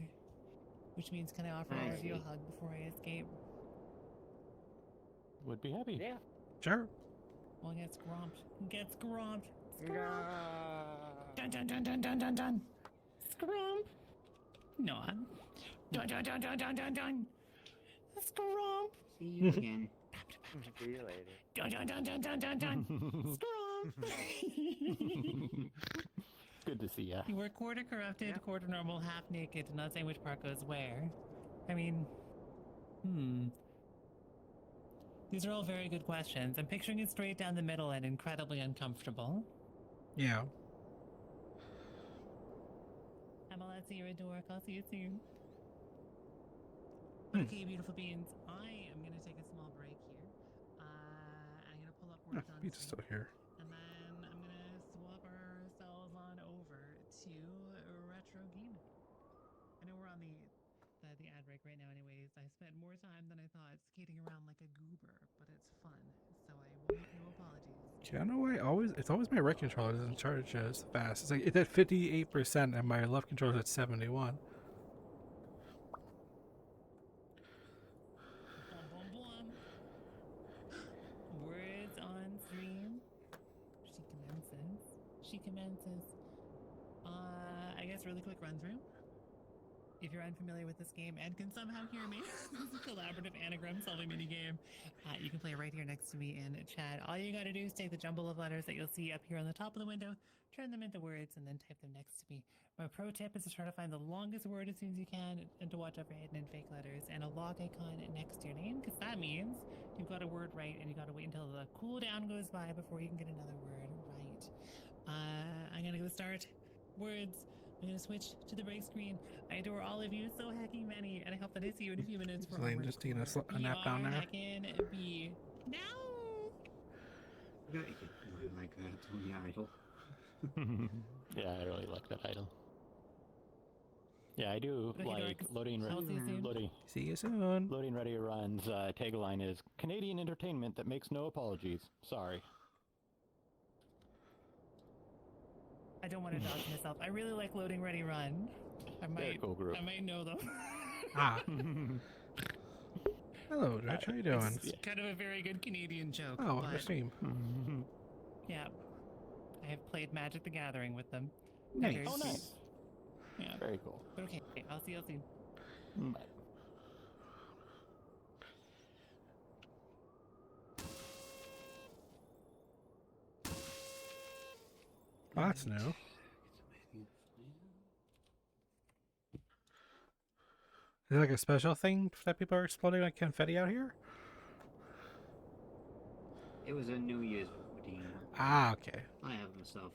which means can I offer all of you a hug before I escape? Would be happy. Yeah. Sure. Well, get scrumped. Get scrumped. Scrump. Dun dun dun dun dun dun dun. Scrump. No. Dun dun dun dun dun dun dun. Scrump. See you again. See you later. Dun dun dun dun dun dun dun. Scrump. Good to see ya. You were quarter corrupted, quarter normal, half naked, not saying which part goes where. I mean, These are all very good questions. I'm picturing it straight down the middle and incredibly uncomfortable. Yeah. Emma, let's see your dork. I'll see you soon. Okay, beautiful beings. I am going to take a small break here. I'm going to pull up Oh, words on pizza's screen, still here. and then I'm going to swap ourselves on over to Retro Gaming. I know we're on the ad break right now anyways. I spent more time than I thought skating around like a goober, but it's fun, so I will make no apologies. Yeah, no way. It's always my right controller that doesn't charge as fast. It's like it's at 58% and my left controller's at 71. Boom, boom, boom. Words on stream. She commences. I guess really quick run through. If you're unfamiliar with this game and can somehow hear me, this is a collaborative anagram solving minigame. You can play right here next to me in chat. All you gotta do is take the jumble of letters that you'll see up here on the top of the window, turn them into words, and then type them next to me. My pro tip is to try to find the longest word as soon as you can, and to watch out for hidden and fake letters, and a log icon next to your name, because that means you've got a word right, and you gotta wait until the cooldown goes by before you can get another word right. I'm gonna go start words. I'm gonna switch to the break screen. I adore all of you so hecking many, and I hope that I see you in a few minutes for Lane Armored just taking Core. a nap down there. Heckin' B. No! I like that Tony Idol. Yeah, I really like that idol. Yeah, I do Okay, like Dorks. loading I'll see you soon. See you soon. Loading Ready Run's tagline is Canadian entertainment that makes no apologies. Sorry. I don't want to dodge myself. I really like Loading Ready Run. Very cool group. I might know them. Ah. Hello, Dredge. How you doing? It's kind of a very good Canadian joke. Oh, but the stream. yeah. I have played Magic the Gathering with them. Nice. Very Oh, sweet. nice. Yeah. Very cool. But okay, I'll see you soon. Bye. Oh, that's new. Is it like a special thing that people are exploding like confetti out here? It was a New Year's redeem. Ah, okay. I have myself.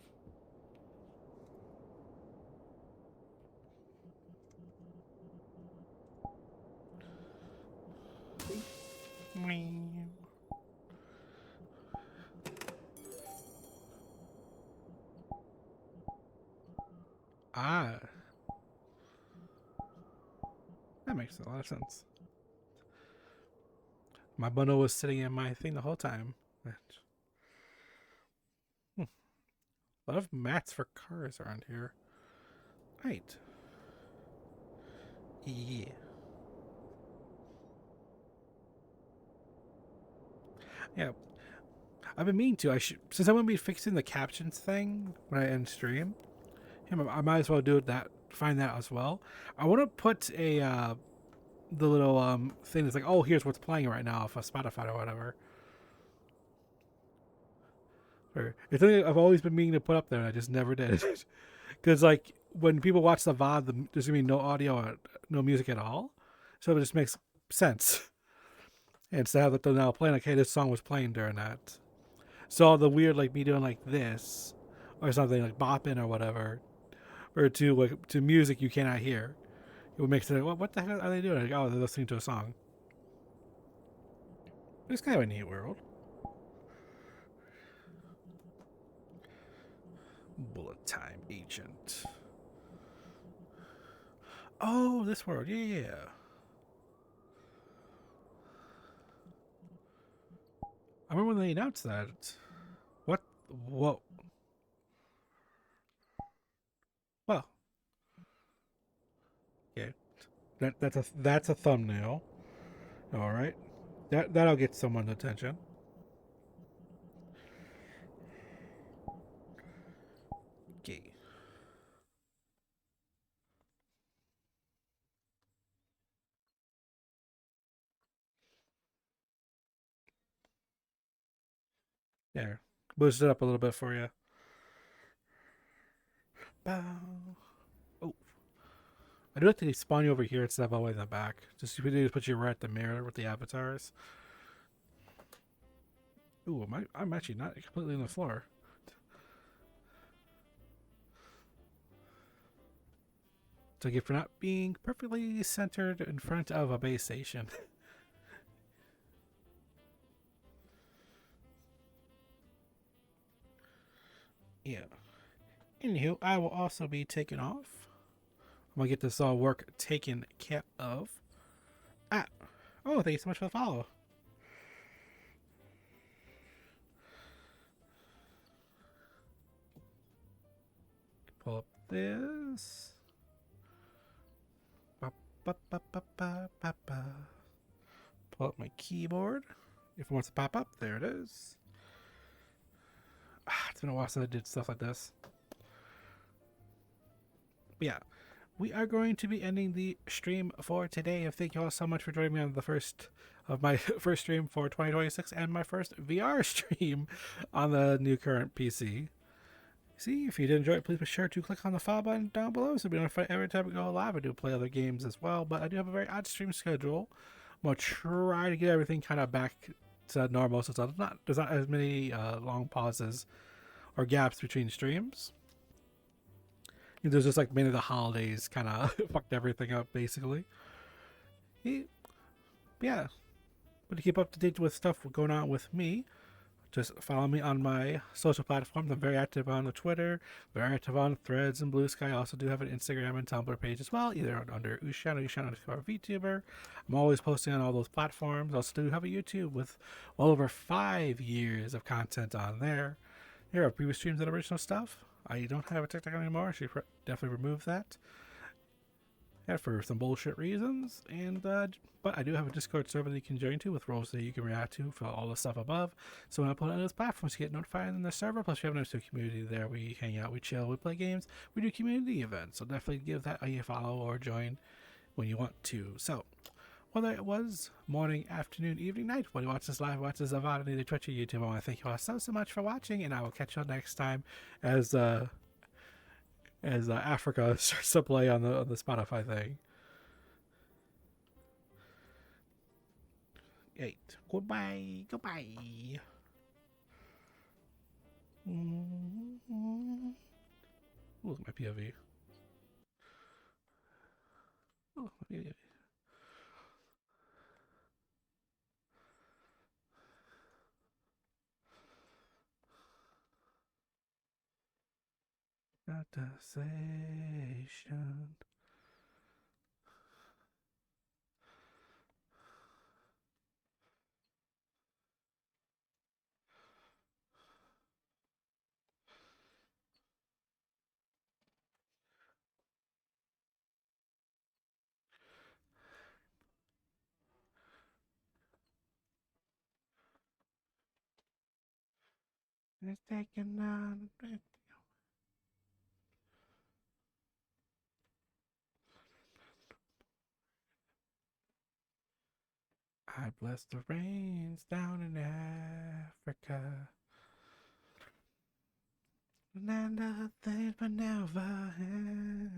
Ah. That makes a lot of sense. My bundle was sitting in my thing the whole time. A lot of mats for cars around here. Right. Yeah. Yeah. I've been meaning to. Since I'm going to be fixing the captions thing when I end stream, I might as well do that. Find that as well. I want to put the little thing that's like, oh, here's what's playing right now off of Spotify or whatever. It's something I've always been meaning to put up there, and I just never did. Because like when people watch the VOD, there's gonna be no audio, no music at all, so it just makes sense. And to have them now playing, like, hey, this song was playing during that. So all the weird, like me doing like this or something, like bopping or whatever, or to music you cannot hear. It would make sense. Like, what the hell are they doing? Like, oh, they're listening to a song. It's kind of a neat world. Bullet time agent. Oh, this world. Yeah. I remember when they announced that. What? Whoa. Well. Okay. That's a thumbnail. All right. That'll get someone's attention. Okay. There. Boost it up a little bit for you. Bow. Oh. I do like to spawn you over here instead of all the way in the back. Just put you right at the mirror with the avatars. Ooh, I'm actually not completely on the floor. Thank you for not being perfectly centered in front of a base station. Yeah. Anywho, I will also be taking off. I'm gonna get this all work taken care of. Ah. Oh, thank you so much for the follow. Pull up this. Pull up my keyboard. If it wants to pop up, there it is. It's been a while since I did stuff like this. But yeah, we are going to be ending the stream for today. And thank you all so much for joining me on the first of my first stream for 2026 and my first VR stream on the new current PC. See, if you did enjoy it, please be sure to click on the follow button down below so you'll be notified every time we go live. I do play other games as well, but I do have a very odd stream schedule. I'm going to try to get everything kind of back to normal so there's not as many long pauses or gaps between streams. There's just like mainly the holidays kind of fucked everything up, basically. Yeah. But to keep up to date with stuff going on with me, Just follow me on my social platforms. I'm very active on the Twitter, very active on Threads and Blue Sky. I also do have an Instagram and Tumblr page as well, either under Ushan or Ushan_VTuber. I'm always posting on all those platforms. I also do have a YouTube with well over 5 years of content on there. Here are previous streams and original stuff. I don't have a TikTok anymore. I should definitely remove that. Yeah, for some bullshit reasons, and but I do have a Discord server that you can join to with roles that you can react to for all the stuff above. So when I put on those platforms, you get notified in the server. Plus, we have a nice community there. We hang out, we chill, we play games, we do community events. So definitely give that a follow or join when you want to. So whether it was morning, afternoon, evening, night, when you watch this live, watch this VOD on either Twitch or YouTube, I want to thank you all so much for watching, and I will catch you all next time as Africa starts to play on the Spotify thing. 8. Goodbye. Goodbye. Ooh, my POV. Oh, my POV. Conversation. It's taking on. I bless the rains down in Africa. And I know things but never had.